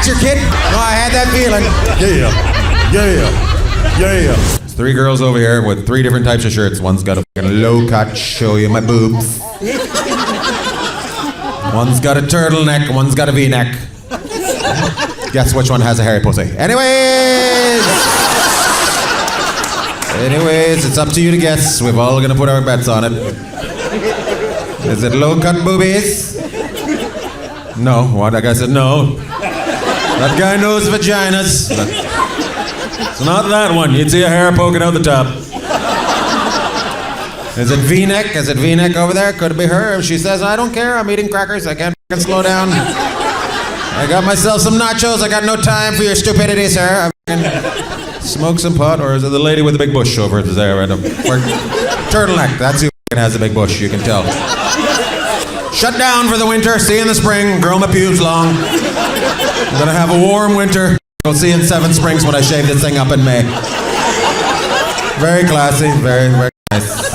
your kid? No, I had that feeling. Yeah. There's 3 girls over here with 3 different types of shirts. One's got a fucking low cut, show you my boobs. One's got a turtleneck, one's got a V-neck. Guess which one has a hairy pussy? Anyways, it's up to you to guess. We're all gonna put our bets on it. Is it low-cut boobies? No. What? That guy said no. That guy knows vaginas. It's not that one. You'd see a hair poking out the top. Is it V-neck? Is it V-neck over there? Could it be her? If she says, I don't care, I'm eating crackers, I can't fucking slow down. I got myself some nachos, I got no time for your stupidity, sir. I smoke some pot, or is it the lady with the big bush over there? Right up? Turtleneck, that's who has the big bush, you can tell. Shut down for the winter, see you in the spring, grow my pubes long. I'm gonna have a warm winter. We'll see you in 7 Springs when I shave this thing up in May. Very classy, very, very nice.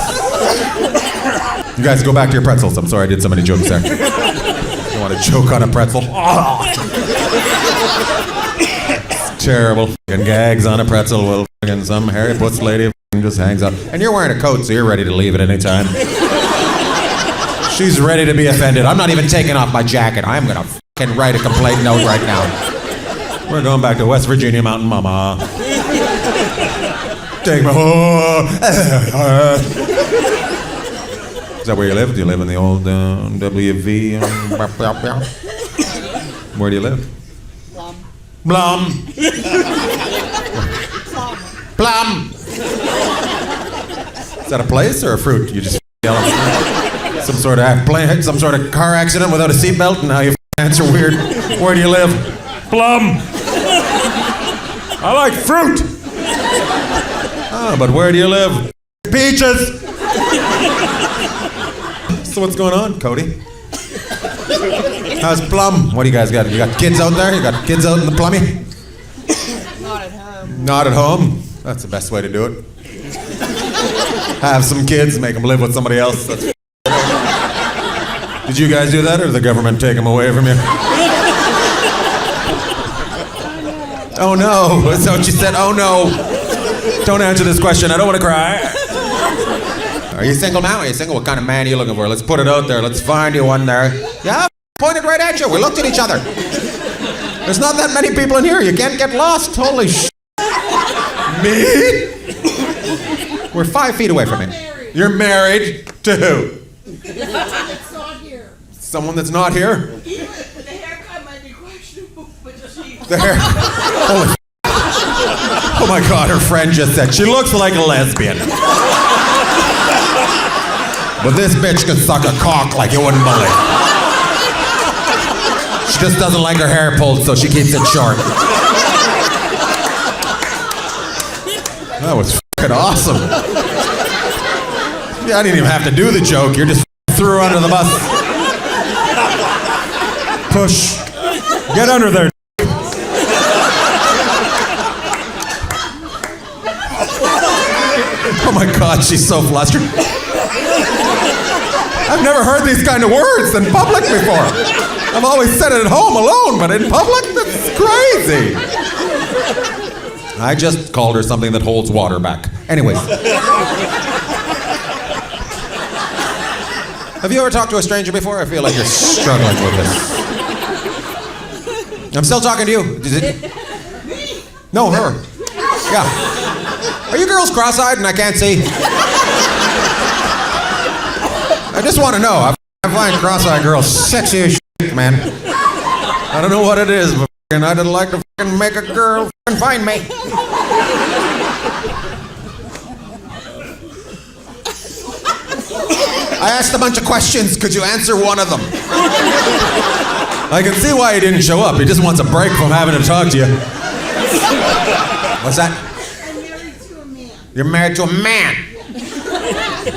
You guys go back to your pretzels. I'm sorry I did so many jokes there. You want to choke on a pretzel? It's terrible. Fucking gags on a pretzel while fucking some hairy puss lady just hangs up. And you're wearing a coat, so you're ready to leave at any time. She's ready to be offended. I'm not even taking off my jacket. I'm gonna fucking write a complaint note right now. We're going back to West Virginia Mountain Mama. Take my Is that where you live? Do you live in the old WV? Where do you live? Blum. Plum. Is that a place or a fruit? You just yell some sort of car accident without a seatbelt, and now you answer weird. Where do you live? Plum. I like fruit. Oh, but where do you live? Peaches. So what's going on, Cody? How's Plum? What do you guys got? You got kids out there? You got kids out in the plummy? Not at home. Not at home? That's the best way to do it. Have some kids, make them live with somebody else. Did you guys do that, or did the government take them away from you? Oh no, is that what you said? Oh no. Don't answer this question, I don't want to cry. Are you single now? Are you single? What kind of man are you looking for? Let's put it out there. Let's find you one there. Yeah, pointed right at you. We looked at each other. There's not that many people in here. You can't get lost. Holy sh**. Me? We're 5 feet away from you. You're married to who? It's not here. Someone that's not here? The haircut might be questionable, but she... The hair... Holy f***. Oh my God, her friend just said, she looks like a lesbian. But this bitch can suck a cock like you wouldn't believe. She just doesn't like her hair pulled, so she keeps it short. That was f***ing awesome. Yeah, I didn't even have to do the joke. You just threw her under the bus. Push. Get under there. Oh my God, she's so flustered. I've never heard these kind of words in public before. I've always said it at home alone, but in public, that's crazy. I just called her something that holds water back. Anyways. Have you ever talked to a stranger before? I feel like you're struggling with this. I'm still talking to you. Is it? No, her. Yeah. Are you girls cross-eyed and I can't see? I just want to know. I find cross-eyed girls sexy as shit, man. I don't know what it is, but I'd like to make a girl find me. I asked a bunch of questions. Could you answer one of them? I can see why he didn't show up. He just wants a break from having to talk to you. What's that? I'm married to a man. You're married to a man.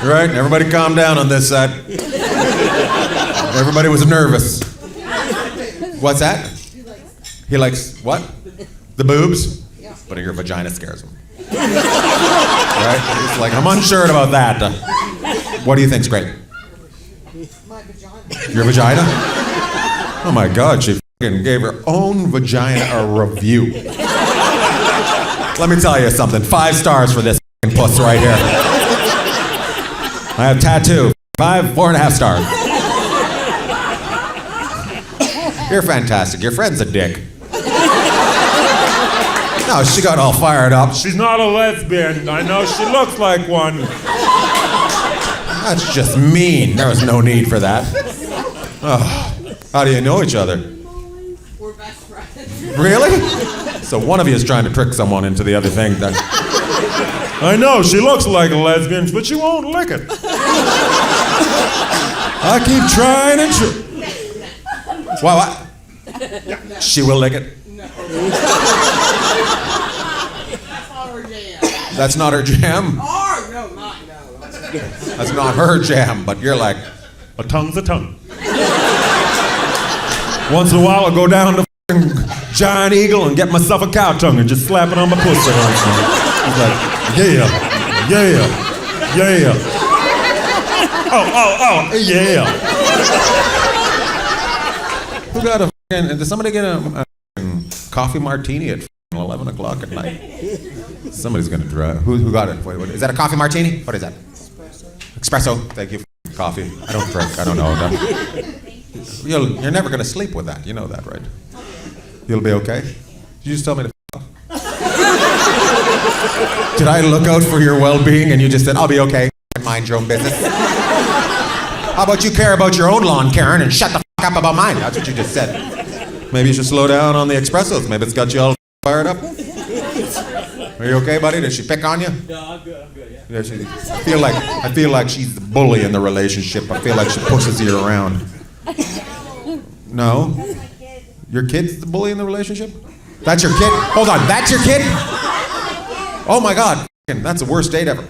Right? Everybody calm down on this side. Everybody was nervous. What's that? He likes what? The boobs? Yeah. But your vagina scares him. Right? He's like, I'm unsure about that. What do you think's great? My vagina. Your vagina? Oh my God, she gave her own vagina a review. Let me tell you something. 5 stars for this puss right here. I have tattoo. 4.5 stars. You're fantastic. Your friend's a dick. No, she got all fired up. She's not a lesbian. I know she looks like one. That's just mean. There was no need for that. Oh, how do you know each other? We're best friends. Really? So one of you is trying to trick someone into the other thing. I know, she looks like a lesbian, but she won't lick it. I keep trying and what? She will lick it? No. That's not her jam. That's not her jam? Or, no, not no. That's not her jam, but you're like, A tongue's a tongue. Once in a while, I'll go down to Giant Eagle and get myself a cow tongue and just slap it on my pussy. It's like, yeah, yeah, yeah. Oh, yeah. who got a did somebody get a coffee martini at 11 o'clock at night? Somebody's gonna drive. Who got it? Wait, is that a coffee martini? What is that? Espresso. Thank you for coffee. I don't drink. I don't know. You're never gonna sleep with that. You know that, right? You'll be okay? Did you just tell me to off? Did I look out for your well-being and you just said, I'll be okay, mind your own business? How about you care about your own lawn, Karen, and shut the up about mine? That's what you just said. Maybe you should slow down on the espressos. Maybe it's got you all fired up. Are you okay, buddy? Did she pick on you? No, I'm good, yeah. I feel like she's the bully in the relationship. I feel like she pushes you around. No? Your kid's the bully in the relationship? That's your kid? Hold on, that's your kid? Oh my God, that's the worst date ever.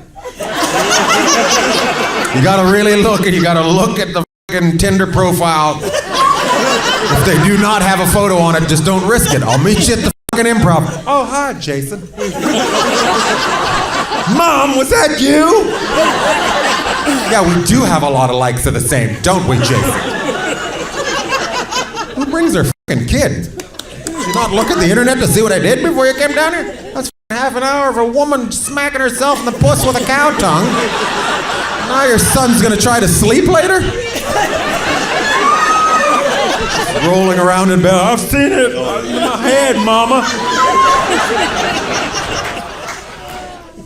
You gotta really look, and you gotta look at the fucking Tinder profile. If they do not have a photo on it, just don't risk it. I'll meet you at the fucking Improv. Oh, hi, Jason. Mom, was that you? Yeah, we do have a lot of likes of the same, don't we, Jason? Who brings their fucking kid? Did you not look at the internet to see what I did before you came down here? That's half an hour of a woman smacking herself in the puss with a cow tongue. Now your son's gonna try to sleep later? Rolling around in bed. I've seen it in my head, Mama.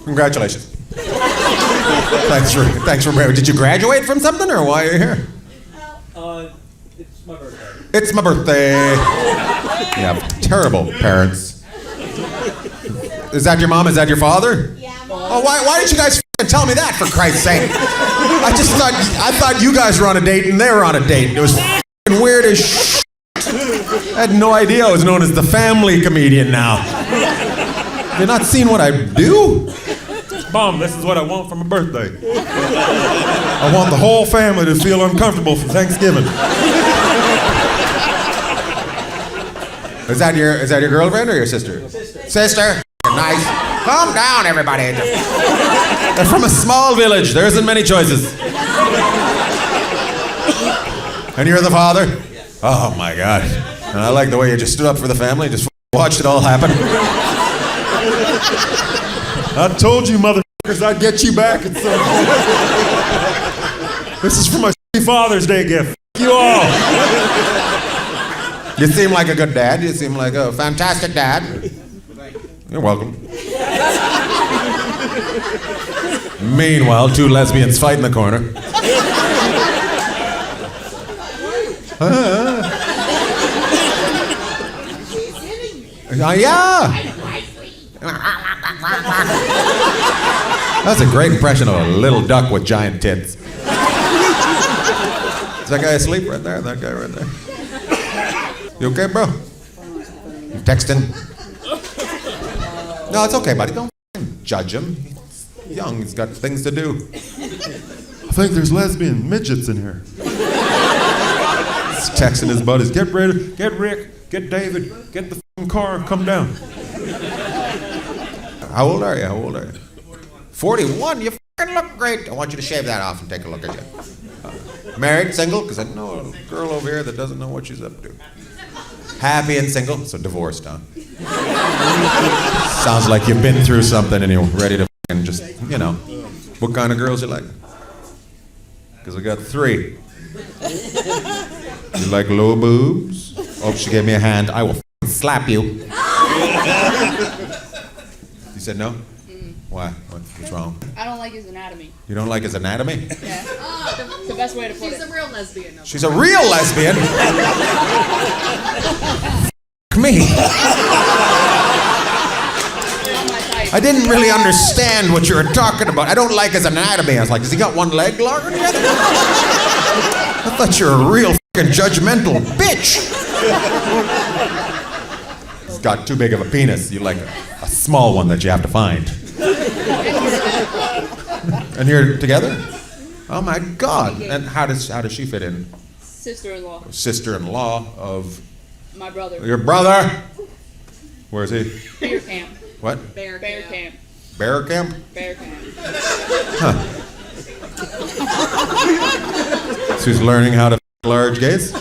Congratulations. Thanks for marriage. Did you graduate from something, or why are you here? It's my birthday. It's my birthday. You have terrible parents. Is that your mom? Is that your father? Yeah, Oh, why didn't you guys f***ing tell me that, for Christ's sake? I thought you guys were on a date and they were on a date. It was f***ing weird as shit. I had no idea I was known as the family comedian now. Have you not seen what I do? Mom, this is what I want for my birthday. I want the whole family to feel uncomfortable for Thanksgiving. Is that your girlfriend or your sister? Sister. Nice. Calm down, everybody. They're from a small village. There isn't many choices. And you're the father? Oh my God. And I like the way you just stood up for the family, just watched it all happen. I told you, motherfuckers, I'd get you back at some point. This is for my Father's Day gift. F you all. You seem like a good dad. You seem like a fantastic dad. You're welcome. Meanwhile, 2 lesbians fight in the corner. Yeah. That's a great impression of a little duck with giant tits. Is that guy asleep right there? That guy right there. You okay, bro? You texting? No, it's okay, buddy. Don't judge him. He's young. He's got things to do. I think there's lesbian midgets in here. He's texting his buddies. Get ready, get Rick, get David, get the f***ing car and come down. How old are you? 41? You fucking look great. I want you to shave that off and take a look at you. Married, single? Because I know a girl over here that doesn't know what she's up to. Happy and single, so divorced, huh? Sounds like you've been through something and you're ready to fucking just, you know. What kind of girls you like? Because I got 3. You like low boobs? Oh, she gave me a hand. I will fucking slap you. You said no? Why? What's wrong? I don't like his anatomy. You don't like his anatomy? Yeah. It's the best way to put She's it. a real lesbian. No. She's a real lesbian? Me. Not my type. I didn't really understand what you were talking about. I don't like his anatomy. I was like, has he got one leg longer than the other? I thought you were a real fucking judgmental bitch. He's got too big of a penis. You like a small one that you have to find. And you're together? Oh my God. And how does she fit in? Sister-in-law. Sister-in-law of My brother. your brother. Where is he? Bear camp. What? Bear Bear camp. camp. Bear camp? Bear camp. So he's learning how to large gays? You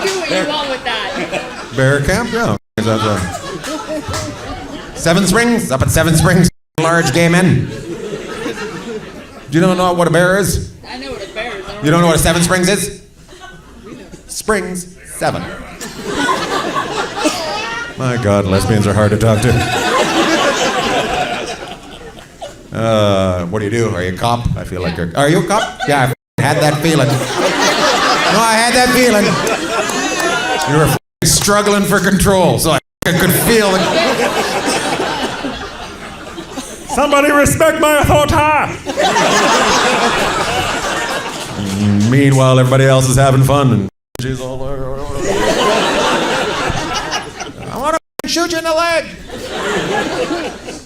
do what you want with that. Bear camp? Yeah. Is that Seven Springs? Up at Seven Springs, large gay men. Do you don't know what a bear is? I know what a bear is. I You don't know what a Seven Springs is? Springs 7. My God, lesbians are hard to talk to. What do? Are you a cop? I feel like you're... Are you a cop? Yeah, I had that feeling. No, I had that feeling. You were struggling for control, so I could feel it. Somebody respect my authority! Meanwhile, everybody else is having fun, and she's all... I want to shoot you in the leg!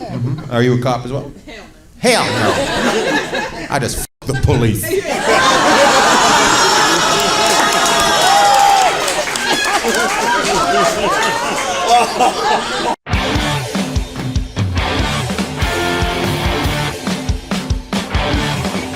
Mm-hmm. Are you a cop as well? Hell no. Hell no! I just f*** the police.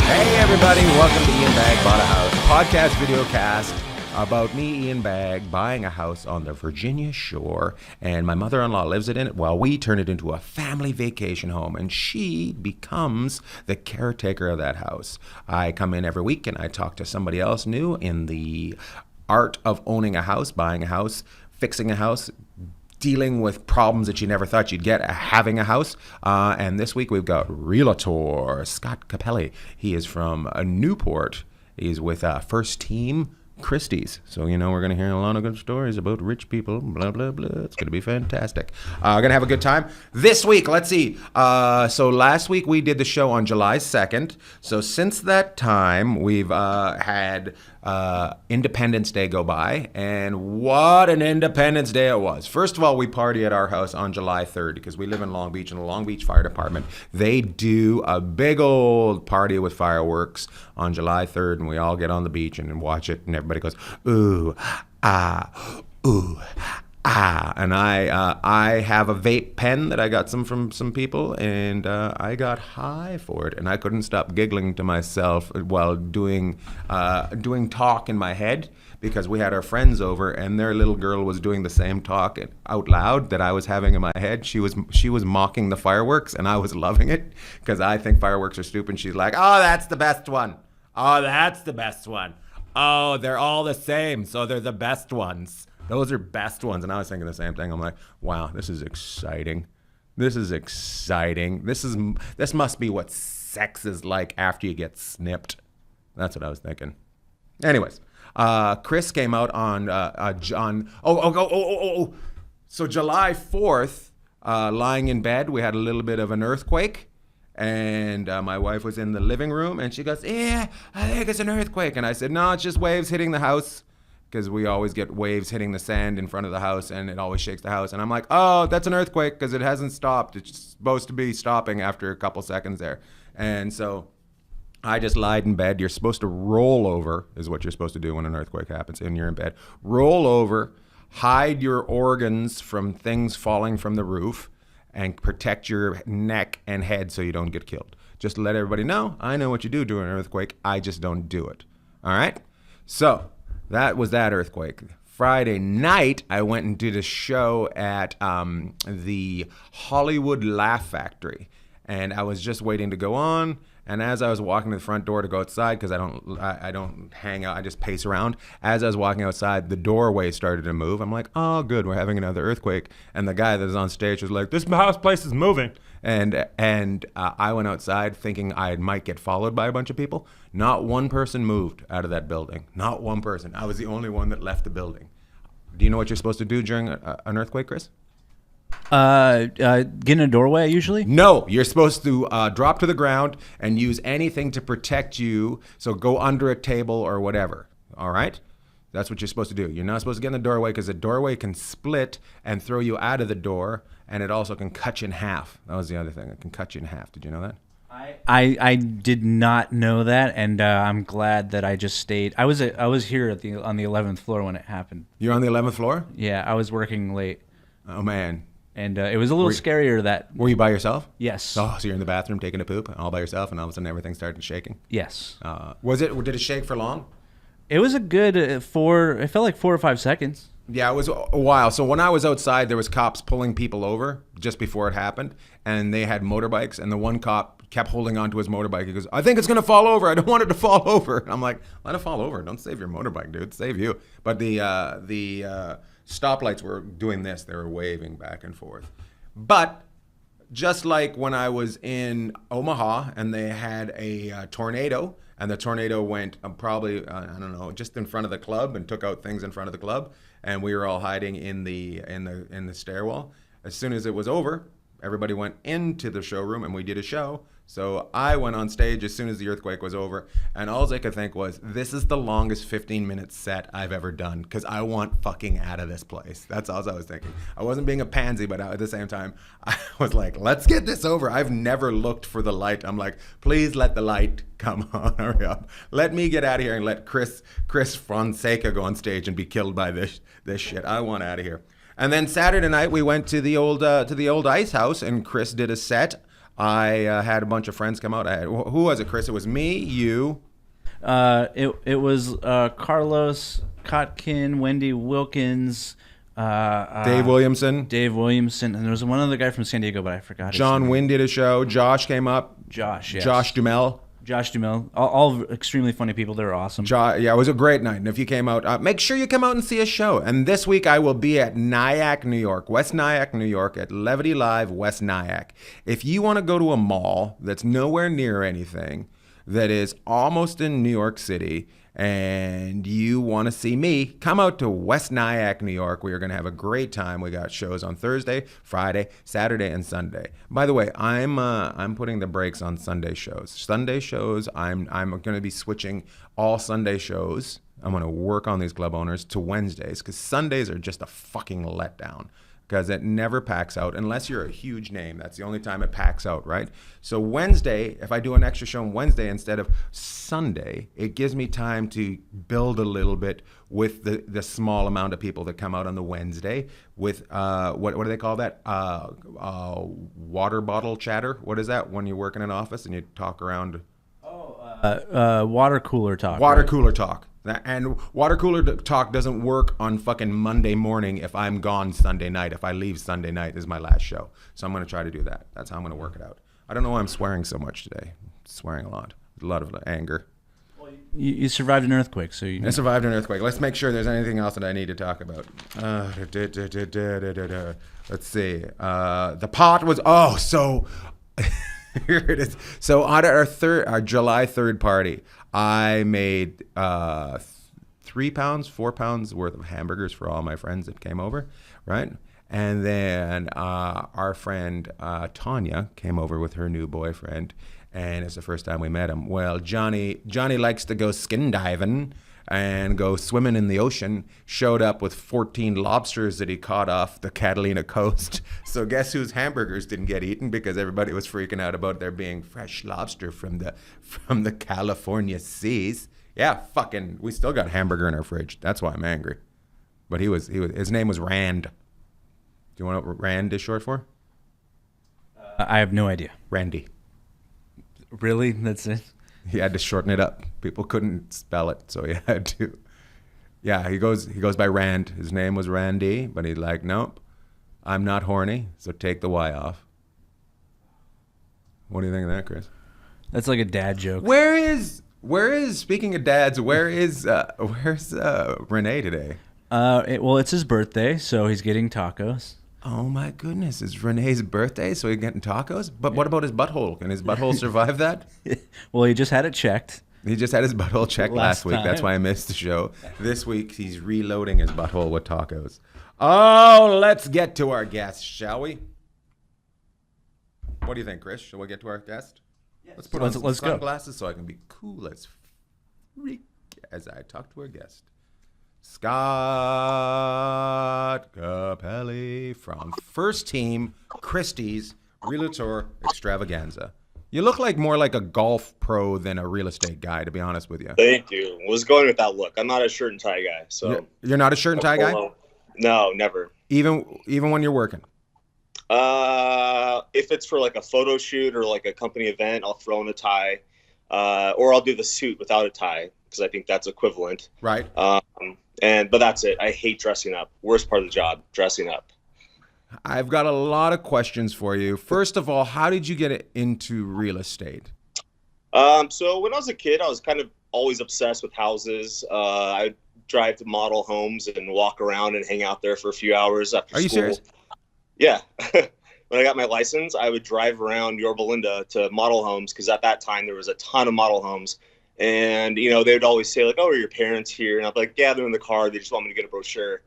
Hey everybody, welcome to Ian Bagg Bought a House, podcast video cast about me, Ian Bagg, buying a house on the Virginia shore, and my mother-in-law lives in it while we turn it into a family vacation home, and she becomes the caretaker of that house. I come in every week and I talk to somebody else new in the art of owning a house, buying a house, fixing a house, dealing with problems that you never thought you'd get having a house. And this week we've got Realtor Scott Capelli. He is from Newport. He's with First Team Christie's. So, you know, we're going to hear a lot of good stories about rich people, blah, blah, blah. It's going to be fantastic. We're going to have a good time. This week, let's see. So last week we did the show on July 2nd. So since that time, we've had Independence Day go by. And what an Independence Day it was. First of all, we party at our house on July 3rd because we live in Long Beach, and the Long Beach Fire Department, they do a big old party with fireworks on July 3rd, and we all get on the beach and watch it, and everybody goes, ooh, ah, ooh, ah. And I have a vape pen that I got from some people, and I got high for it, and I couldn't stop giggling to myself while doing talk in my head, because we had our friends over and their little girl was doing the same talk out loud that I was having in my head. She was mocking the fireworks, and I was loving it because I think fireworks are stupid. And she's like, oh, that's the best one. Oh, that's the best one. Oh, they're all the same, so they're the best ones. Those are best ones. And I was thinking the same thing. I'm like, wow, this is exciting. This is exciting. This must be what sex is like after you get snipped. That's what I was thinking. Anyways, Chris came out on So July 4th, lying in bed, we had a little bit of an earthquake. And my wife was in the living room, and she goes, yeah, I think it's an earthquake. And I said, no, it's just waves hitting the house, because we always get waves hitting the sand in front of the house, and it always shakes the house. And I'm like, oh, that's an earthquake, because it hasn't stopped. It's supposed to be stopping after a couple seconds there. And so I just lied in bed. You're supposed to roll over, is what you're supposed to do when an earthquake happens, and you're in bed. Roll over, hide your organs from things falling from the roof, and protect your neck and head so you don't get killed. Just to let everybody know, I know what you do during an earthquake. I just don't do it. All right? So that was that earthquake. Friday night, I went and did a show at the Hollywood Laugh Factory, and I was just waiting to go on. And as I was walking to the front door to go outside, because I don't hang out, I just pace around. As I was walking outside, the doorway started to move. I'm like, oh, good, we're having another earthquake. And the guy that was on stage was like, this place is moving. And I went outside thinking I might get followed by a bunch of people. Not one person moved out of that building. Not one person. I was the only one that left the building. Do you know what you're supposed to do during an earthquake, Chris? Get in a doorway usually? No, you're supposed to drop to the ground and use anything to protect you. So go under a table or whatever. All right? That's what you're supposed to do. You're not supposed to get in the doorway because the doorway can split and throw you out of the door, and it also can cut you in half. That was the other thing. It can cut you in half. Did you know that? I did not know that, and I'm glad that I just stayed. I was here on the 11th floor when it happened. You're on the 11th floor? Yeah, I was working late, Oh, man. and it was a little scarier that. Were you by yourself? Yes. Oh, so you're in the bathroom taking a poop all by yourself, and all of a sudden everything started shaking? Yes. Did it shake for long? It was a good it felt like 4 or 5 seconds. Yeah, it was a while. So when I was outside, there was cops pulling people over just before it happened, and they had motorbikes, and the one cop kept holding onto his motorbike. He goes, I think it's going to fall over. I don't want it to fall over. And I'm like, let it fall over. Don't save your motorbike, dude. Save you. But the stoplights were doing this. They were waving back and forth. But just like when I was in Omaha and they had a tornado, and the tornado went probably, I don't know, just in front of the club and took out things in front of the club, and we were all hiding in the stairwell. As soon as it was over, everybody went into the showroom and we did a show. So I went on stage as soon as the earthquake was over, and all I could think was, this is the longest 15-minute set I've ever done, because I want fucking out of this place. That's all I was thinking. I wasn't being a pansy, but at the same time, I was like, let's get this over. I've never looked for the light. I'm like, please let the light come on, hurry up. Let me get out of here and let Chris Fonseca go on stage and be killed by this shit. I want out of here. And then Saturday night, we went to the old Ice House, and Chris did a set. I had a bunch of friends come out. Who was it, Chris? It was me, you. It was Carlos Kotkin, Wendy Wilkins, Dave Williamson. and there was one other guy from San Diego, but I forgot his John name. Wynn did a show. Josh came up. Josh, yes. Josh Dumel. Josh Dumel. All extremely funny people. They were awesome. Yeah, it was a great night. And if you came out, make sure you come out and see a show. And this week I will be at Nyack, New York, West Nyack, New York, at Levity Live, West Nyack. If you want to go to a mall that's nowhere near anything, that is almost in New York City, and you want to see me, come out to West Nyack, New York. We are going to have a great time. We got shows on Thursday, Friday, Saturday, and Sunday. By the way, I'm putting the brakes on Sunday shows. Sunday shows, I'm going to be switching all Sunday shows. I'm going to work on these club owners to Wednesdays, because Sundays are just a fucking letdown, because it never packs out unless you're a huge name. That's the only time it packs out, right? So Wednesday, if I do an extra show on Wednesday instead of Sunday, it gives me time to build a little bit with the small amount of people that come out on the Wednesday with, what do they call that? Water bottle chatter? What is that when you work in an office and you talk around? Water cooler talk. Water cooler talk. And water cooler talk doesn't work on fucking Monday morning if I'm gone Sunday night. If I leave Sunday night is my last show. So I'm going to try to do that. That's how I'm going to work it out. I don't know why I'm swearing so much today. Swearing a lot of anger. You survived an earthquake, so you. I survived an earthquake. Let's make sure there's anything else that I need to talk about. Let's see. The pot was, so here it is. So on our July 3rd party, I made 3 pounds, 4 pounds worth of hamburgers for all my friends that came over, right? And then our friend Tanya came over with her new boyfriend, and it's the first time we met him. Well, Johnny likes to go skin diving and go swimming in the ocean, showed up with 14 lobsters that he caught off the Catalina coast. So guess whose hamburgers didn't get eaten, because everybody was freaking out about there being fresh lobster from the California seas. Yeah, we still got hamburger in our fridge. That's why I'm angry. But his name was Rand. Do you want to know what Rand is short for? I have no idea. Randy. Really? That's it? He had to shorten it up. People couldn't spell it, so he had to. Yeah, he goes by Rand. His name was Randy, but he's like, nope, I'm not horny, so take the Y off. What do you think of that, Chris? That's like a dad joke. Where is speaking of dads, where's Renee today? Well, it's his birthday, so he's getting tacos. Oh my goodness, it's Renee's birthday, so he's getting tacos? But what about his butthole? Can his butthole survive that? Well, he just had it checked. He just had his butthole checked last week. time. That's why I missed the show. This week, he's reloading his butthole with tacos. Oh, let's get to our guest, shall we? What do you think, Chris? Shall we get to our guest? Let's put on some let's go. sunglasses so I can be cool as freak as I talk to our guest. Scott Capelli from First Team Christie's Realtor Extravaganza. You look like more like a golf pro than a real estate guy, to be honest with you. Thank you. Was going with that look. I'm not a shirt and tie guy, so You're not a shirt and tie guy? No, never. Even when you're working? If it's for like a photo shoot or like a company event, I'll throw in a tie, or I'll do the suit without a tie because I think that's equivalent. Right. But that's it. I hate dressing up. Worst part of the job, dressing up. I've got a lot of questions for you. First of all, how did you get into real estate? So when I was a kid, I was kind of always obsessed with houses. I'd drive to model homes and walk around and hang out there for a few hours after school. Are you serious? Yeah. When I got my license, I would drive around Yorba Linda to model homes because at that time there was a ton of model homes. And, they would always say, like, oh, are your parents here? And I'd be like, yeah, they're in the car. They just want me to get a brochure.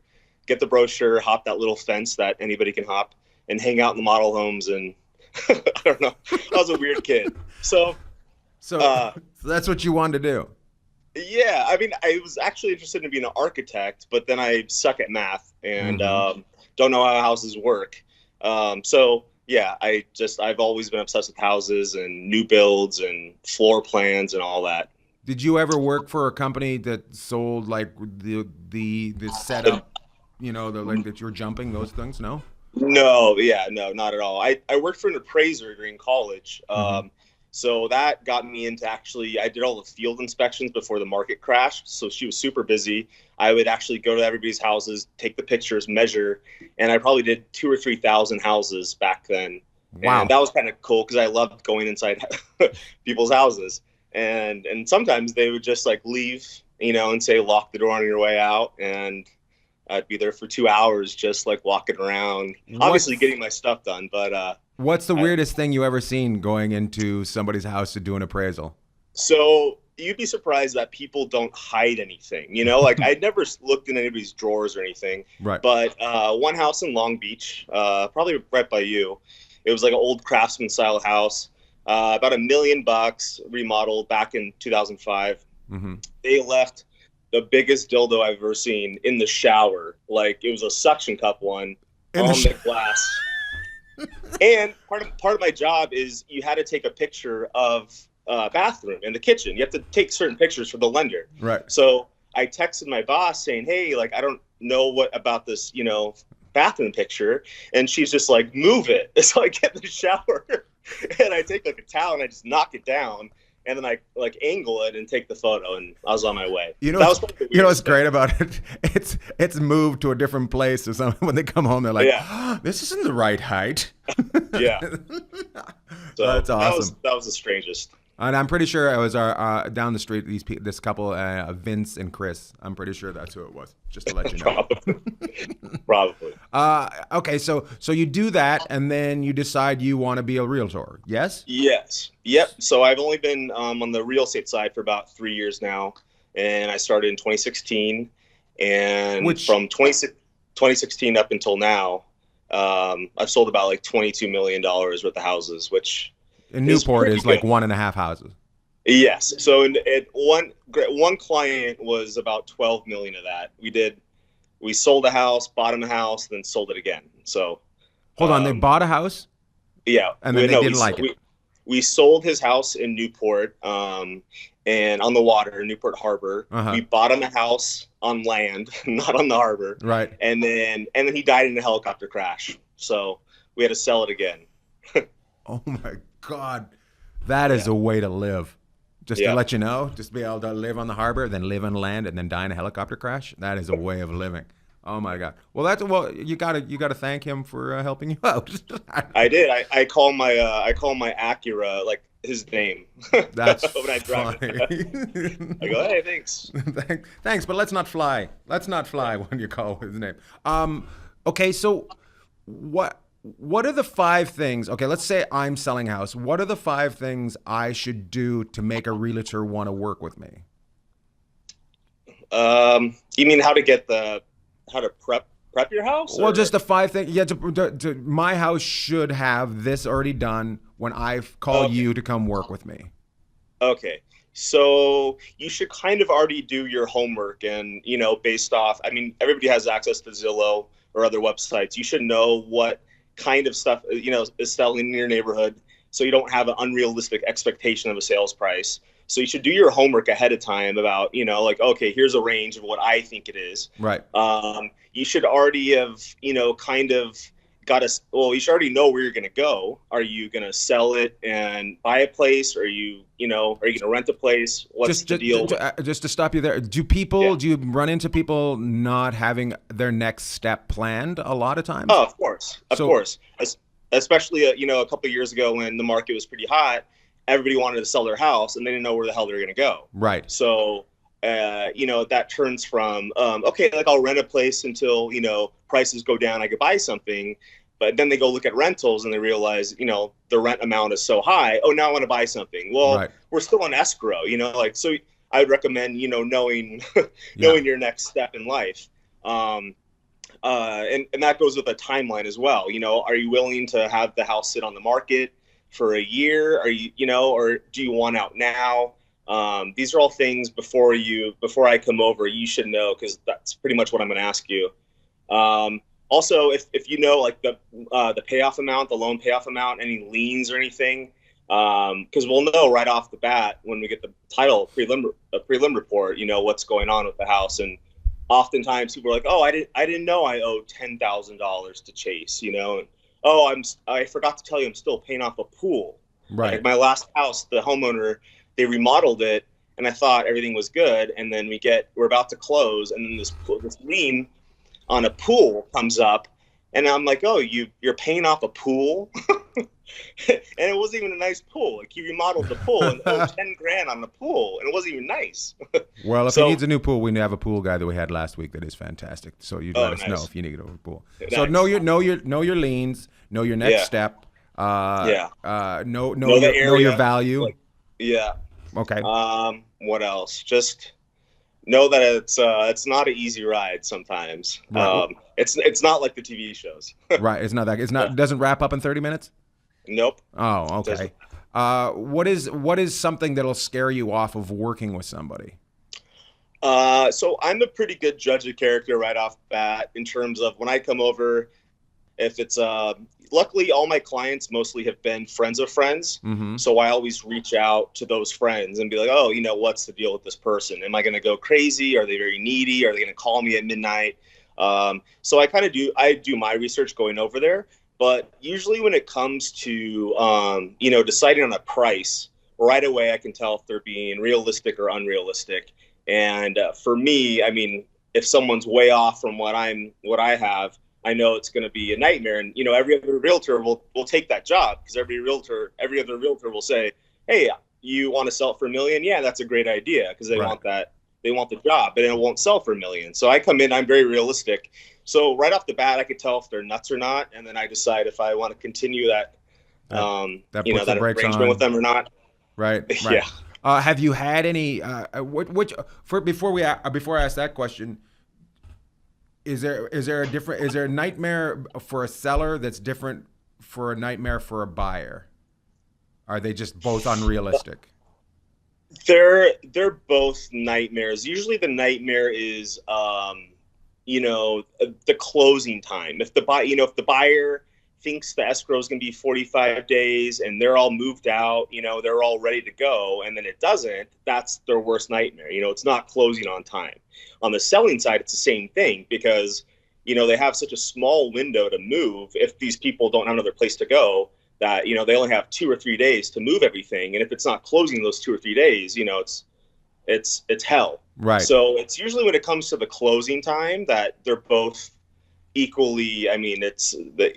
Get the brochure, hop that little fence that anybody can hop, and hang out in the model homes. And I don't know. I was a weird kid. So that's what you wanted to do? Yeah. I mean, I was actually interested in being an architect, but then I suck at math and don't know how houses work. Yeah, I've always been obsessed with houses and new builds and floor plans and all that. Did you ever work for a company that sold like the setup, like that you're jumping, those things? No? No, not at all. I worked for an appraiser during college. So that got me into I did all the field inspections before the market crashed. So she was super busy. I would actually go to everybody's houses, take the pictures, measure, and I probably did 2,000 or 3,000 houses back then. Wow. And that was kind of cool because I loved going inside people's houses. And sometimes they would just like leave, and say, lock the door on your way out. And I'd be there for 2 hours, just like walking around, obviously getting my stuff done. But, what's the weirdest thing you ever seen going into somebody's house to do an appraisal? So you'd be surprised that people don't hide anything, like I'd never looked in anybody's drawers or anything. Right. But one house in Long Beach, probably right by you, it was like an old craftsman style house, about $1 million, remodeled back in 2005. They left the biggest dildo I've ever seen in the shower. Like it was a suction cup one on the glass. And part of my job is you had to take a picture of bathroom and the kitchen. You have to take certain pictures for the lender. Right. So I texted my boss saying, hey, like, I don't know what about this, bathroom picture. And she's just like, move it. So I get in the shower and I take like a towel and I just knock it down. And then I like angle it and take the photo, and I was on my way. What's great about it? It's moved to a different place. So when they come home, they're like, this isn't the right height. Yeah. So that's awesome. That was the strangest. And I'm pretty sure it was our down the street. This couple, Vince and Chris. I'm pretty sure that's who it was. Just to let you know. Probably. Okay, so you do that, and then you decide you want to be a realtor. Yes. Yes. Yep. So I've only been on the real estate side for about 3 years now, and I started in 2016. And from 2016 up until now, I've sold about like $22 million worth of houses, which. In Newport is like 1.5 houses. Yes. So one client was about 12 million of that. We sold a house, bought him a house, then sold it again. So hold on, they bought a house? Yeah. And then they didn't like it. We sold his house in Newport, and on the water, Newport Harbor. We bought him a house on land, not on the harbor. Right. And then he died in a helicopter crash. So we had to sell it again. Oh my God, that is a way to live. Just to let you know, just be able to live on the harbor, then live on land, and then die in a helicopter crash. That is a way of living. Oh my God. Well, you gotta thank him for helping you out. I did. I call my Acura like his name. That's when I drive funny. it. I go, hey, thanks. Thanks, but let's not fly. Let's not fly when you call his name. Okay, so what are the 5 things? Okay, let's say I'm selling a house. What are the 5 things I should do to make a realtor want to work with me? You mean how to prep your house? Well, or? just the 5 things. Yeah, my house should have this already done when I call you to come work with me. Okay. So you should kind of already do your homework and, based off, I mean, everybody has access to Zillow or other websites. You should know what kind of stuff, is selling in your neighborhood, so you don't have an unrealistic expectation of a sales price. So you should do your homework ahead of time about, okay, here's a range of what I think it is. Right. You should already have, kind of you should already know where you're going to go. Are you going to sell it and buy a place? Or are you going to rent a place? What's the deal? Just to stop you there, do you run into people not having their next step planned a lot of times? Oh, of course. Of course. Especially, a couple of years ago when the market was pretty hot, everybody wanted to sell their house and they didn't know where the hell they were going to go. Right. So, that turns from, okay, like I'll rent a place until, prices go down, I could buy something. But then they go look at rentals and they realize, the rent amount is so high. Oh, now I want to buy something. Well, We're still on escrow, so I would recommend, knowing your next step in life. And that goes with a timeline as well. Are you willing to have the house sit on the market for a year? Are you, or do you want out now? These are all things before I come over, you should know, because that's pretty much what I'm going to ask you. Also, if you know, like the payoff amount, the loan payoff amount, any liens or anything, because we'll know right off the bat when we get the title prelim report, what's going on with the house. And oftentimes people are like, oh, I didn't know I owed $10,000 to Chase, and I forgot to tell you I'm still paying off a pool. Right. Like my last house, the homeowner, they remodeled it, and I thought everything was good, and then we're about to close, and then this lien on a pool comes up, and I'm like, oh, you're paying off a pool? And it wasn't even a nice pool. Like, he remodeled the pool and owed $10,000 on the pool, and it wasn't even nice. Well, if he needs a new pool, we have a pool guy that we had last week that is fantastic. So you let us know if you need a pool. Nice. So know your liens, know your next step. Know your value. Okay. What else? Just know that it's not an easy ride sometimes. Right. It's not like the TV shows. Right. It's not that. It doesn't wrap up in 30 minutes. Nope. Oh, okay. What is something that'll scare you off of working with somebody? So I'm a pretty good judge of character right off the bat in terms of when I come over. If it's luckily all my clients mostly have been friends of friends. Mm-hmm. So I always reach out to those friends and be like, oh, what's the deal with this person? Am I going to go crazy? Are they very needy? Are they going to call me at midnight? So I do my research going over there, but usually when it comes to, deciding on a price right away, I can tell if they're being realistic or unrealistic. And for me, I mean, if someone's way off from what I have, I know it's going to be a nightmare. And, every other realtor will take that job because every other realtor will say, hey, you want to sell it for $1 million? Yeah, that's a great idea because they want that. They want the job, but it won't sell for $1 million. So I come in, I'm very realistic. So right off the bat, I could tell if they're nuts or not. And then I decide if I want to continue that arrangement with them or not. Right. Yeah. Have you had any, before I ask that question, is there a nightmare for a seller that's different for a nightmare for a buyer? Are they just both unrealistic? They're both nightmares. Usually the nightmare is, the closing time. If the buyer thinks the escrow is going to be 45 days and they're all moved out, they're all ready to go, and then it doesn't, that's their worst nightmare. It's not closing on time. On the selling side, it's the same thing because, they have such a small window to move. If these people don't have another place to go, that, they only have 2 or 3 days to move everything. And if it's not closing those 2 or 3 days, it's hell. Right. So it's usually when it comes to the closing time that they're both equally,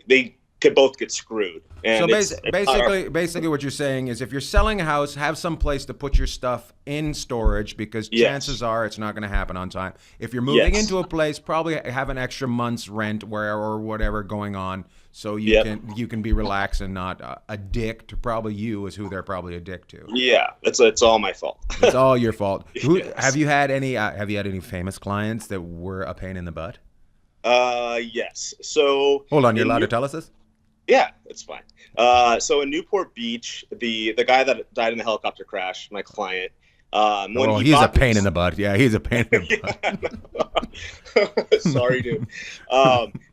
they could both get screwed. And so basically what you're saying is if you're selling a house, have some place to put your stuff in storage, because chances are it's not going to happen on time. If you're moving into a place, probably have an extra month's rent or whatever going on, so you can be relaxed and not a dick to probably you is who they're probably a dick to. Yeah, it's all my fault. It's all your fault. Have you had any famous clients that were a pain in the butt? Yes. So hold on, you're allowed to tell us this? Yeah, it's fine. So in Newport Beach, the guy that died in the helicopter crash, my client, he's a pain in the butt. Yeah, he's a pain in the butt. Sorry, dude.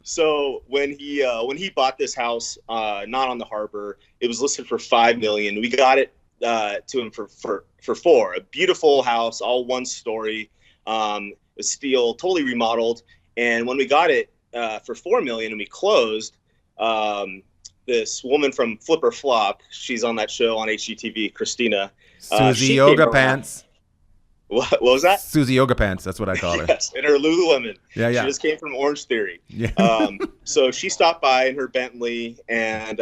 So when he bought this house, not on the harbor, it was listed for $5 million. We got it to him for $4 million. A beautiful house, all one story, steel, totally remodeled. And when we got it for $4 million and we closed, this woman from Flip or Flop, she's on that show on HGTV, Christina. Susie Yoga Pants. What was that? Susie Yoga Pants. That's what I call her. Yes, in her Lululemon. Yeah. She just came from Orange Theory. Yeah. So she stopped by in her Bentley, and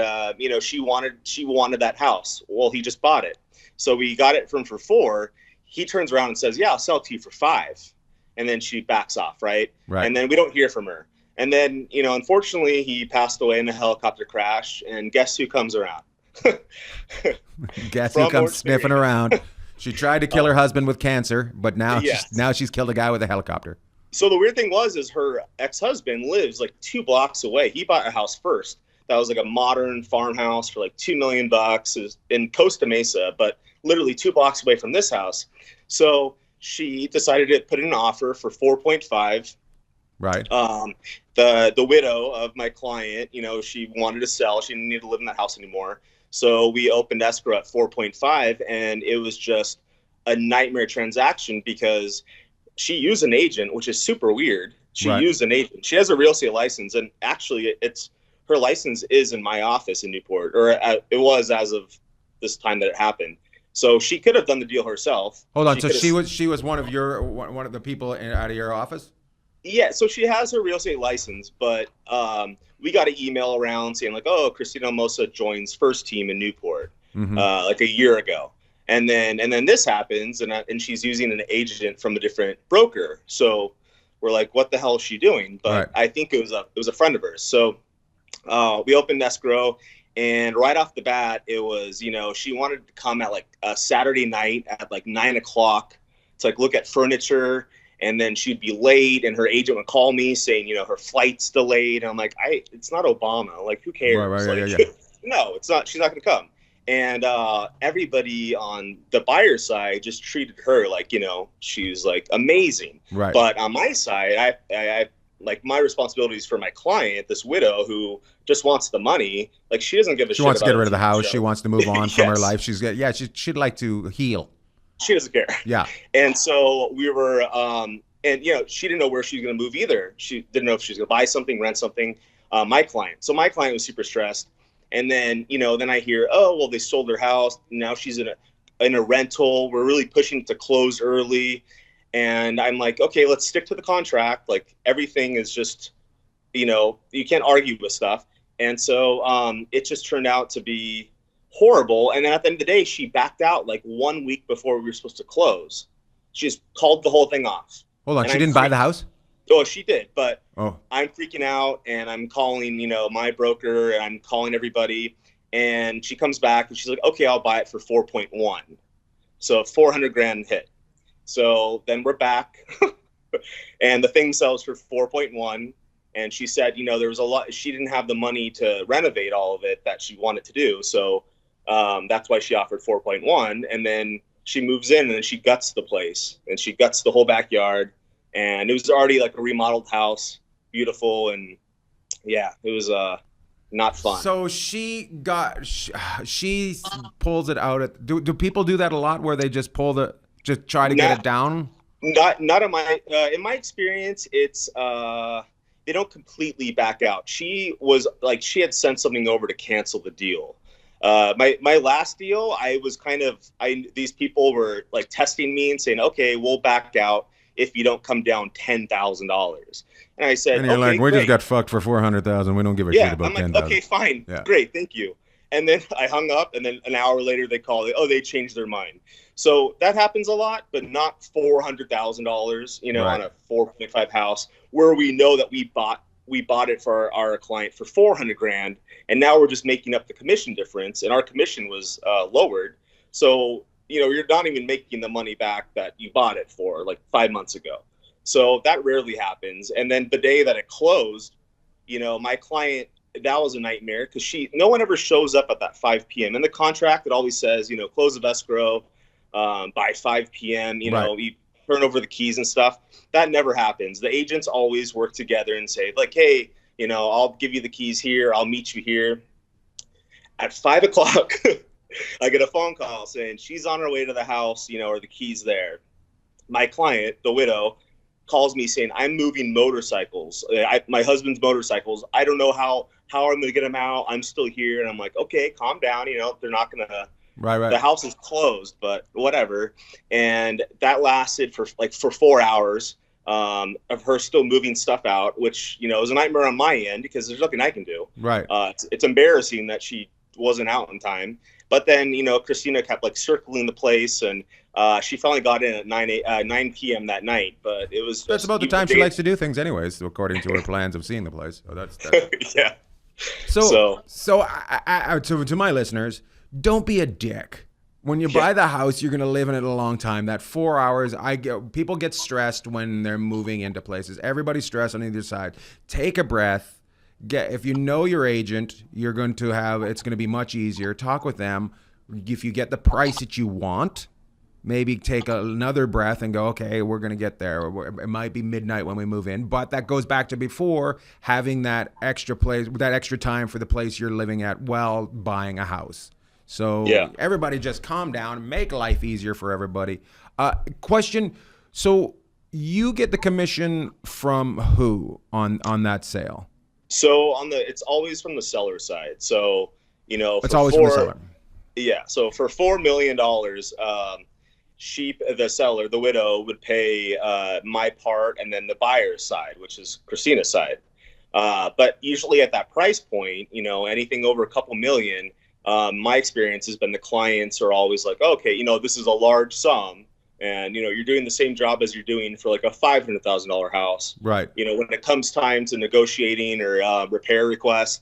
she wanted that house. Well, he just bought it, so we got it for $4 million. He turns around and says, "Yeah, I'll sell it to you for $5 million," and then she backs off, right? And then we don't hear from her. And then, unfortunately, he passed away in a helicopter crash. And guess who comes around? Guess who comes sniffing around? She tried to kill her husband with cancer, but now she's killed a guy with a helicopter. So the weird thing is her ex-husband lives like 2 blocks away. He bought a house first. That was like a modern farmhouse for like $2 million. It was in Costa Mesa, but literally 2 blocks away from this house. So she decided to put in an offer for 4.5. Right. The widow of my client, she wanted to sell. She didn't need to live in that house anymore. So we opened escrow at 4.5, and it was just a nightmare transaction because she used an agent, which is super weird. She used an agent. She has a real estate license, and actually her license is in my office in Newport, or it was as of this time that it happened. So she could have done the deal herself. Hold on. She was one of the people out of your office? Yeah, so she has her real estate license, but we got an email around saying like, "Oh, Christina Mosa joins first team in Newport," like a year ago, and then this happens, and she's using an agent from a different broker. So we're like, "What the hell is she doing?" But I think it was a friend of hers. So we opened escrow, and right off the bat, it was she wanted to come at like a Saturday night at like 9:00 to like look at furniture. And then she'd be late, and her agent would call me saying, her flight's delayed. And I'm like, it's not Obama. Like, who cares? No, it's not. She's not going to come. And everybody on the buyer side just treated her like, she's like amazing. Right. But on my side, I like my responsibilities for my client, this widow who just wants the money. Like, she doesn't give a shit. She wants to get rid of the house. Show. She wants to move on from her life. She'd like to heal. She doesn't care. Yeah. And so we were, she didn't know where she was going to move either. She didn't know if she was going to buy something, rent something. My client was super stressed. And then, then I hear, oh, well, they sold their house. Now she's in a rental. We're really pushing to close early. And I'm like, okay, let's stick to the contract. Like, everything is just, you can't argue with stuff. And so it just turned out to be horrible. And then at the end of the day, she backed out like 1 week before we were supposed to close. She just called the whole thing off. Hold on, she didn't buy the house? Oh, she did, but I'm freaking out, and I'm calling, my broker, and I'm calling everybody, and she comes back and she's like, okay, I'll buy it for 4.1. So $400,000 hit. So then we're back and the thing sells for 4.1. And she said, there was a lot, she didn't have the money to renovate all of it that she wanted to do. So that's why she offered 4.1. And then she moves in, and then she guts the place, and she guts the whole backyard. And it was already like a remodeled house, beautiful. And yeah, it was not fun. So she pulls it out. Do people do that a lot, where they just just try to get it down? Not in my experience. It's they don't completely back out. She was like, she had sent something over to cancel the deal. My last deal, I was these people were like testing me and saying, okay, we'll back out if you don't come down $10,000. And I said, And you're okay, like, we great. just got fucked for 400,000. We don't give a shit Yeah, about I'm like, 10,000. okay, fine, Yeah. great, thank you. And then I hung up, and then an hour later they called. Oh, they changed their mind. So that happens a lot, but not $400,000. You know, Right. on a 4.5 house where we know that we bought it for our client for 400 grand, and now we're just making up the commission difference, and our commission was lowered. So you know, you're not even making the money back that you bought it for like 5 months ago. So that rarely happens. And then the day that it closed, you know, my client, that was a nightmare because no one ever shows up at that 5 p.m. In the contract, it always says, you know, close of escrow by 5 p.m. You know, you turn over the keys and stuff. That never happens. The agents always work together and say, like, hey, you know, I'll give you the keys here. I'll meet you here. At 5 o'clock, I get a phone call saying she's on her way to the house, you know, or the keys there. My client, the widow, calls me saying, I'm moving motorcycles. My husband's motorcycles. I don't know how I'm going to get them out. I'm still here. And I'm like, okay, calm down. You know, they're not going to, Right. the house is closed, but whatever. And that lasted for 4 hours of her still moving stuff out, which, you know, is a nightmare on my end because there's nothing I can do. Right. It's embarrassing that she wasn't out in time. But then, you know, Christina kept like circling the place, and she finally got in at 9 p.m. that night. But it was That's about the time she likes to do things anyways, according to her plans of seeing the place. So that's yeah. So to my listeners, don't be a dick. When you buy the house, you're gonna live in it a long time. That 4 hours, people get stressed when they're moving into places. Everybody's stressed on either side. Take a breath. If you know your agent, it's going to be much easier. Talk with them. If you get the price that you want, maybe take another breath and go, okay, we're going to get there. It might be midnight when we move in, but that goes back to before having that extra time for the place you're living at while buying a house. So everybody just calm down, make life easier for everybody. Question. So you get the commission from who on that sale? So it's always from the seller side. So, you know, it's always from the seller. Yeah. So for $4 million, the seller, the widow, would pay my part, and then the buyer's side, which is Christina's side. But usually at that price point, you know, anything over a couple million, my experience has been the clients are always like, okay, you know, this is a large sum. And, you know, you're doing the same job as you're doing for like a $500,000 house. Right. You know, when it comes time to negotiating or repair requests,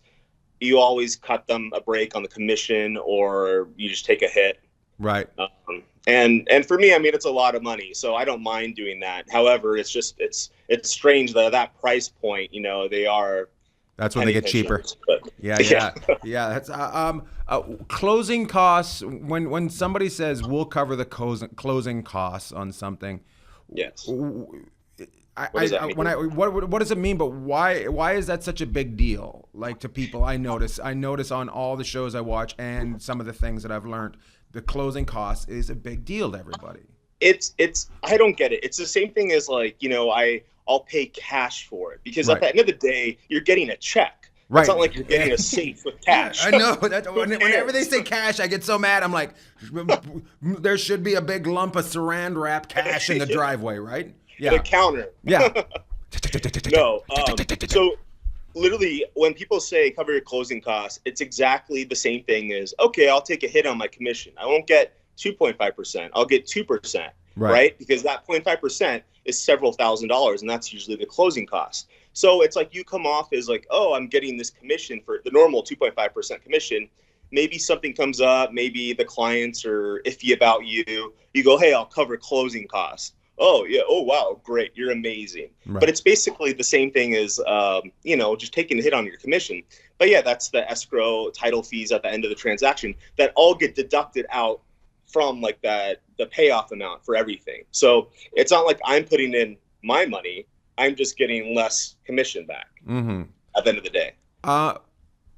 you always cut them a break on the commission, or you just take a hit. Right. And for me, I mean, it's a lot of money, so I don't mind doing that. However, it's just it's strange that at that price point, you know, that's when they get cheaper. Yeah. That's closing costs. When somebody says we'll cover the closing costs on something, yes. What does it mean? But why is that such a big deal? Like, to people, I notice on all the shows I watch and some of the things that I've learned, the closing costs is a big deal to everybody. It's I don't get it. It's the same thing as, like, you know, I'll pay cash for it because at the end of the day, you're getting a check. Right. It's not like you're getting a safe with cash. I know. Whenever they say cash, I get so mad. I'm like, there should be a big lump of saran wrap cash in the driveway, right? Yeah. The counter. Yeah. No. So literally, when people say cover your closing costs, it's exactly the same thing as, okay, I'll take a hit on my commission. I won't get 2.5%. I'll get 2%, right? Because that 0.5% is several $1,000s, and that's usually the closing cost. So it's like you come off as like, oh, I'm getting this commission for the normal 2.5% commission. Maybe something comes up. Maybe the clients are iffy about you. You go, hey, I'll cover closing costs. Oh, yeah. Oh, wow. Great. You're amazing. Right. But it's basically the same thing as, you know, just taking a hit on your commission. But yeah, that's the escrow title fees at the end of the transaction that all get deducted out from like the payoff amount for everything. So it's not like I'm putting in my money. I'm just getting less commission back at the end of the day.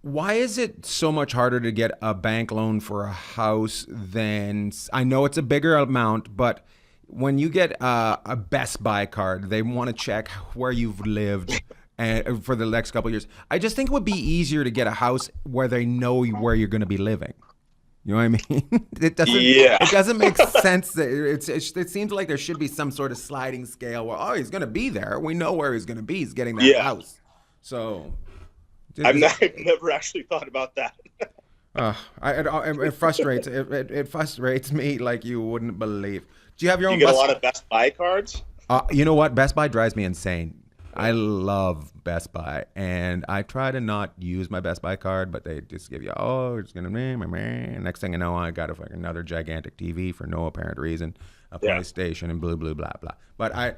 Why is it so much harder to get a bank loan for a house than, I know it's a bigger amount, but when you get a Best Buy card, they want to check where you've lived and for the next couple of years. I just think it would be easier to get a house where they know where you're going to be living. You know what I mean? It doesn't. Yeah. It doesn't make sense. That it seems like there should be some sort of sliding scale where he's going to be there. We know where he's going to be. He's getting that house. So I've never actually thought about that. It frustrates. It frustrates me like you wouldn't believe. Do you have your own? You get a lot of Best Buy cards. You know what? Best Buy drives me insane. I love Best Buy, and I try to not use my Best Buy card, but they just give you, it's gonna next thing you know, I got another gigantic TV for no apparent reason, a PlayStation, and blah blah blah blah. But I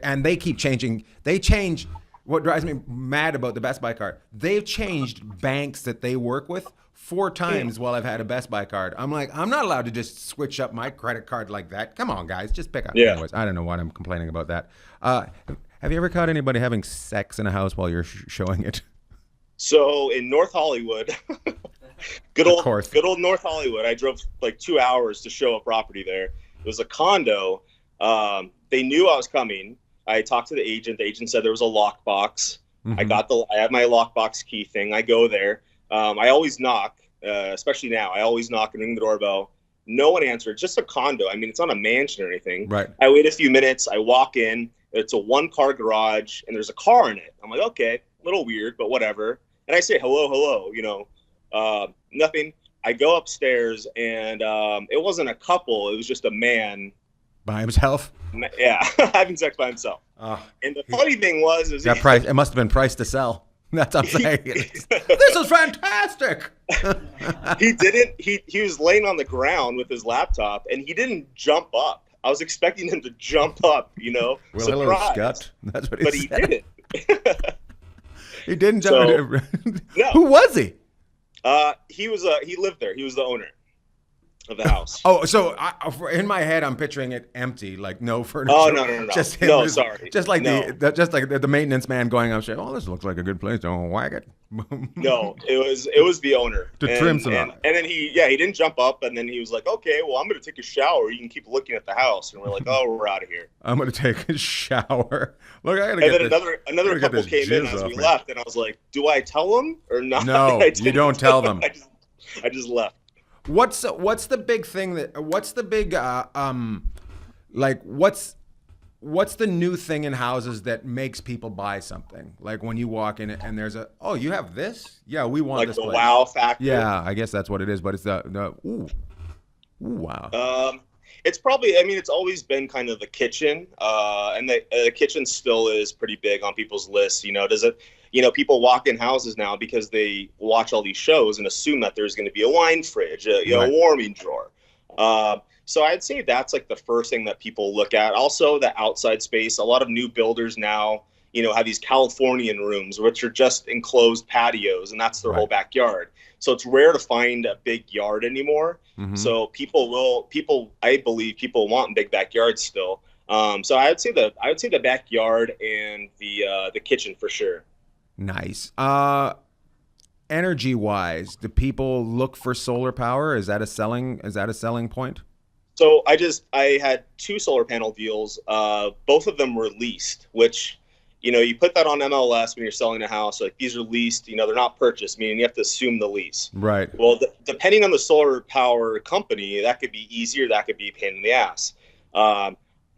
and they keep changing. They change. What drives me mad about the Best Buy card? They've changed banks that they work with 4 times while I've had a Best Buy card. I'm like, I'm not allowed to just switch up my credit card like that. Come on, guys, just pick up. Yeah. Anyways, I don't know what I'm complaining about that. Have you ever caught anybody having sex in a house while you're showing it? So in North Hollywood, good old North Hollywood. I drove like 2 hours to show a property there. It was a condo. They knew I was coming. I talked to the agent. The agent said there was a lockbox. I have my lockbox key thing. I go there. I always knock, especially now. I always knock and ring the doorbell. No one answered. It's just a condo. I mean, it's not a mansion or anything. Right. I wait a few minutes. I walk in. It's a 1-car garage, and there's a car in it. I'm like, okay, a little weird, but whatever. And I say, hello, nothing. I go upstairs, and it wasn't a couple. It was just a man. By himself? Yeah, having sex by himself. And the funny thing was, it must have been priced to sell. That's what I'm saying. This is fantastic. He was laying on the ground with his laptop, and he didn't jump up. I was expecting him to jump up, Well, hello, Scott. That's what he said. But he didn't. He didn't jump. No. Who was he? He lived there. He was the owner of the house. So in my head, I'm picturing it empty, like no furniture. Oh no. Just him, no, sorry. Just like the maintenance man going upstairs. Oh, this looks like a good place. Don't whack it. No, it was the owner. To trim some up. And then he didn't jump up, and then he was like, okay, well, I'm gonna take a shower. You can keep looking at the house. And we're like, oh, we're out of here. I'm gonna take a shower. Look, I gotta and get then this. another couple came in as we left, and I was like, do I tell them or not? No, you don't tell them. I just left. What's the big thing what's the new thing in houses that makes people buy something? Like when you walk in and there's you have this? Yeah, we want like this the place. wow factor. Yeah, I guess that's what it is, but it's the ooh wow. It's probably, I mean, it's always been kind of the kitchen, and the kitchen still is pretty big on people's lists. People walk in houses now because they watch all these shows and assume that there's going to be a wine fridge, a warming drawer. So I'd say that's like the first thing that people look at. Also, the outside space. A lot of new builders now, have these Californian rooms, which are just enclosed patios, and that's their whole backyard. So it's rare to find a big yard anymore. Mm-hmm. So I believe people want big backyards still. So I would say the backyard and the kitchen for sure. Nice. Energy wise, do people look for solar power? Is that a selling point? So I had 2 solar panel deals. Both of them were leased, which, you put that on MLS when you're selling a house. Like, these are leased, they're not purchased, meaning you have to assume the lease. Right. Well, depending on the solar power company, that could be easier. That could be a pain in the ass.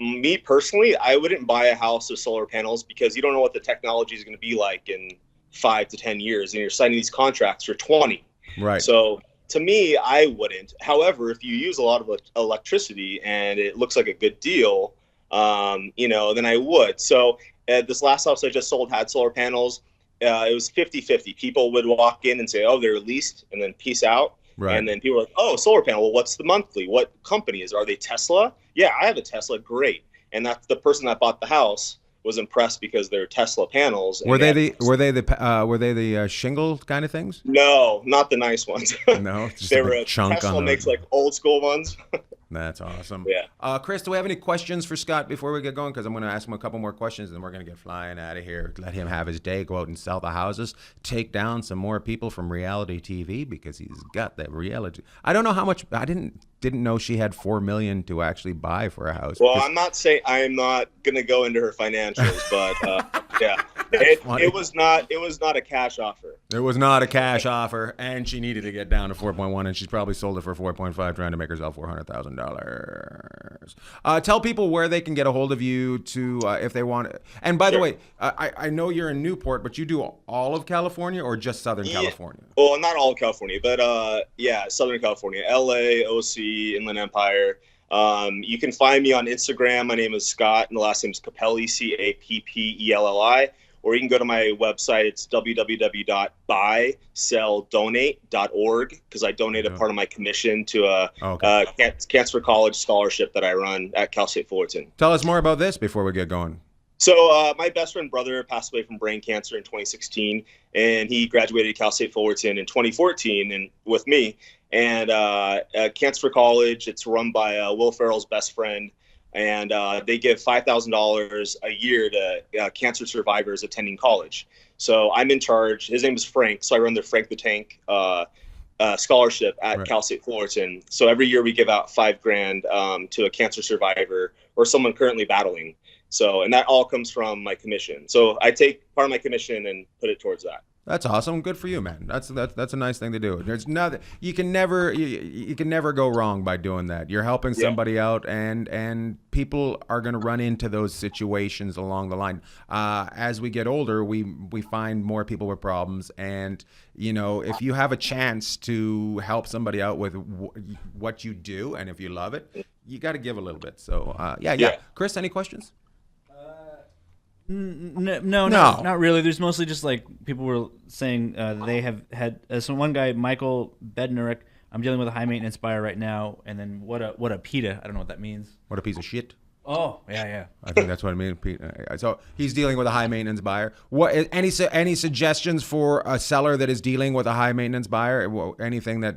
Me personally, I wouldn't buy a house with solar panels because you don't know what the technology is going to be like in 5 to 10 years, and you're signing these contracts for 20. Right. So to me, I wouldn't. However, if you use a lot of electricity and it looks like a good deal, then I would. So this last house I just sold had solar panels. It was 50-50. People would walk in and say, oh, they're leased, and then peace out. Right. And then people are like, oh, solar panel. Well, what's the monthly? What company is? Are they Tesla? Yeah, I have a Tesla. Great. And that's the person that bought the house was impressed because they're Tesla panels. Were they the shingle kind of things? No, not the nice ones. No, just they a were big chunk Tesla on makes like old school ones. That's awesome. Yeah. Chris, do we have any questions for Scott before we get going? Because I'm going to ask him a couple more questions, and then we're going to get flying out of here. Let him have his day, go out and sell the houses, take down some more people from reality TV because he's got that reality. I don't know how much. I didn't know she had $4 million to actually buy for a house. Well, I'm not going to go into her financials, but Yeah, funny. it was not a cash offer. It was not a cash offer, and she needed to get down to 4.1, and she's probably sold it for 4.5, trying to make herself $400,000. Tell people where they can get a hold of you to if they want. And by the way, I know you're in Newport, but you do all of California or just Southern California? Well, not all of California, but Southern California, LA, OC, Inland Empire. You can find me on Instagram. My name is Scott, and the last name is Capelli, Cappelli. Or you can go to my website. It's www.buysellDonate.org, because I donate a part of my commission to a Cancer College scholarship that I run at Cal State Fullerton. Tell us more about this before we get going. So my best friend brother passed away from brain cancer in 2016, and he graduated Cal State Fullerton in 2014 and with me. And Cancer for College, it's run by Will Ferrell's best friend, and they give $5,000 a year to cancer survivors attending college. So I'm in charge. His name is Frank, so I run the Frank the Tank scholarship at Cal State Fullerton. So every year we give out $5,000 to a cancer survivor or someone currently battling. So, and that all comes from my commission. So I take part of my commission and put it towards that. That's awesome. Good for you, man. That's a nice thing to do. There's nothing you can never go wrong by doing that. You're helping somebody out, and people are going to run into those situations along the line. As we get older, we find more people with problems, and if you have a chance to help somebody out with what you do, and if you love it, you got to give a little bit. So yeah. Chris, any questions? No, not really. There's mostly just like people were saying they have had. So one guy, Michael Bednarek, I'm dealing with a high maintenance buyer right now, and then what a PETA. I don't know what that means. What a piece of shit. Oh yeah. I think that's what I mean. So he's dealing with a high maintenance buyer. What any suggestions for a seller that is dealing with a high maintenance buyer? Anything that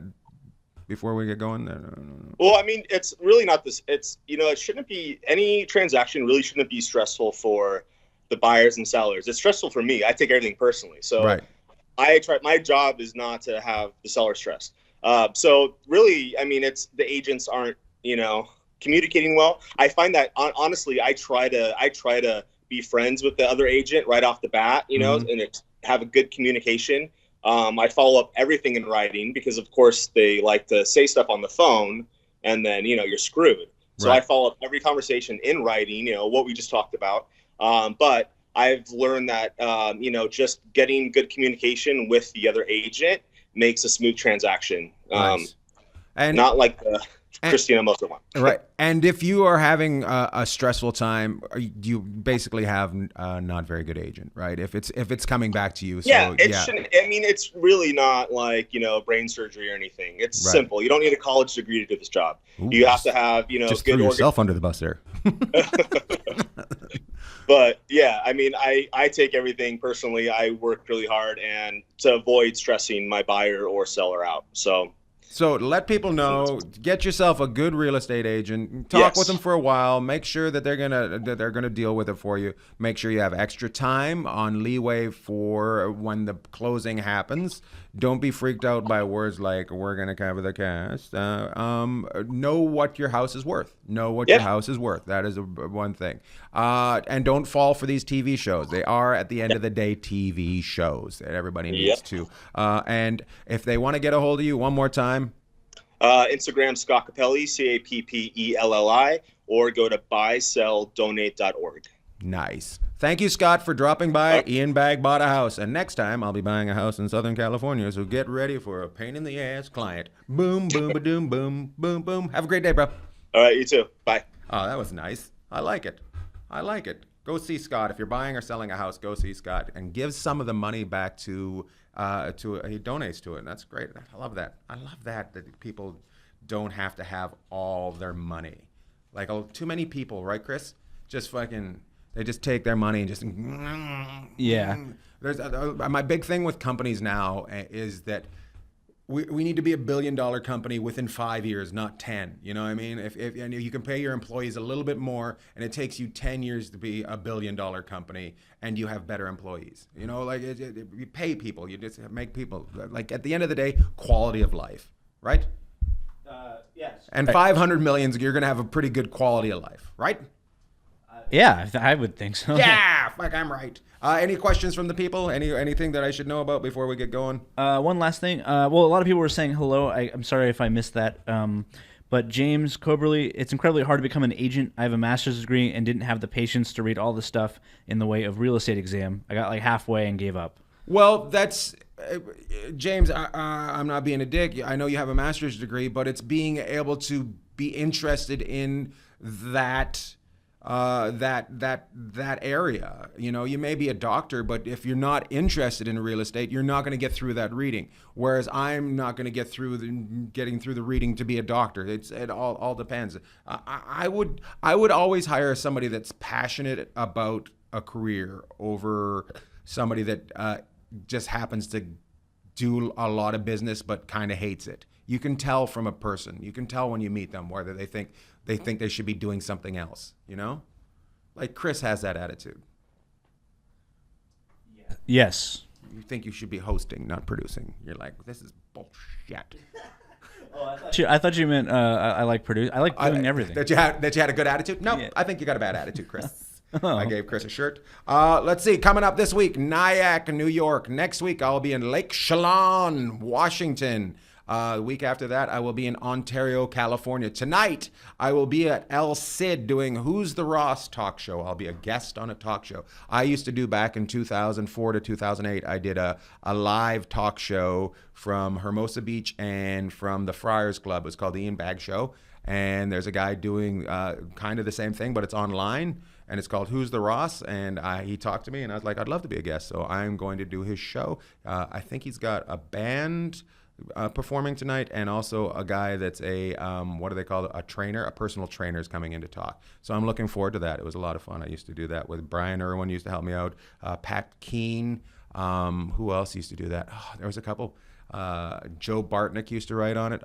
before we get going? Well, I mean, it's really not this. It's it shouldn't be any transaction. Really shouldn't be stressful for the buyers and sellers. It's stressful for me. I take everything personally. So my job is not to have the seller stressed. So really, I mean, it's the agents aren't, communicating well. I find that honestly, I try to be friends with the other agent right off the bat, and have a good communication. I follow up everything in writing because of course they like to say stuff on the phone and then, you're screwed. So I follow up every conversation in writing, what we just talked about. But I've learned that, just getting good communication with the other agent makes a smooth transaction. Nice. And not like the Christina Moser one. Right. And if you are having a stressful time, you basically have a not very good agent, right? If it's coming back to you. So, shouldn't. I mean, it's really not like, brain surgery or anything. It's simple. You don't need a college degree to do this job. Ooh, you have to have, just threw yourself under the bus there. But yeah, I mean, I take everything personally. I work really hard and to avoid stressing my buyer or seller out. So let people know, get yourself a good real estate agent, talk with them for a while, make sure that they're gonna deal with it for you. Make sure you have extra time on leeway for when the closing happens. Don't be freaked out by words like "we're gonna cover the cost." Know what your house is worth. Know what your house is worth. That is one thing. And don't fall for these TV shows. They are, at the end of the day, TV shows that everybody needs to. And if they want to get a hold of you, one more time. Instagram, Scott Capelli, Cappelli, or go to buysellDonate.org. Nice. Thank you, Scott, for dropping by. Ian Bagg bought a house, and next time I'll be buying a house in Southern California, so get ready for a pain-in-the-ass client. Boom, boom, ba-doom, boom, boom, boom. Have a great day, bro. All right, you too. Bye. Oh, that was nice. I like it. Go see Scott. If you're buying or selling a house, go see Scott and give some of the money back to he donates to it. And that's great. I love that. I love that people don't have to have all their money. Like, too many people, right, Chris? They just take their money and just There's my big thing with companies now is that we need to be $1 billion company within 5 years, not 10. You know what I mean? If you can pay your employees a little bit more, and it takes you 10 years to be $1 billion company, and you have better employees. You pay people. You just make people, like, at the end of the day, quality of life, right? Yes. And 500 million, you're going to have a pretty good quality of life, right? Yeah, I would think so. Yeah, fuck, I'm right. Any questions from the people? Anything that I should know about before we get going? One last thing. Well, a lot of people were saying hello. I'm sorry if I missed that. But James Coberly, it's incredibly hard to become an agent. I have a master's degree and didn't have the patience to read all the stuff in the way of real estate exam. I got like halfway and gave up. Well, that's James. I'm not being a dick. I know you have a master's degree, but it's being able to be interested in that area. You know, you may be a doctor, but if you're not interested in real estate, you're not going to get through that reading. Whereas I'm not going to get through getting through the reading to be a doctor. It all depends. I would always hire somebody that's passionate about a career over somebody that just happens to do a lot of business but kind of hates it. You can tell from a person. You can tell when you meet them whether they think they should be doing something else, you know? Like Chris has that attitude. Yes. You think you should be hosting, not producing. You're like, this is bullshit. I thought you meant I like producing. I like doing everything. That you had a good attitude? No, yeah. I think you got a bad attitude, Chris. Oh. I gave Chris a shirt. Let's see. Coming up this week, Nyack, New York. Next week, I'll be in Lake Chelan, Washington. The week after that, I will be in Ontario, California. Tonight, I will be at El Cid doing Who's the Ross talk show. I'll be a guest on a talk show. I used to do back in 2004 to 2008. I did a live talk show from Hermosa Beach and from the Friars Club. It was called the Ian Bagg Show. And there's a guy doing kind of the same thing, but it's online. And it's called Who's the Ross? And he talked to me, and I was like, I'd love to be a guest. So I'm going to do his show. I think he's got a band performing tonight, and also a guy that's a what do they call it? A trainer, a personal trainer is coming in to talk. So I'm looking forward to that. It was a lot of fun. I used to do that with Brian Irwin, used to help me out. Pat Keene. Who else used to do that? Oh, there was a couple. Joe Bartnick used to write on it.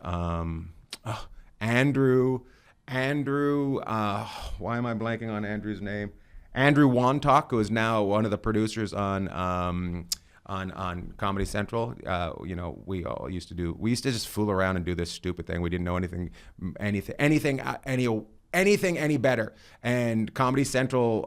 Andrew. Why am I blanking on Andrew's name? Andrew Wantock, who is now one of the producers on Comedy Central. You know, we used to just fool around and do this stupid thing. We didn't know anything any better. And Comedy Central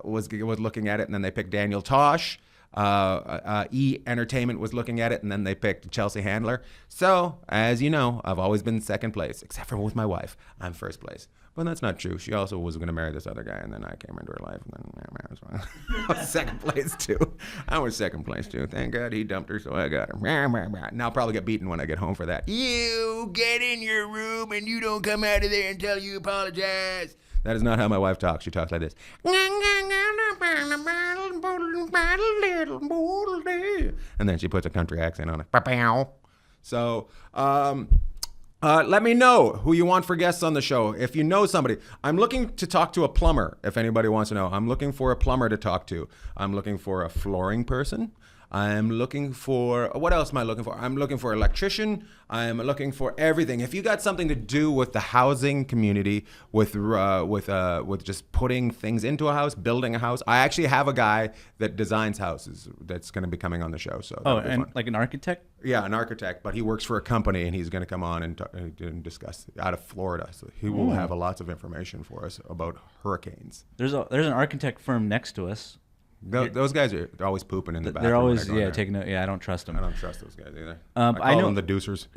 was looking at it, and then they picked Daniel Tosh. E Entertainment was looking at it, and then they picked Chelsea Handler. So, as you know, I've always been second place, except for with my wife. I'm first place. But that's not true. She also was going to marry this other guy, and then I came into her life, and then I was second place too. I was second place too. Thank God he dumped her, so I got her. Now I'll probably get beaten when I get home for that. You get in your room, and you don't come out of there until you apologize. That is not how my wife talks. She talks like this. And then she puts a country accent on it. So, let me know who you want for guests on the show. If you know somebody, I'm looking to talk to a plumber, if anybody wants to know. I'm looking for a plumber to talk to. I'm looking for a flooring person. I'm looking for, what else am I looking for? I'm looking for an electrician. I'm looking for everything. If you got something to do with the housing community, with just putting things into a house, building a house. I actually have a guy that designs houses that's going to be coming on the show. So and like an architect? Yeah, an architect, but he works for a company, and he's going to come on and discuss out of Florida. So he will have lots of information for us about hurricanes. There's an architect firm next to us. Those guys are always pooping in the bathroom. They're always taking note. Yeah, I don't trust them. I don't trust those guys either. I call them the deucers.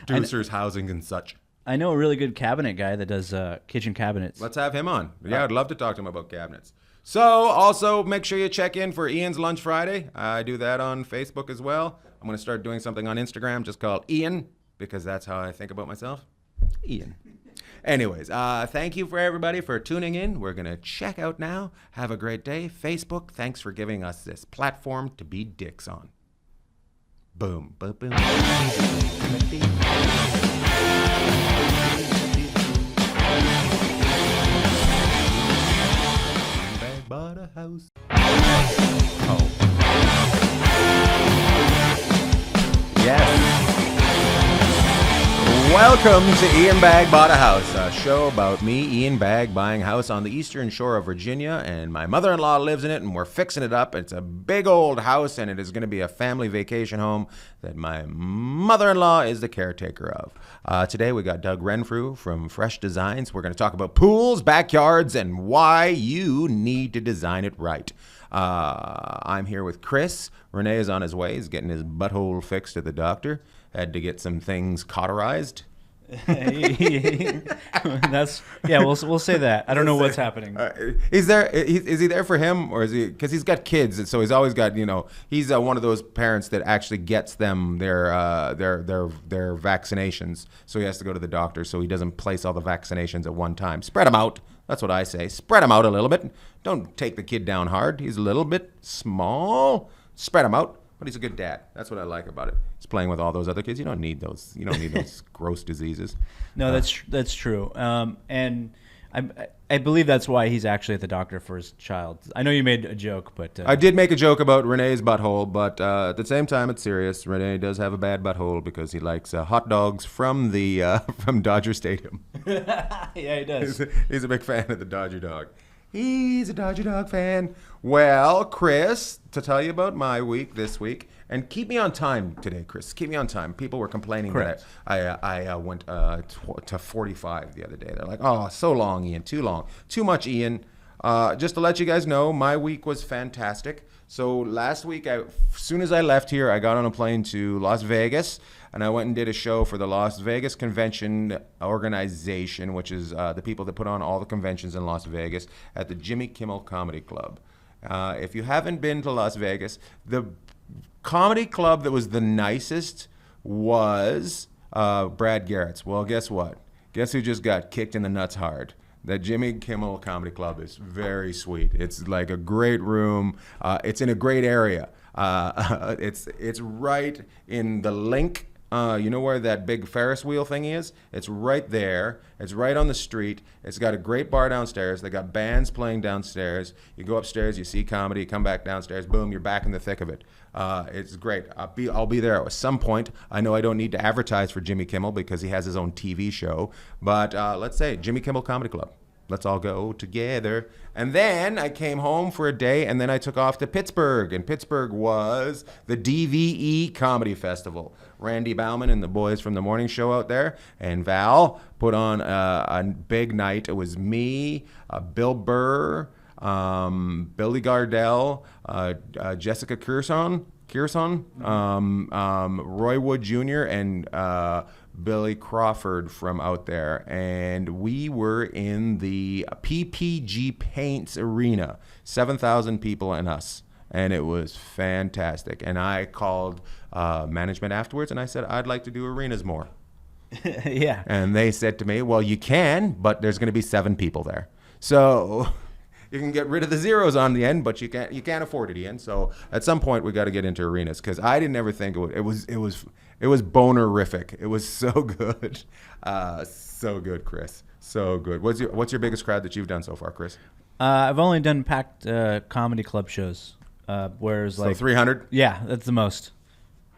Deucers, housing and such. I know a really good cabinet guy that does kitchen cabinets. Let's have him on. Yeah, I'd love to talk to him about cabinets. So also make sure you check in for Ian's Lunch Friday. I do that on Facebook as well. I'm going to start doing something on Instagram just called Ian, because that's how I think about myself. Ian. Anyways, thank you for everybody for tuning in. We're going to check out now. Have a great day. Facebook, thanks for giving us this platform to be dicks on. Boom. Boom, boom. Bagg bought a house. Oh. Yes. Welcome to Ian Bagg Bought a House, a show about me, Ian Bagg, buying a house on the eastern shore of Virginia, and my mother-in-law lives in it, and we're fixing it up. It's a big old house, and it is going to be a family vacation home that my mother-in-law is the caretaker of. Today we got Doug Renfrew from Fresh Designs. We're going to talk about pools, backyards, and why you need to design it right. I'm here with Chris. Renee is on his way. He's getting his butthole fixed at the doctor. Had to get some things cauterized. That's we'll say that. I don't know what's happening. Is he there for him, or is he, because he's got kids, and so he's always got, he's one of those parents that actually gets them their vaccinations, so he has to go to the doctor, so he doesn't place all the vaccinations at one time. Spread them out. That's what I say. Spread them out a little bit. Don't take the kid down hard. He's a little bit small. Spread him out. But he's a good dad. That's what I like about it. He's playing with all those other kids. You don't need those. You don't need those gross diseases. No, that's true. And I believe that's why he's actually at the doctor for his child. I know you made a joke, but I did make a joke about Renee's butthole, but at the same time, it's serious. Renee does have a bad butthole because he likes hot dogs from the from Dodger Stadium. Yeah, he does. He's a big fan of the Dodger dog. He's a Dodger Dog fan. Well, Chris, to tell you about my week this week, and keep me on time today, Chris. Keep me on time. People were complaining Correct. that I went to 45 the other day. They're like, oh, so long, Ian, too long. Too much, Ian. Just to let you guys know, my week was fantastic. So last week, as soon as I left here, I got on a plane to Las Vegas, and I went and did a show for the Las Vegas Convention Organization, which is the people that put on all the conventions in Las Vegas, at the Jimmy Kimmel Comedy Club. If you haven't been to Las Vegas, the comedy club that was the nicest was Brad Garrett's. Well, guess what? Guess who just got kicked in the nuts hard? The Jimmy Kimmel Comedy Club is very sweet. It's like a great room. It's in a great area. It's right in the Link. You know where that big Ferris wheel thing is? It's right there. It's right on the street. It's got a great bar downstairs. They got bands playing downstairs. You go upstairs, you see comedy, you come back downstairs, boom, you're back in the thick of it. It's great. I'll be there at some point. I know I don't need to advertise for Jimmy Kimmel because he has his own TV show. But let's say Jimmy Kimmel Comedy Club. Let's all go together. And then I came home for a day, and then I took off to Pittsburgh. And Pittsburgh was the DVE Comedy Festival. Randy Bauman and the boys from the morning show out there, and Val put on a big night. It was me, Bill Burr, Billy Gardell, Jessica Kirson, Roy Wood Jr., and Billy Crawford from out there, and we were in the PPG Paints Arena, 7,000 people and us, and it was fantastic. And I called management afterwards, and I said, I'd like to do arenas more. Yeah. And they said to me, well, you can, but there's going to be 7 people there. So you can get rid of the zeros on the end, but you can't afford it, Ian. So at some point we got to get into arenas, because I didn't ever think it was bonerific. It was so good, so good, Chris, so good. What's your biggest crowd that you've done so far, Chris? I've only done packed comedy club shows, whereas So 300? Yeah, that's the most.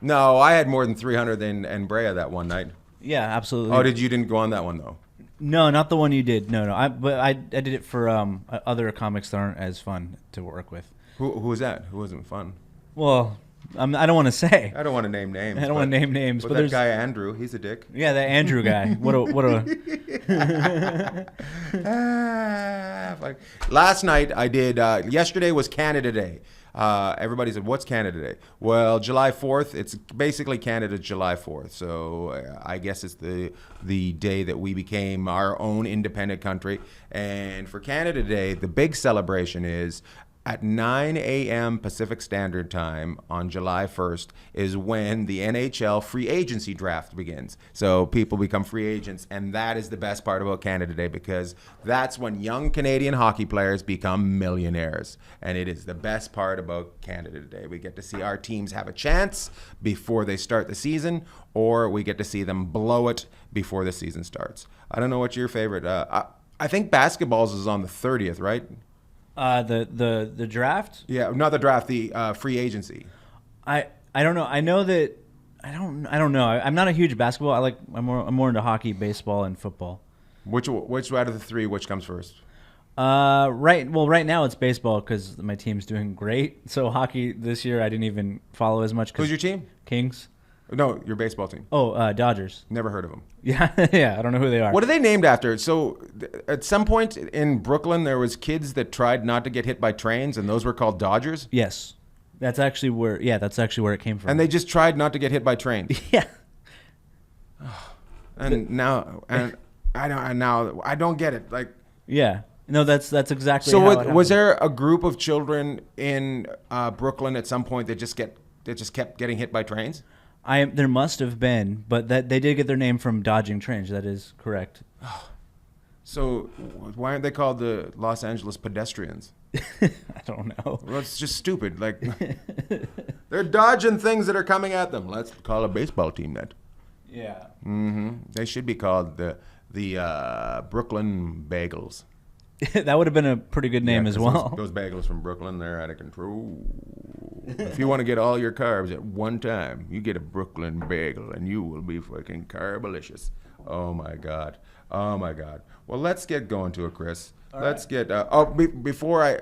No, I had more than 300 in Brea that one night. Yeah, absolutely. Oh, you didn't go on that one though? No, not the one you did. No. I did it for other comics that aren't as fun to work with. Who was that? Who wasn't fun? Well, I don't want to say. I don't want to name names. I don't want to name names. But But that there's guy Andrew, he's a dick. yeah, that Andrew guy. What a. Like, last night I did. Yesterday was Canada Day. Everybody said, "What's Canada Day?" Well, July 4th. It's basically Canada's July 4th. So I guess it's the day that we became our own independent country. And for Canada Day, the big celebration is at 9 a.m. Pacific Standard Time on July 1st is when the NHL free agency draft begins. So people become free agents, and that is the best part about Canada Day, because that's when young Canadian hockey players become millionaires. And it is the best part about Canada Day. We get to see our teams have a chance before they start the season, or we get to see them blow it before the season starts. I don't know what's your favorite. I think basketball's is on the 30th, right? The draft? Yeah, not the draft, the free agency. I don't know. I know that I don't know. I'm not a huge basketball. I'm more into hockey, baseball, and football. Which out of the three, which comes first? Right now it's baseball because my team's doing great. So hockey this year I didn't even follow as much. Who's your team? Kings. No, your baseball team. Oh, Dodgers. Never heard of them. Yeah, yeah. I don't know who they are. What are they named after? So at some point in Brooklyn, there was kids that tried not to get hit by trains, and those were called Dodgers. Yes, that's actually where it came from. And they just tried not to get hit by trains. Yeah. I don't get it. Like. Yeah. No, that's exactly. So how was there a group of children in Brooklyn at some point that just kept getting hit by trains? There must have been, but that they did get their name from dodging trains. That is correct. So why aren't they called the Los Angeles pedestrians? I don't know. Well, it's just stupid. Like they're dodging things that are coming at them. Let's call a baseball team that. Yeah. Mm-hmm. They should be called the Brooklyn Bagels. That would have been a pretty good name as well. Those bagels from Brooklyn, they're out of control. If you want to get all your carbs at one time, you get a Brooklyn bagel, and you will be fucking carbalicious. Oh my god. Well, let's get going to it, Chris. Let's get. Before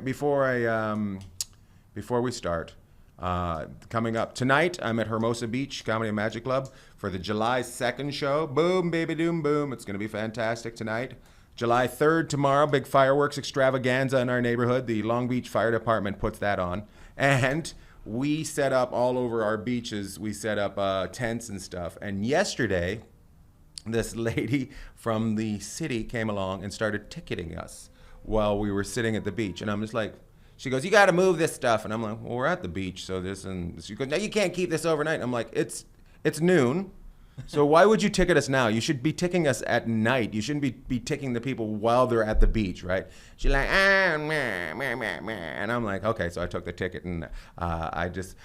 we start, coming up tonight, I'm at Hermosa Beach Comedy and Magic Club for the July 2nd show. Boom, baby, doom, boom. It's going to be fantastic tonight. July 3rd tomorrow, big fireworks extravaganza in our neighborhood. The Long Beach Fire Department puts that on. And we set up all over our beaches, we set up tents and stuff. And yesterday, this lady from the city came along and started ticketing us while we were sitting at the beach. And I'm just like, she goes, you got to move this stuff. And I'm like, well, we're at the beach, so this. And she goes, no, you can't keep this overnight. And I'm like, it's noon. So why would you ticket us now? You should be ticketing us at night. You shouldn't be ticketing the people while they're at the beach, right? She's like, and I'm like, okay. So I took the ticket and I just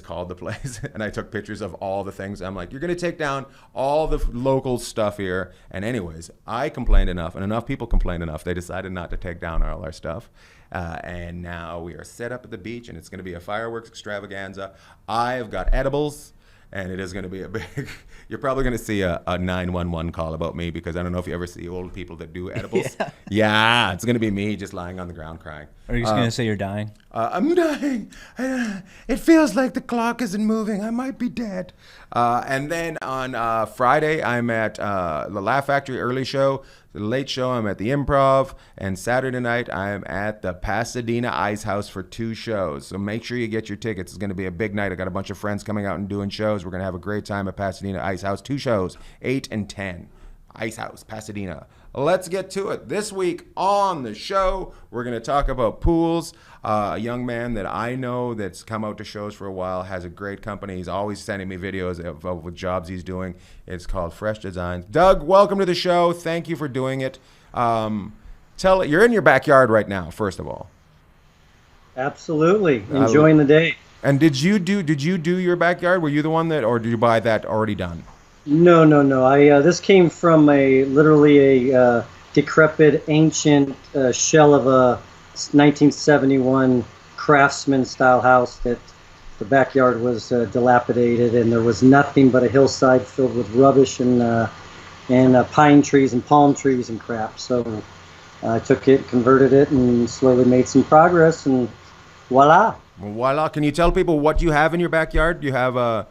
called the place and I took pictures of all the things. I'm like, you're gonna take down all the local stuff here. And anyways, I complained enough, and enough people complained enough. They decided not to take down all our stuff. And now we are set up at the beach, and it's gonna be a fireworks extravaganza. I've got edibles. And it is going to be a big, you're probably going to see a 911 call about me, because I don't know if you ever see old people that do edibles. Yeah, it's going to be me just lying on the ground crying. Are you just going to say you're dying? I'm dying. It feels like the clock isn't moving. I might be dead. And then on Friday, I'm at the Laugh Factory early show. The late show, I'm at the Improv, and Saturday night, I'm at the Pasadena Ice House for 2 shows. So make sure you get your tickets. It's going to be a big night. I got a bunch of friends coming out and doing shows. We're going to have a great time at Pasadena Ice House. 2 shows, 8 and 10. Ice House, Pasadena. Let's get to it. This week on the show, we're going to talk about pools. A young man that I know that's come out to shows for a while, has a great company. He's always sending me videos of jobs he's doing. It's called Fresh Designs. Doug, welcome to the show. Thank you for doing it. You're in your backyard right now, first of all. Absolutely. Enjoying the day. And did you do your backyard? Were you the one that, or did you buy that already done? No. This came from literally a decrepit, ancient shell of a 1971 craftsman-style house that the backyard was dilapidated, and there was nothing but a hillside filled with rubbish and pine trees and palm trees and crap. So I took it, converted it, and slowly made some progress, and voila. Voila! Can you tell people what you have in your backyard? You have a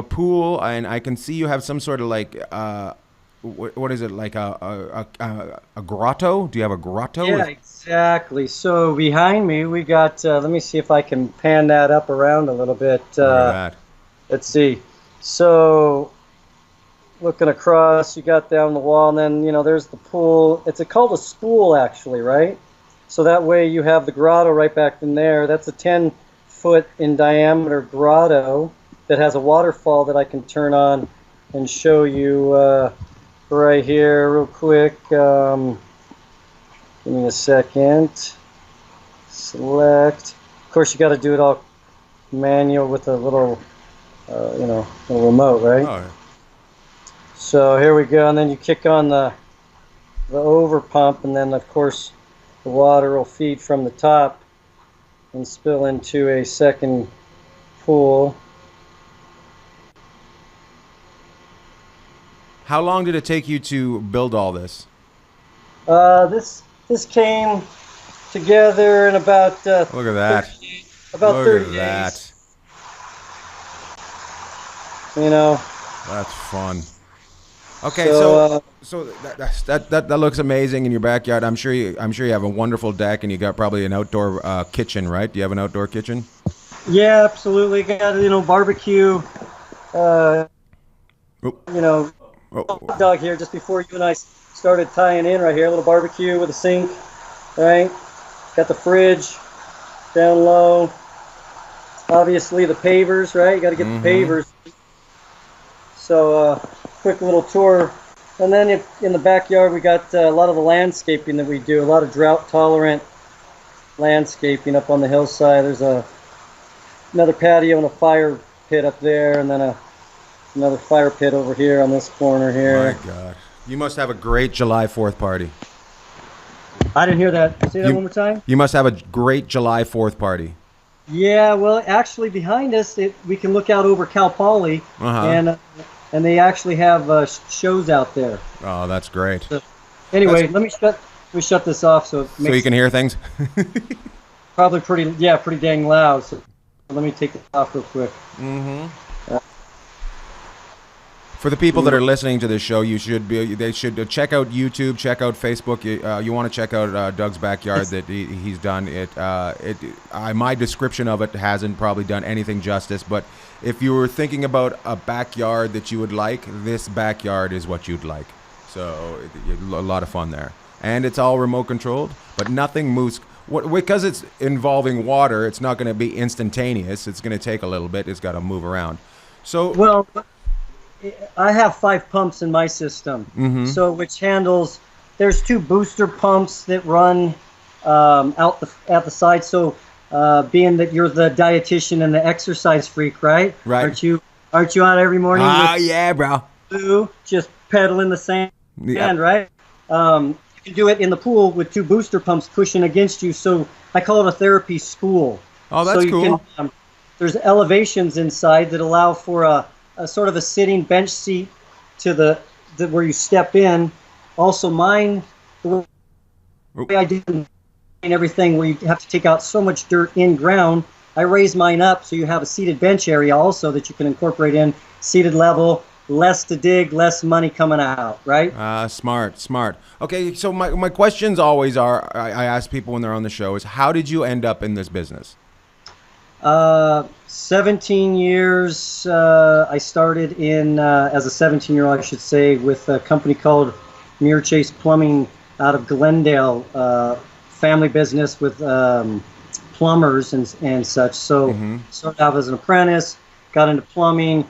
pool, and I can see you have some sort of like, what is it, like a grotto? Do you have a grotto? Yeah, exactly. So behind me, we got, let me see if I can pan that up around a little bit. Look at that. Let's see. So looking across, you got down the wall, and then, there's the pool. It's called a spool, actually, right? So that way you have the grotto right back in there. That's a 10-foot in diameter grotto that has a waterfall that I can turn on and show you right here real quick. Give me a second. Select. Of course, you got to do it all manual with a little, little remote, right? Oh, yeah. So here we go, and then you kick on the over pump, and then of course the water will feed from the top and spill into a second pool. How long did it take you to build all this? This came together in about Look at that. 30 at days. that. You know. That's fun. Okay, So, so that looks amazing in your backyard. I'm sure you have a wonderful deck, and you got probably an outdoor kitchen, right? Do you have an outdoor kitchen? Yeah, absolutely. Got barbecue. Hot dog here just before you and I started tying in right here. A little barbecue with a sink, right? Got the fridge down low. Obviously the pavers, right? You got to get the pavers. So quick little tour. And then in the backyard we got a lot of the landscaping that we do. A lot of drought tolerant landscaping up on the hillside. There's another patio and a fire pit up there, and then another fire pit over here on this corner here. My God. You must have a great July 4th party. I didn't hear that. Say that one more time. You must have a great July 4th party. Yeah, well, actually, behind us, we can look out over Cal Poly, and they actually have shows out there. Oh, that's great. So, anyway, let me shut this off so you can hear things. Probably pretty dang loud. So let me take this off real quick. For the people that are listening to this show, they should check out YouTube, check out Facebook. You want to check out Doug's backyard that he's done. My description of it hasn't probably done anything justice, but if you were thinking about a backyard that you would like, this backyard is what you'd like. So a lot of fun there, and it's all remote controlled, but nothing moves. Because it's involving water, it's not going to be instantaneous. It's going to take a little bit. It's got to move around. So well. I have 5 pumps in my system, so which handles. There's 2 booster pumps that run at the side. So, being that you're the dietitian and the exercise freak, right? Right. Aren't you out every morning? Yeah, bro. Just pedaling the sand, right? You can do it in the pool with 2 booster pumps pushing against you. So I call it a therapy school. Oh, that's cool. There's elevations inside that allow for a sort of a sitting bench seat to the where you step in. Also, mine, the way I did everything, where you have to take out so much dirt in ground, I raise mine up so you have a seated bench area also that you can incorporate in, seated level, less to dig, less money coming out, right? Smart. Okay, so my questions always are, I ask people when they're on the show, is how did you end up in this business? 17 years. I started as a 17-year-old, I should say, with a company called Muir Chase Plumbing out of Glendale, family business with plumbers and such. So started out as an apprentice, got into plumbing,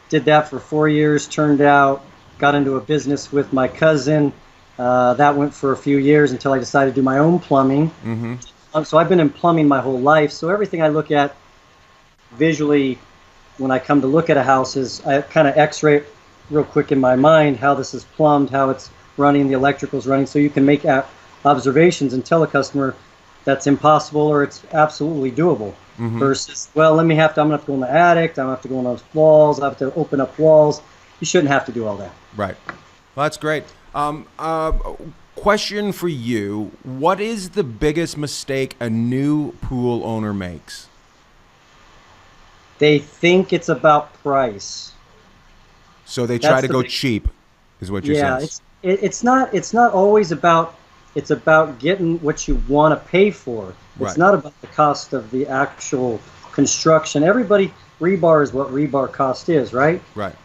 did that for 4 years, turned out, got into a business with my cousin. That went for a few years until I decided to do my own plumbing. So I've been in plumbing my whole life. So everything I look at visually when I come to look at a house is I kind of x-ray it real quick in my mind how this is plumbed, how it's running, the electrical's running, so you can make observations and tell a customer that's impossible or it's absolutely doable. Versus, well, I'm gonna have to go in the attic, I'm gonna have to go in those walls, I have to open up walls. You shouldn't have to do all that. Right. Well, that's great. Question for you: what is the biggest mistake a new pool owner makes? They think it's about price. So they try to go cheap, is what you're saying. Yeah, it's not always about. It's about getting what you want to pay for. It's not about the cost of the actual construction. Rebar is what rebar cost is, right? Right.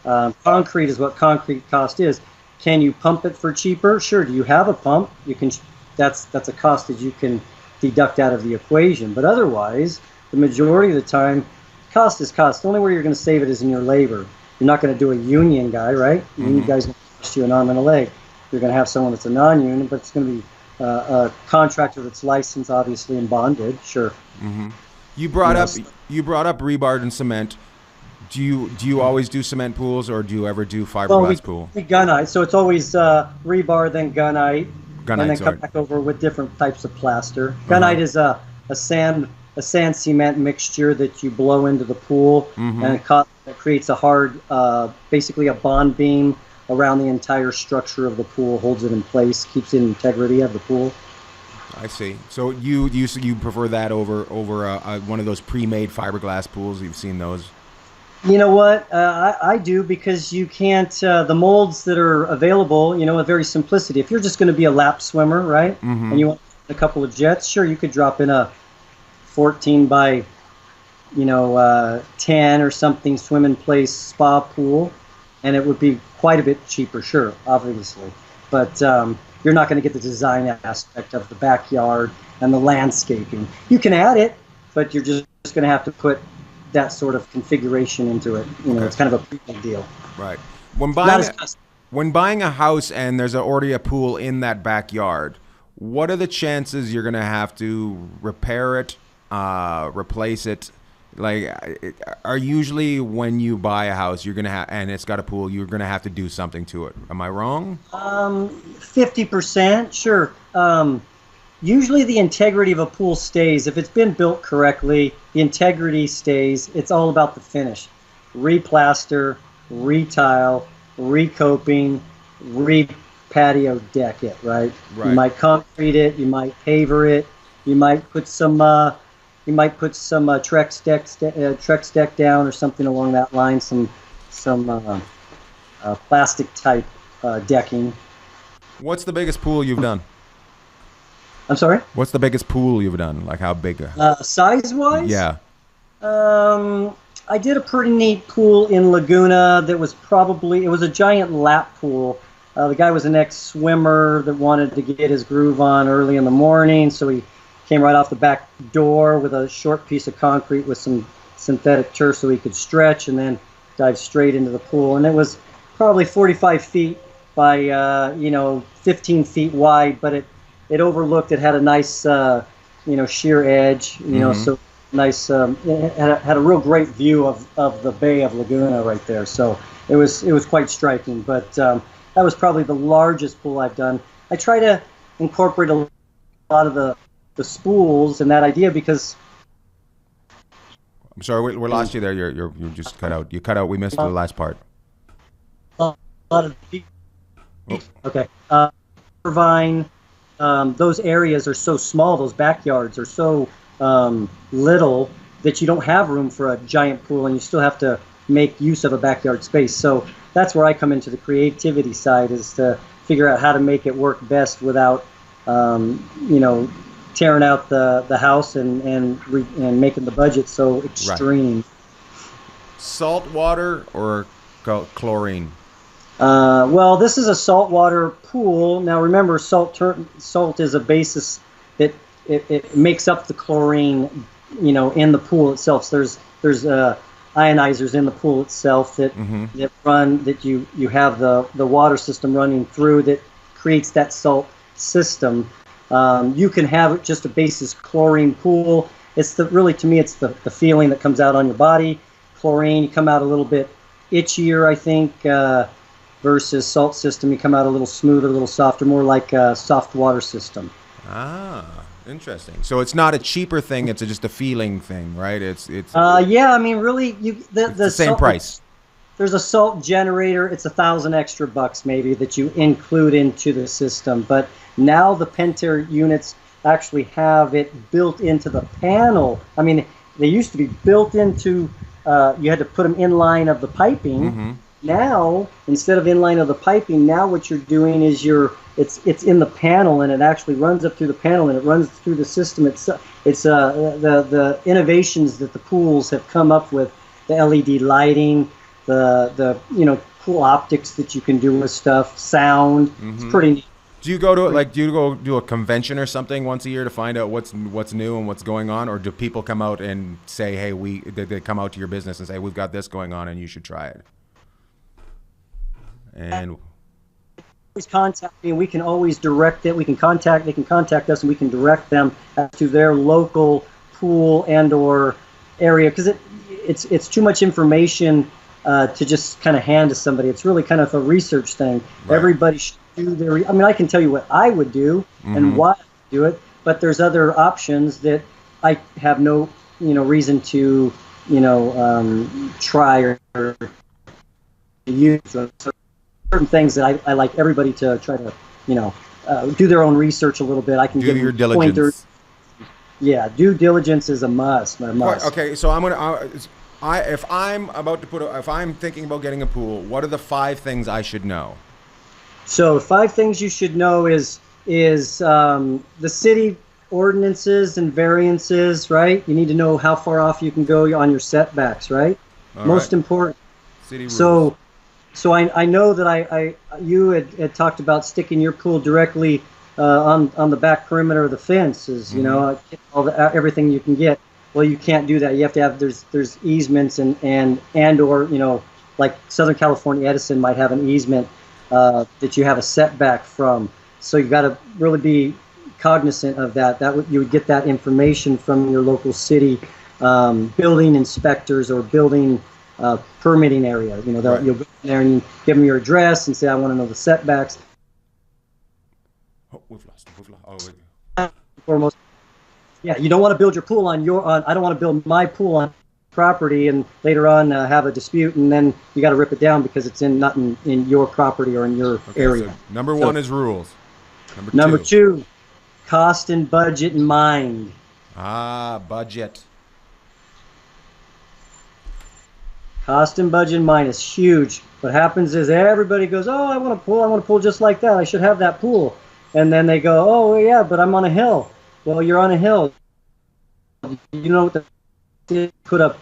Concrete is what concrete cost is. Can you pump it for cheaper? Sure. Do you have a pump? You can. That's a cost that you can deduct out of the equation. But otherwise, the majority of the time, cost is cost. The only way you're going to save it is in your labor. You're not going to do a union guy, right? Union guy's going to cost you an arm and a leg. You're going to have someone that's a non-union, but it's going to be a contractor that's licensed, obviously, and bonded. Sure. You brought up rebar and cement. Do you always do cement pools, or do you ever do fiberglass pool? We gunite, so it's always rebar then gunite, and then come sorry. back over with different types of plaster. Gunite is a sand cement mixture that you blow into the pool, and it creates a hard, basically a bond beam around the entire structure of the pool, holds it in place, keeps the integrity of the pool. I see. So you prefer that over one of those pre-made fiberglass pools? You've seen those? You know what? I do, because you can't, the molds that are available, with very simplicity. If you're just going to be a lap swimmer, right? Mm-hmm. And you want a couple of jets, sure, you could drop in a 14 by, 10 or something swim in place spa pool, and it would be quite a bit cheaper, sure, obviously. But you're not going to get the design aspect of the backyard and the landscaping. You can add it, but you're just going to have to put that sort of configuration into it. It's kind of a big deal. Right. When buying a house and there's already a pool in that backyard, what are the chances you're going to have to repair it, replace it? Are usually when you buy a house, you're going to have, and it's got a pool, you're going to have to do something to it. Am I wrong? 50%, sure. Usually the integrity of a pool stays. If it's been built correctly, the integrity stays. It's all about the finish. Replaster, retile, recoping, re-patio deck it, right? You might concrete it, you might paver it, you might put some Trex deck down or something along that line, some plastic type decking. What's the biggest pool you've done? I'm sorry? What's the biggest pool you've done? Like how big? Size-wise? Yeah. I did a pretty neat pool in Laguna that was it was a giant lap pool. The guy was an ex-swimmer that wanted to get his groove on early in the morning, so he came right off the back door with a short piece of concrete with some synthetic turf so he could stretch and then dive straight into the pool. And it was probably 45 feet by 15 feet wide, but it overlooked. It had a nice sheer edge, so nice. It had a real great view of the Bay of Laguna right there. So it was quite striking. But that was probably the largest pool I've done. I try to incorporate a lot of the spools and that idea because. I'm sorry, we lost you there. You just cut out. You cut out. We missed the last part. A lot of okay. Irvine, those areas are so small. Those backyards are so little that you don't have room for a giant pool, and you still have to make use of a backyard space. So that's where I come into the creativity side, is to figure out how to make it work best without, tearing out the house and making the budget so extreme. Right. Salt water or chlorine? Well, this is a saltwater pool. Now, remember, salt is a basis that it makes up the chlorine, in the pool itself. So there's ionizers in the pool itself that you have the water system running through that creates that salt system. You can have just a basis chlorine pool. It's really, to me, it's the feeling that comes out on your body. Chlorine, you come out a little bit itchier, I think, versus salt system, you come out a little smoother, a little softer, more like a soft water system. Ah, interesting. So it's not a cheaper thing; it's just a feeling thing, right? It's. Yeah, I mean, really, the same price. There's a salt generator. It's $1,000 extra maybe that you include into the system, but now the Pentair units actually have it built into the panel. I mean, they used to be built into. You had to put them in line of the piping. Mm-hmm. Now, instead of in line of the piping, now what you're doing is it's in the panel, and it actually runs up through the panel, and it runs through the system. It's the innovations that the pools have come up with, the LED lighting, the cool optics that you can do with stuff, sound. Mm-hmm. It's pretty neat. Do you go to a convention or something once a year to find out what's new and what's going on, or do people come out and say, hey, they come out to your business and say, we've got this going on and you should try it? And always contact me, and we can always direct it. They can contact us, and we can direct them to their local pool and or area, because it's too much information to just kind of hand to somebody. It's really kind of a research thing. Right. Everybody should do their. I mean, I can tell you what I would do and why I do it, but there's other options that I have no reason to try or use. certain things that I like everybody to try to, do their own research a little bit. I can give your them pointers. diligence. Yeah, due diligence is a must. A must. Okay, so if I'm thinking about getting a pool, what are the 5 things I should know? So 5 things you should know is the city ordinances and variances, right? You need to know how far off you can go on your setbacks, right? Most important. City rules. So I know that you had talked about sticking your pool directly on the back perimeter of the fences, everything you can get. Well, you can't do that. You have to have there's easements and or like Southern California Edison might have an easement that you have a setback from. So you got to really be cognizant of that. You would get that information from your local city building inspectors or building permitting area. You'll go in there and give them your address and say, I want to know the setbacks. Oh, we've lost. Foremost, yeah, you don't want to build your pool I don't want to build my pool on property and later on have a dispute and then you got to rip it down because it's not in your property or in your area. So number 1 is rules. Number two, cost and budget in mind. Budget. Cost and budget in mind is huge. What happens is everybody goes, oh, I want a pool just like that. I should have that pool. And then they go, oh, well, yeah, but I'm on a hill. Well, you're on a hill. You know what they put up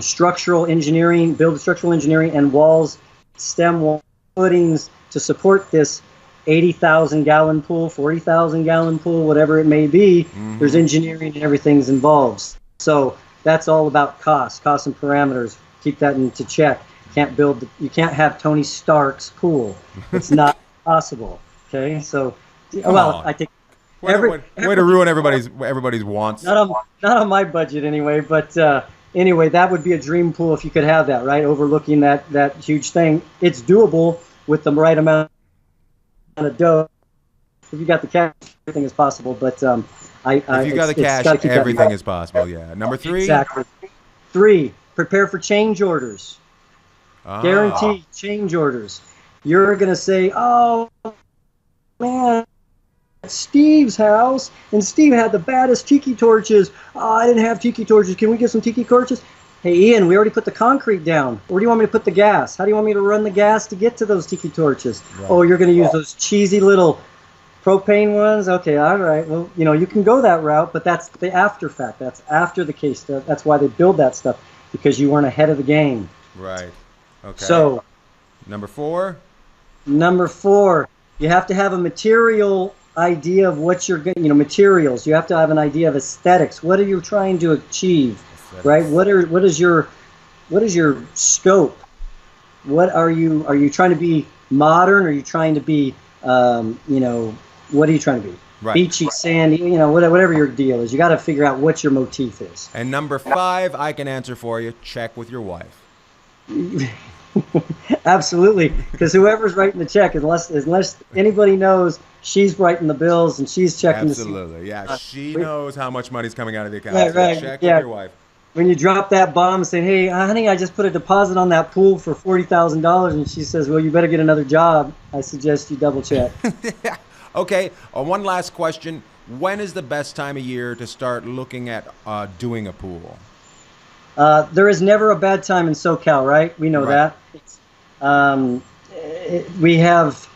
structural engineering, build structural engineering and walls, stem wall footings to support this 80,000-gallon pool, 40,000-gallon pool, whatever it may be. There's engineering and everything's involved. So that's all about cost and parameters. Keep that into check. You can't have Tony Stark's pool. It's not possible. Okay, so I think way to ruin everybody's wants. Not on my budget anyway. But anyway, that would be a dream pool if you could have that, right, overlooking that huge thing. It's doable with the right amount of dough. If you got the cash, everything is possible. But if you got the cash, everything is possible. Yeah. Number 3. Exactly. 3. Prepare for change orders. Guarantee change orders. You're gonna say, "Oh man, Steve's house, and Steve had the baddest tiki torches. Oh, I didn't have tiki torches. Can we get some tiki torches?" Hey, Ian, we already put the concrete down. Where do you want me to put the gas? How do you want me to run the gas to get to those tiki torches? Right. Oh, you're going to use those cheesy little propane ones? Okay, all right. Well, you can go that route, but that's the after fact. That's after the case. That's why they build that stuff, because you weren't ahead of the game. Right. Okay. So, Number 4, you have to have a material idea of what you're getting. Materials. You have to have an idea of aesthetics. What are you trying to achieve? Right? What is your scope? What are you trying to be modern? Are you trying to be what are you trying to be? Right. Beachy, sandy, whatever your deal is. You got to figure out what your motif is. And number 5, I can answer for you. Check with your wife. Absolutely, because whoever's writing the check, unless anybody knows, she's writing the bills and she's checking. Absolutely, yeah. She knows how much money's coming out of the account. Right, so check with your wife. When you drop that bomb and say, "Hey, honey, I just put a deposit on that pool for $40,000," and she says, "Well, you better get another job," I suggest you double check. Okay. One last question: when is the best time of year to start looking at doing a pool? There is never a bad time in SoCal, right? We know that. We have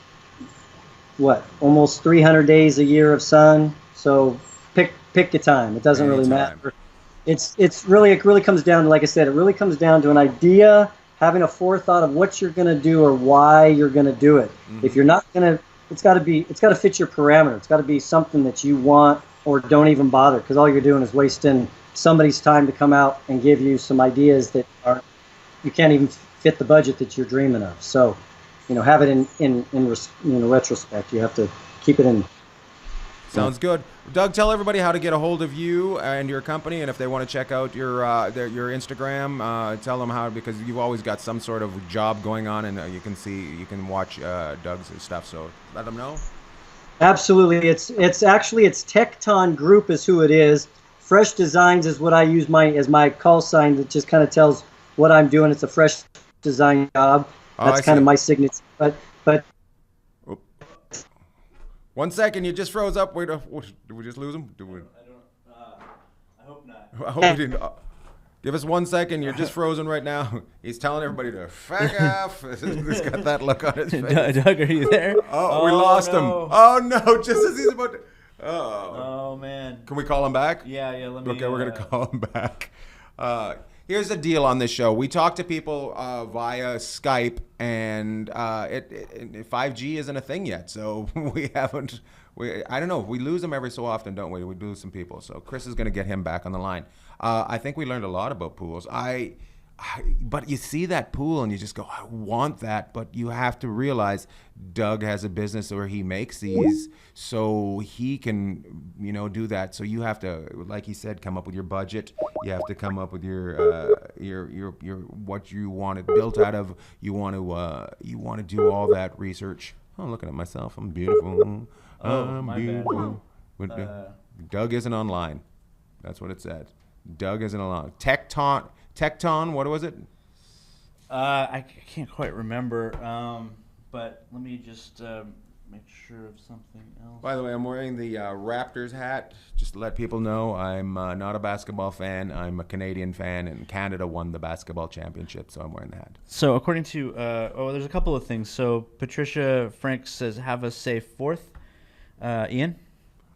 almost 300 days a year of sun. So pick a time. It doesn't really matter. It really comes down to, like I said, it really comes down to an idea, having a forethought of what you're going to do or why you're going to do it. Mm-hmm. If you're not going to, it's got to fit your parameter. It's got to be something that you want, or don't even bother, because all you're doing is wasting somebody's time to come out and give you some ideas that you can't even fit the budget that you're dreaming of. So, have it in retrospect. You have to keep it in. Sounds good. Doug, tell everybody how to get a hold of you and your company, and if they want to check out your Instagram, tell them how, because you've always got some sort of job going on, and you can watch Doug's stuff. So let them know. Absolutely, it's Tecton Group is who it is. Fresh Designs is what I use as my call sign that just kind of tells what I'm doing. It's a fresh design job. That's kind of my signature. But But 1 second, you just froze up. Wait, did we just lose him? I hope not. I hope we didn't. Give us 1 second. You're just frozen right now. He's telling everybody to fuck off. He's got that look on his face. Doug, are you there? Oh, we lost him. Oh no! Just as he's about to. Oh man. Can we call him back? Yeah. Let me. Okay, we're gonna call him back. Here's the deal on this show. We talk to people via Skype, and 5G isn't a thing yet, so we haven't. I don't know. We lose them every so often, don't we? We lose some people. So Chris is gonna get him back on the line. I think we learned a lot about pools. But you see that pool and you just go, I want that. But you have to realize Doug has a business where he makes these, so he can, do that. So you have to, like he said, come up with your budget. You have to come up with your what you want it built out of. You want to do all that research. Oh, I'm looking at myself. I'm beautiful. My bad. Doug isn't online. That's what it said. Doug isn't online. Tecton, what was it? I can't quite remember, but let me just make sure of something else. By the way, I'm wearing the Raptors hat, just to let people know I'm not a basketball fan. I'm a Canadian fan, and Canada won the basketball championship, so I'm wearing the hat. So according to, there's a couple of things. So Patricia Frank says, have a safe 4th. Ian?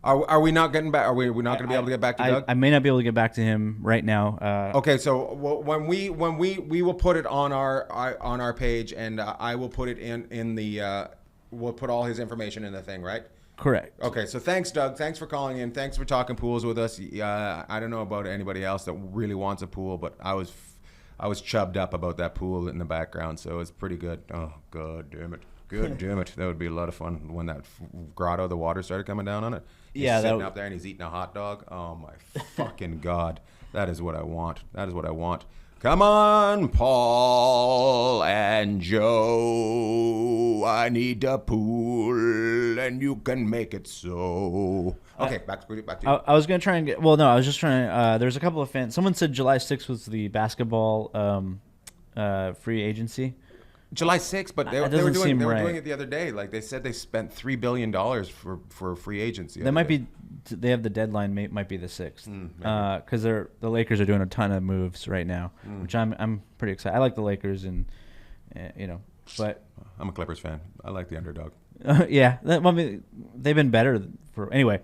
Are we not getting back? Are we not going to be able to get back to Doug? I may not be able to get back to him right now. Okay, so when we will put it on our page, and I will put it in the we'll put all his information in the thing, right? Correct. Okay, so thanks, Doug. Thanks for calling in. Thanks for talking pools with us. I don't know about anybody else that really wants a pool, but I was chubbed up about that pool in the background, so it's pretty good. Oh, God damn it. Good damn it. That would be a lot of fun when that grotto, the water started coming down on it. He's sitting up there and he's eating a hot dog. Oh, my fucking God. That is what I want. That is what I want. Come on, Paul and Joe. I need a pool, and you can make it so. Okay, back to you. I was going to try and get... Well, no, I was just trying to... there's a couple of fans. Someone said July 6th was the basketball free agency. July 6th, but they were doing it the other day. Like they said, they spent $3 billion for free agency. They might be. They have the deadline. Might be the 6th, because the Lakers are doing a ton of moves right now, which I'm pretty excited. I like the Lakers, and but I'm a Clippers fan. I like the underdog. Yeah, they've been better for anyway.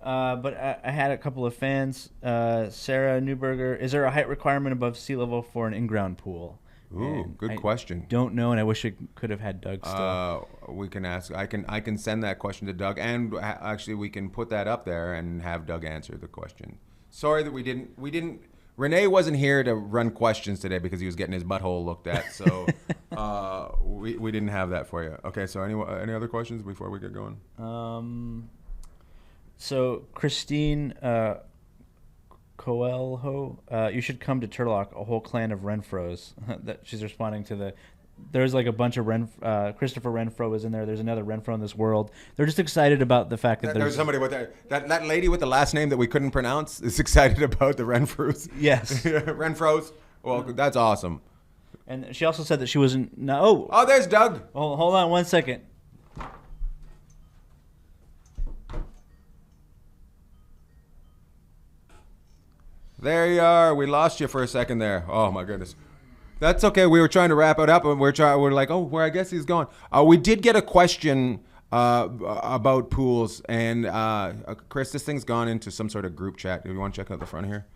But I had a couple of fans. Sarah Newberger, is there a height requirement above sea level for an in-ground pool? Ooh, good question. Don't know, and I wish I could have had Doug still. We can ask. I can send that question to Doug, and actually we can put that up there and have Doug answer the question. Sorry that we didn't. Renee wasn't here to run questions today because he was getting his butthole looked at, so we didn't have that for you. Okay, so any other questions before we get going? So Christine Coelho, you should come to Turtle Rock, a whole clan of Renfros. That she's responding to there's like a bunch of Christopher Renfro is in there. There's another Renfro in this world. They're just excited about the fact that there's somebody with that lady with the last name that we couldn't pronounce is excited about the Renfros. Yes. Renfros. Well, that's awesome. And she also said that she wasn't. Oh, there's Doug. Hold on 1 second. There you are. We lost you for a second there. Oh my goodness. That's okay. We were trying to wrap it up, and we're like, where I guess he's gone. We did get a question about pools, and Chris, this thing's gone into some sort of group chat. Do you want to check out the front here?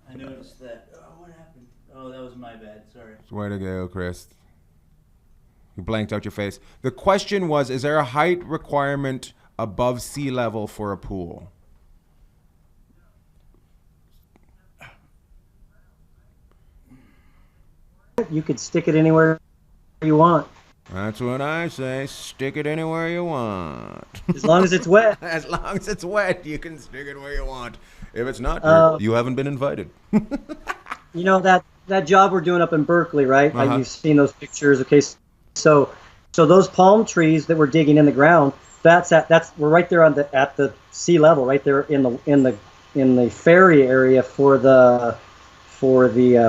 I noticed that. Oh, what happened? Oh, that was my bad. Sorry. Way to go, Chris. You blanked out your face. The question was, is there a height requirement above sea level for a pool? You could stick it anywhere you want. That's what I say. Stick it anywhere you want. As long as it's wet. As long as it's wet, you can stick it where you want. If it's not, you haven't been invited. That job we're doing up in Berkeley, right? Uh-huh. You've seen those pictures. Okay, so those palm trees that we're digging in the ground, we're right there at the sea level, right there in the ferry area for the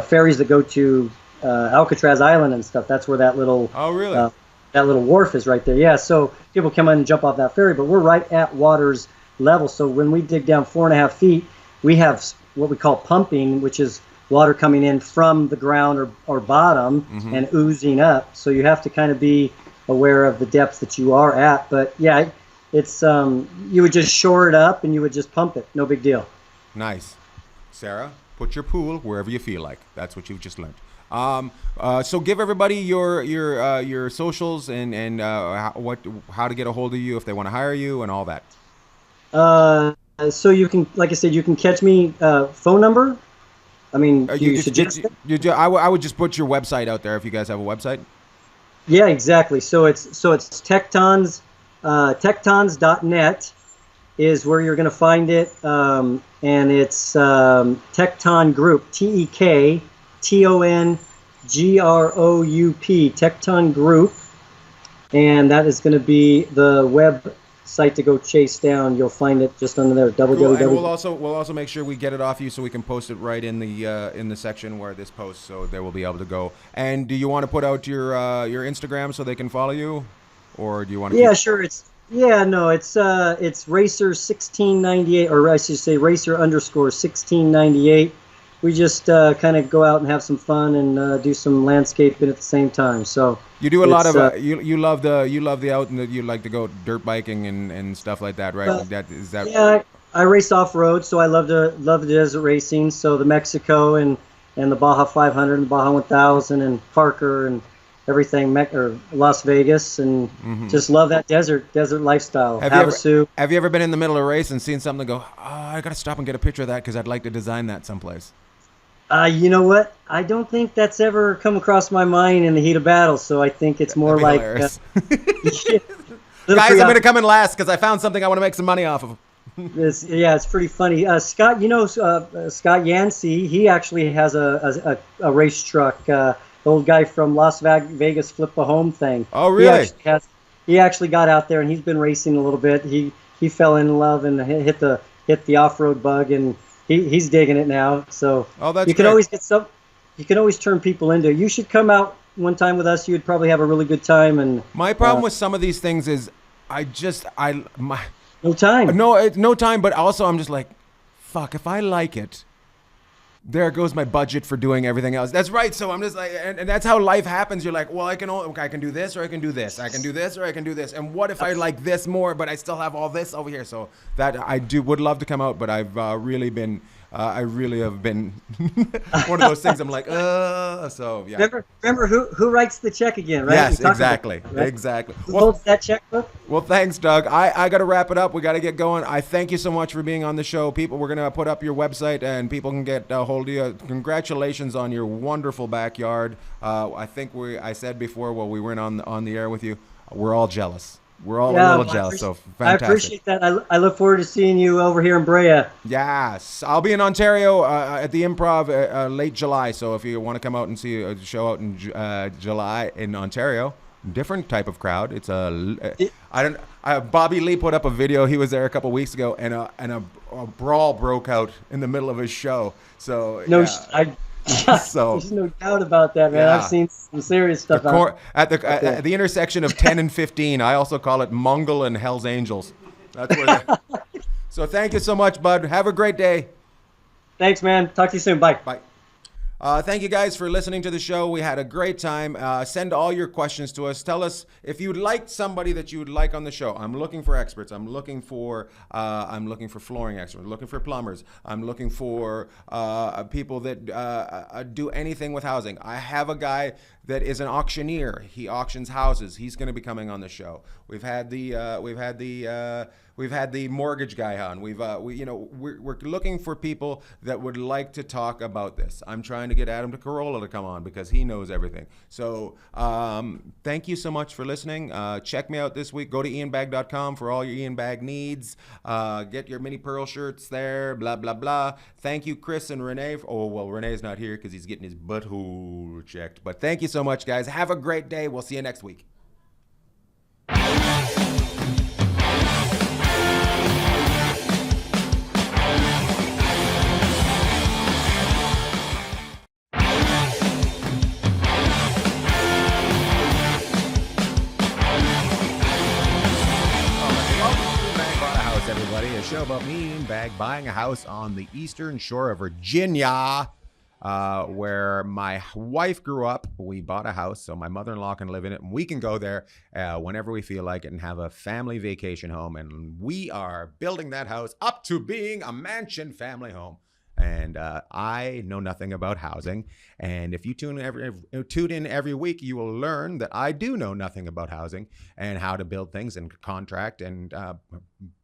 ferries that go to Alcatraz Island and stuff. That's where that little. Oh, really? that little wharf is right there. Yeah, so people come in and jump off that ferry, but we're right at water's level. So when we dig down 4.5 feet, we have what we call pumping, which is water coming in from the ground or bottom and oozing up. So you have to kind of be aware of the depth that you are at. But yeah, it's you would just shore it up and you would just pump it. No big deal. Nice. Sarah, put your pool wherever you feel like. That's what you've just learned. So give everybody your socials and how to get a hold of you if they want to hire you and all that. So you can, like I said, you can catch me. Phone number. I mean, you suggest it? I would just put your website out there if you guys have a website. Yeah, exactly. So it's Tectons, tectons.net is where you're going to find it, and it's Tecton Group, TEKTONGROUP, Tecton Group, and that is going to be the website to go chase down. You'll find it just under there. Cool. And we'll also make sure we get it off you so we can post it right in the section where this posts, so they will be able to go. And do you want to put out your Instagram so they can follow you, or do you want to? Yeah, sure. It's Racer1698, or I should say Racer_1698. We just kind of go out and have some fun and do some landscaping at the same time. So you do a lot of you love the out and you like to go dirt biking and stuff like that, right? Yeah, I race off road, so I love the desert racing. So the Mexico and the Baja 500 and the Baja 1000 and Parker and everything, or Las Vegas, and just love that desert lifestyle. Have you ever been in the middle of a race and seen something and go, oh, I gotta stop and get a picture of that because I'd like to design that someplace? You know what? I don't think that's ever come across my mind in the heat of battle. So I think it's more like guys, I'm gonna come in last because I found something I want to make some money off of. It's pretty funny. Scott, Scott Yancey, he actually has a race truck. The old guy from Las Vegas Flip a Home thing. Oh, really? He actually got out there and he's been racing a little bit. He fell in love and hit the off-road bug, and he's digging it now. So that's you can always turn people into it. You should come out one time with us. You'd probably have a really good time. And my problem with some of these things is no time. No time, but also I'm just like, fuck, if I like it, there goes my budget for doing everything else. That's right. So I'm just like, and that's how life happens. You're like, well, I can do this, or I can do this. I can do this, or I can do this. And what if I like this more, but I still have all this over here? So that would love to come out, but I've really have been one of those things. I'm like, so yeah. Remember who writes the check again, right? Yes, exactly, exactly. Who holds that checkbook? Well, thanks, Doug. I got to wrap it up. We got to get going. I thank you so much for being on the show. People, we're gonna put up your website and people can get a hold of you. Congratulations on your wonderful backyard. I think I said before while we weren't on the air with you, we're all jealous. We're all a little jealous, so fantastic. I appreciate that. I look forward to seeing you over here in Brea. Yes. I'll be in Ontario at the Improv late July, so if you want to come out and see a show out in July in Ontario, different type of crowd. It's Bobby Lee put up a video. He was there a couple weeks ago, and a brawl broke out in the middle of his show. So so there's no doubt about that, man. Yeah. I've seen some serious stuff at the intersection of 10 and 15. I also call it Mongol and Hell's Angels. That's where. So thank you so much, bud. Have a great day. Thanks, man. Talk to you soon. Bye. Bye. Thank you guys for listening to the show. We had a great time. Send all your questions to us. Tell us if you'd like somebody that you would like on the show. I'm looking for experts. I'm looking for flooring experts. I'm looking for plumbers. I'm looking for people that do anything with housing. I have a guy that is an auctioneer. He auctions houses. He's going to be coming on the show. We've had the mortgage guy on. We're looking for people that would like to talk about this. I'm trying to get Adam Carolla to come on because he knows everything. So thank you so much for listening. Check me out this week. Go to ianbagg.com for all your Ian Bagg needs. Get your mini pearl shirts there, blah, blah, blah. Thank you, Chris and Renee. Oh, well, Renee's not here because he's getting his butthole checked. But thank you so much, guys. Have a great day. We'll see you next week. show about me and Bagg buying a house on the eastern shore of Virginia, where my wife grew up. We bought a house so my mother-in-law can live in it, and we can go there whenever we feel like it and have a family vacation home. And we are building that house up to being a mansion family home. And I know nothing about housing. And if you tune in every week, you will learn that I do know nothing about housing and how to build things and contract and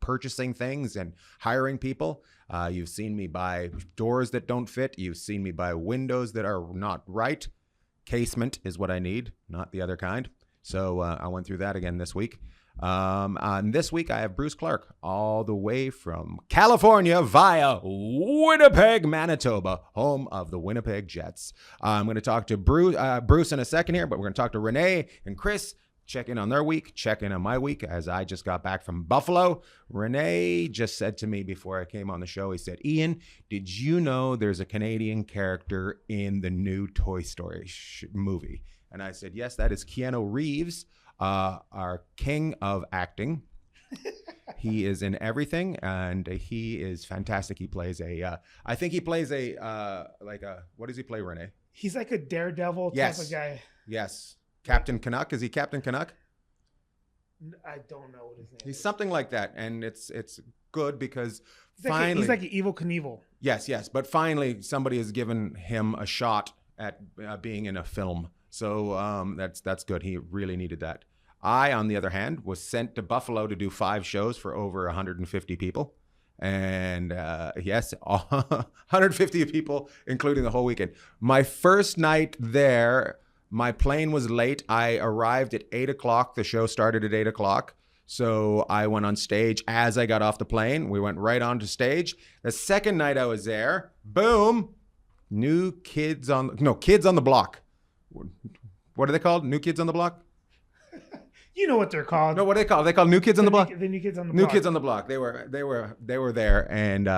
purchasing things and hiring people. You've seen me buy doors that don't fit. You've seen me buy windows that are not right. Casement is what I need, not the other kind. So I went through that again this week. And this week I have Bruce Clark all the way from California via Winnipeg, Manitoba, home of the Winnipeg Jets. I'm going to talk to Bruce in a second here, but we're going to talk to Renee and Chris, check in on their week, check in on my week as I just got back from Buffalo. Renee just said to me before I came on the show, he said, Ian, did you know there's a Canadian character in the new Toy Story movie? And I said, yes, that is Keanu Reeves. Our king of acting. He is in everything, and he is fantastic. He plays I think he plays what does he play, Renee? He's like a daredevil type of guy. Yes. Captain Canuck. Is he Captain Canuck? I don't know what his name is. He's something like that, and it's good because he's like an evil Knievel. Yes. But finally, somebody has given him a shot at being in a film. So that's good. He really needed that. I, on the other hand, was sent to Buffalo to do 5 shows for over 150 people. And yes, 150 people, including the whole weekend. My first night there, my plane was late. I arrived at 8 o'clock. The show started at 8 o'clock. So I went on stage as I got off the plane. We went right onto stage. The second night I was there, boom, Kids on the Block. What are they called? New Kids on the Block? You know what they're called. No, what are they called? They called New Kids on the Block? The New Kids on the New Block. Kids on the Block. They were there, and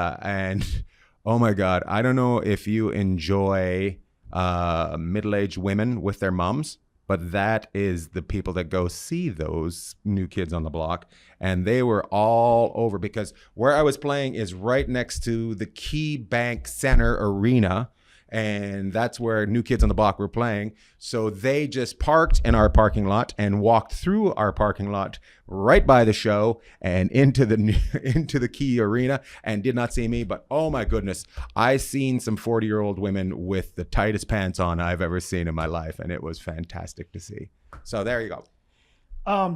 oh my God, I don't know if you enjoy middle-aged women with their moms, but that is the people that go see those New Kids on the Block, and they were all over because where I was playing is right next to the Key Bank Center Arena. And that's where New Kids on the Block were playing. So they just parked in our parking lot and walked through our parking lot right by the show and into the Key Arena and did not see me. But oh my goodness, I seen some 40-year-old women with the tightest pants on I've ever seen in my life. And it was fantastic to see. So there you go.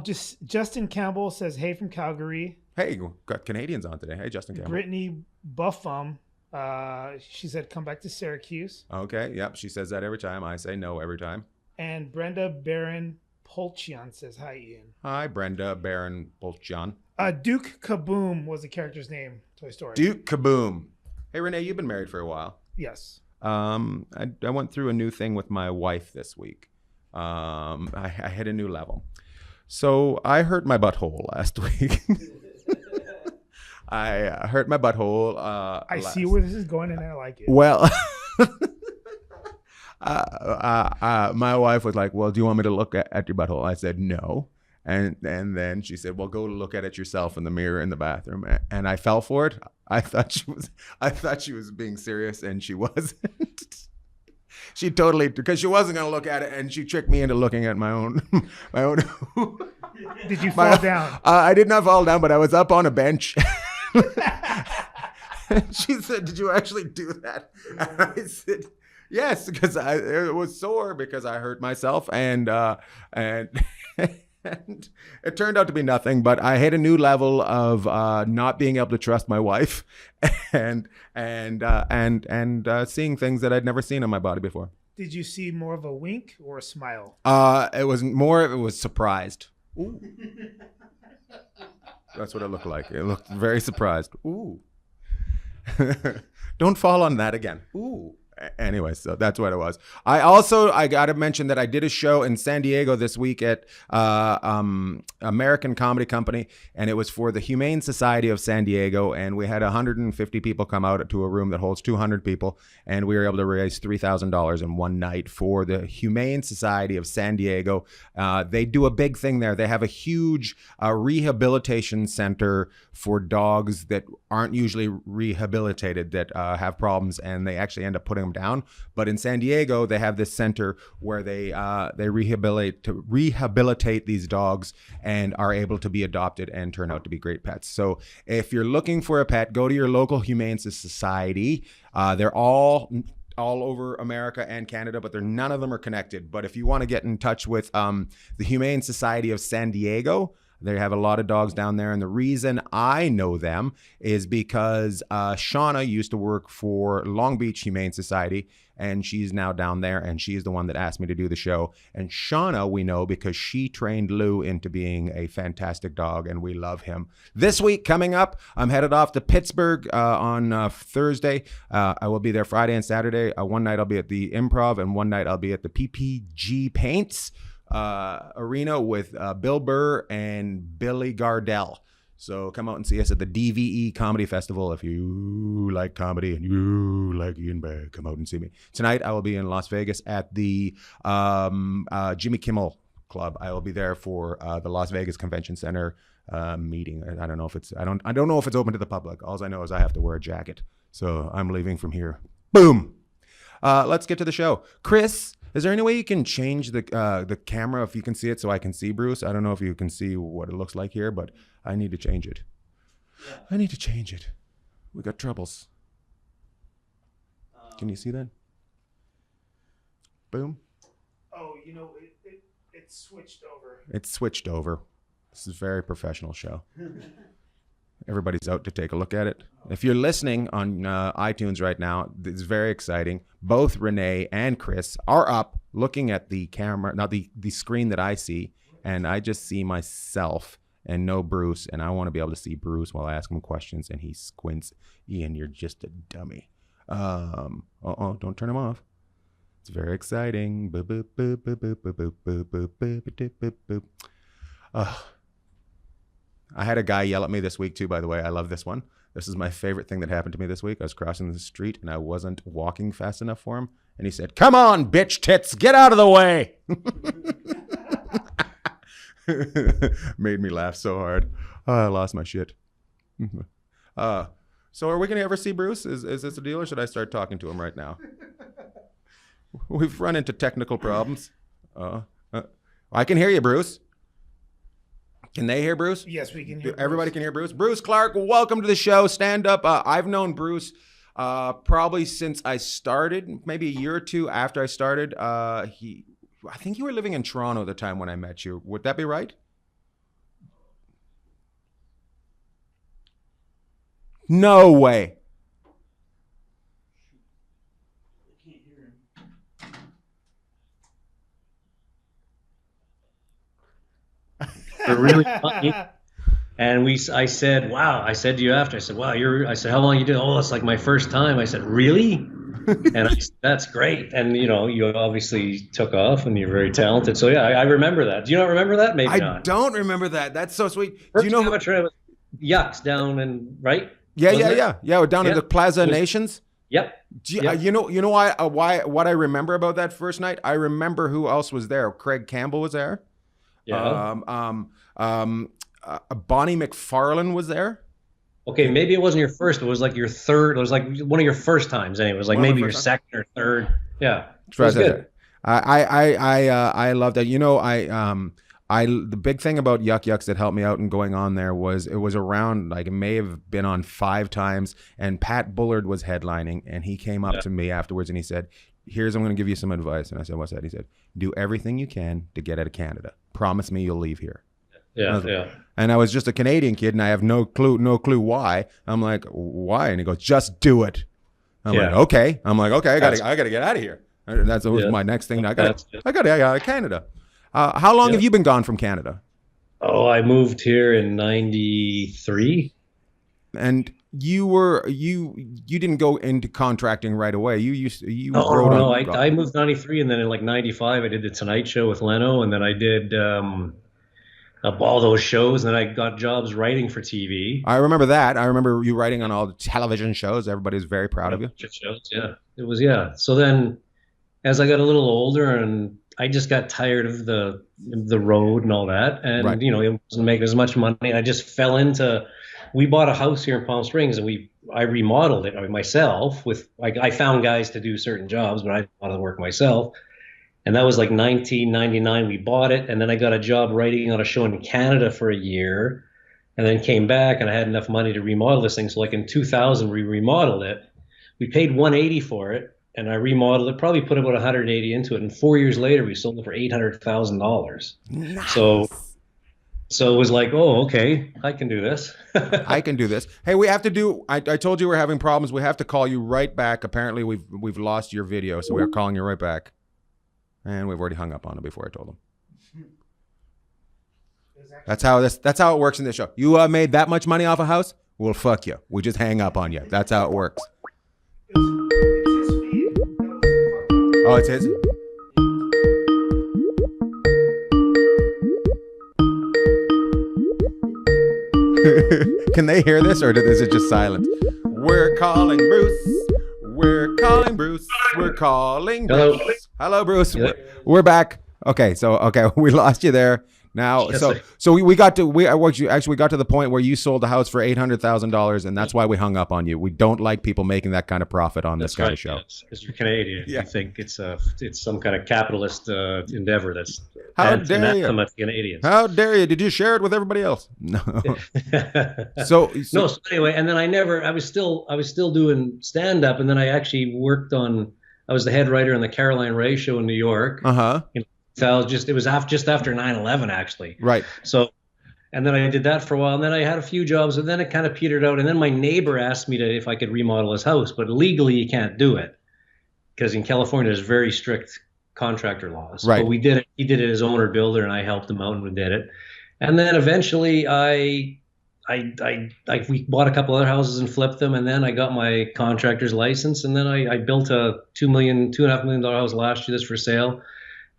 Just Justin Campbell says, hey from Calgary. Hey, got Canadians on today. Hey, Justin Campbell. Brittany Buffum. She said, come back to Syracuse. Okay. Yep. She says that every time. I say no every time. And Brenda Barron Polchian says, hi, Ian. Hi, Brenda Barron Polchian. Duke Kaboom was the character's name, Toy Story. Duke Kaboom. Hey, Renee, you've been married for a while. Yes. I went through a new thing with my wife this week. I hit a new level. So I hurt my butthole last week. I hurt my butthole. I see where this is going, and I like it. Well, my wife was like, "Well, do you want me to look at your butthole?" I said, "No," and then she said, "Well, go look at it yourself in the mirror in the bathroom." And I fell for it. I thought she was being serious, and she wasn't. She totally, because she wasn't going to look at it, and she tricked me into looking at my own. Did you fall down? I did not fall down, but I was up on a bench. She said, "Did you actually do that?" And I said, "Yes," because it was sore because I hurt myself, and it turned out to be nothing. But I hit a new level of not being able to trust my wife, and seeing things that I'd never seen on my body before. Did you see more of a wink or a smile? It was surprised. Ooh. That's what it looked like. It looked very surprised. Ooh. Don't fall on that again. Ooh. Anyway, so that's what it was. I got to mention that I did a show in San Diego this week at American Comedy Company, and it was for the Humane Society of San Diego, and we had 150 people come out to a room that holds 200 people, and we were able to raise $3,000 in one night for the Humane Society of San Diego. They do a big thing there. They have a huge rehabilitation center for dogs that aren't usually rehabilitated, that have problems, and they actually end up putting them down. But in San Diego, they have this center where they rehabilitate these dogs and are able to be adopted and turn out to be great pets. So if you're looking for a pet, go to your local Humane Society. They're all over America and Canada, but none of them are connected. But if you want to get in touch with the Humane Society of San Diego, they have a lot of dogs down there. And the reason I know them is because Shauna used to work for Long Beach Humane Society, and she's now down there, and she's the one that asked me to do the show. And Shauna, we know because she trained Lou into being a fantastic dog, and we love him. This week coming up, I'm headed off to Pittsburgh on Thursday. I will be there Friday and Saturday. One night I'll be at the Improv, and one night I'll be at the PPG Paints arena with Bill Burr and Billy Gardell. So come out and see us at the DVE Comedy Festival. If you like comedy and you like Ian Bagg, come out and see me. Tonight I will be in Las Vegas at the Jimmy Kimmel Club. I will be there for the Las Vegas Convention Center meeting. I don't know if it's open to the public. All I know is I have to wear a jacket. So I'm leaving from here. Boom. Let's get to the show. Chris, is there any way you can change the camera if you can see it so I can see Bruce? I don't know if you can see what it looks like here, but I need to change it. Yeah. I need to change it. We got troubles. Can you see that? Boom. Oh, it switched over. It's switched over. This is a very professional show. Everybody's out to take a look at it. If you're listening on iTunes right now, it's very exciting. Both Renee and Chris are up looking at the camera, not the screen that I see, and I just see myself and no Bruce, and I want to be able to see Bruce while I ask him questions, and he squints. Ian, you're just a dummy. Don't turn him off. It's very exciting. I had a guy yell at me this week too, by the way. I love this one. This is my favorite thing that happened to me this week. I was crossing the street and I wasn't walking fast enough for him. And he said, "Come on, bitch tits, get out of the way." Made me laugh so hard. I lost my shit. So are we going to ever see Bruce? Is this a deal, or should I start talking to him right now? We've run into technical problems. I can hear you, Bruce. Can they hear Bruce? Yes, we can hear Bruce. Everybody can hear Bruce. Bruce Clark, welcome to the show. Stand up. I've known Bruce probably since I started, maybe a year or two after I started. I think you were living in Toronto at the time when I met you. Would that be right? No way. They're really funny. And I said, wow. I said to you after, I said, wow, I said, how long you doing? Oh, it's like my first time. I said, really? And I said, that's great. And, you obviously took off and you're very talented. So, yeah, I remember that. Do you not remember that? Maybe not. I don't remember that. That's so sweit. First Do you know time I tried with Yucks down in, right? Yeah. We're down at the Plaza Nations. Yep. You know why what I remember about that first night? I remember who else was there. Craig Campbell was there. Yeah. Bonnie McFarlane was there. Okay, maybe it wasn't your first. It was like your third. It was like one of your first times. Anyway, it was like maybe your second or third. Yeah, it was good. I love that. The big thing about Yuck Yucks that helped me out and going on there was it was around, like, it may have been on 5 times, and Pat Bullard was headlining, and he came up to me afterwards and he said, I'm going to give you some advice. And I said, what's that? He said, do everything you can to get out of Canada. Promise me you'll leave here. Yeah. And I was just a Canadian kid and I have no clue why. I'm like, why? And he goes, just do it. I'm like, okay. I got to get out of here. That was my next thing. I got to get out of Canada. How long have you been gone from Canada? Oh, I moved here in 93. And you didn't go into contracting right away. You Oh wrote no, on. I moved 93, and then in like 95, I did the Tonight Show with Leno, and then I did all those shows, and then I got jobs writing for TV. I remember that. I remember you writing on all the television shows. Everybody's very proud of you. Shows, yeah. It was, yeah. So then, as I got a little older, and I just got tired of the road and all that, and Right. you know, it wasn't making as much money. I just fell into. We bought a house here in Palm Springs, and I remodeled it myself. I found guys to do certain jobs, but I did a lot of the work myself. And that was like 1999. We bought it, and then I got a job writing on a show in Canada for a year, and then came back, and I had enough money to remodel this thing. So like in 2000, we remodeled it. We paid $180 for it, and I remodeled it. Probably put about $180 into it, and 4 years later, we sold it for $800,000. Nice. So it was like, oh, okay, I can do this. I can do this. Hey, we have to do. I told you we're having problems. We have to call you right back. Apparently, we've lost your video, so we're calling you right back. And we've already hung up on him before I told him. That's how it works in this show. You made that much money off a house? Well, fuck you. We just hang up on you. That's how it works. Oh, it's his? Can they hear this, or is it just silent? We're calling Bruce. We're calling Bruce. We're calling Bruce. Hello, Bruce. Yeah. We're back. Okay, we lost you there. Now, Yes, so we got to we got to the point where you sold the house for $800,000, and that's why we hung up on you. We don't like people making that kind of profit on this kind of show. Because you're Canadian. Yeah. You think it's some kind of capitalist endeavor that's How dare you? anathema to Canadians. How dare you? Did you share it with everybody else? No. So anyway, and then I was still doing stand up, and then I actually I was the head writer on the Caroline Ray show in New York. Uh-huh. So it was just after 9/11 actually. Right. So, and then I did that for a while, and then I had a few jobs, and then it kind of petered out. And then my neighbor asked me if I could remodel his house, but legally you can't do it because in California there's very strict contractor laws. Right. But we did it. He did it as owner builder, and I helped him out and we did it. And then eventually we bought a couple other houses and flipped them, and then I got my contractor's license, and then I built a $2.5 million house last year that's for sale.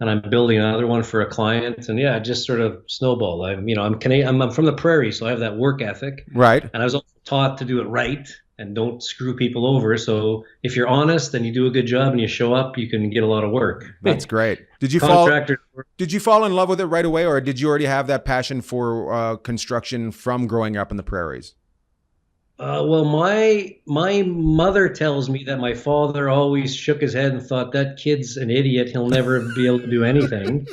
And I'm building another one for a client, and yeah, it just sort of snowballed. I'm Canadian. I'm from the prairie, so I have that work ethic. Right. And I was also taught to do it right and don't screw people over. So if you're honest and you do a good job and you show up, you can get a lot of work. That's great. Did you fall in love with it right away, or did you already have that passion for construction from growing up in the prairies? Well, my mother tells me that my father always shook his head and thought that kid's an idiot. He'll never be able to do anything.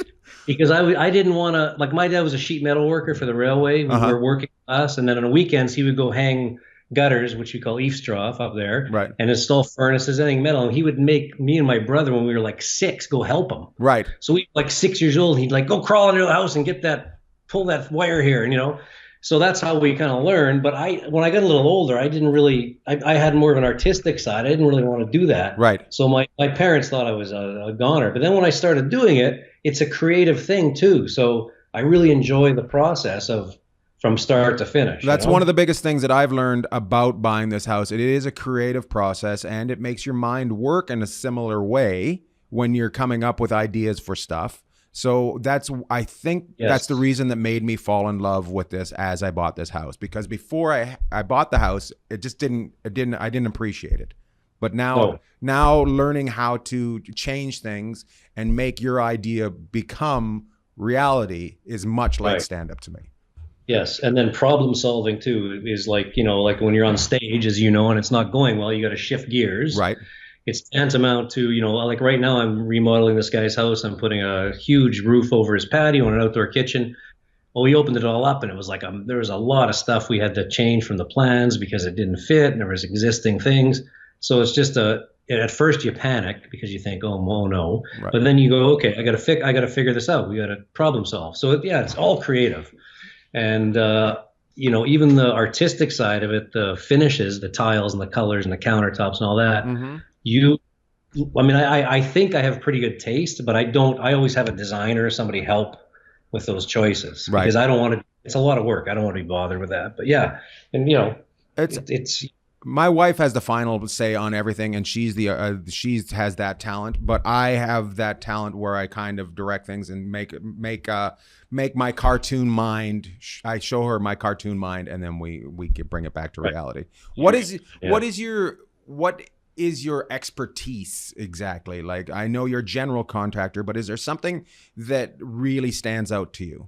Because I didn't want to, like, my dad was a sheet metal worker for the railway. We were working class, and then on the weekends he would go hang gutters, which we call eavesdroff up there, right, and install furnaces, anything metal. And he would make me and my brother, when we were like 6, go help him. Right. So we were like 6 years old. He'd like go crawl into the house and pull that wire here, and So that's how we kind of learned. But when I got a little older, I didn't really, I had more of an artistic side. I didn't really want to do that. Right. So my parents thought I was a goner. But then when I started doing it, it's a creative thing too. So I really enjoy the process from start to finish. That's one of the biggest things that I've learned about buying this house. It is a creative process, and it makes your mind work in a similar way when you're coming up with ideas for stuff. So I think that's the reason that made me fall in love with this as I bought this house, because before I bought the house, I didn't appreciate it. But now learning how to change things and make your idea become reality is much like stand up to me. Yes. And then problem solving too is like when you're on stage, as and it's not going well, you got to shift gears. Right. It's tantamount to, like right now I'm remodeling this guy's house. I'm putting a huge roof over his patio and an outdoor kitchen. Well, we opened it all up, and it was like there was a lot of stuff we had to change from the plans because it didn't fit, and there was existing things. So it's just at first you panic because you think, oh no. Right. But then you go, okay, I got to figure this out. We got to problem solve. So it's all creative. And, even the artistic side of it, the finishes, the tiles and the colors and the countertops and all that, I think I have pretty good taste, but I always have a designer or somebody help with those choices, because I don't want to, it's a lot of work. I don't want to be bothered with that, but yeah. And, It's my wife has the final say on everything, and she's she has that talent. But I have that talent where I kind of direct things and make my cartoon mind. I show her my cartoon mind, and then we bring it back to reality. What is your expertise exactly? Like, I know you're a general contractor, but is there something that really stands out to you?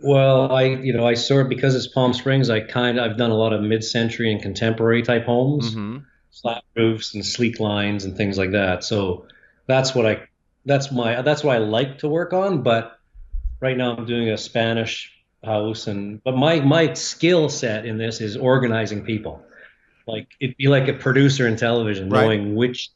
Well, I sort, because it's Palm Springs, I've done a lot of mid-century and contemporary type homes, flat roofs and sleek lines and things like that. So that's what I like to work on. But right now I'm doing a Spanish house, but my skill set in this is organizing people. Like, it'd be like a producer in television, knowing which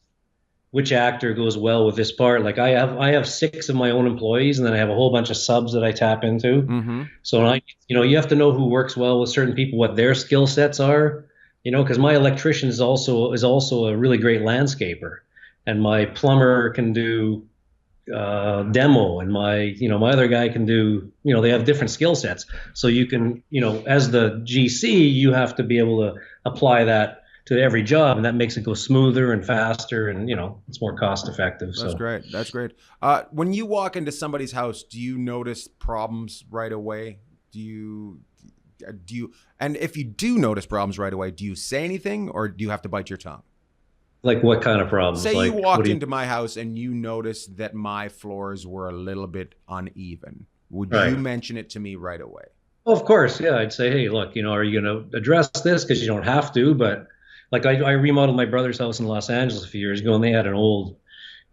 actor goes well with this part. Like, I have 6 of my own employees, and then I have a whole bunch of subs that I tap into. So you have to know who works well with certain people, what their skill sets are. Because my electrician is also a really great landscaper, and my plumber can do demo, and my other guy can do. They have different skill sets. So you can, as the GC, you have to be able to apply that to every job, and that makes it go smoother and faster, and it's more cost effective. That's great. That's great. When you walk into somebody's house, do you notice problems right away? Do you and if you do notice problems right away, do you say anything, or do you have to bite your tongue? Like, what kind of problems? Say you walked into my house and you noticed that my floors were a little bit uneven. Would you mention it to me right away? Well, of course, yeah. I'd say, hey, look, are you going to address this? Because you don't have to, but like, I remodeled my brother's house in Los Angeles a few years ago, and they had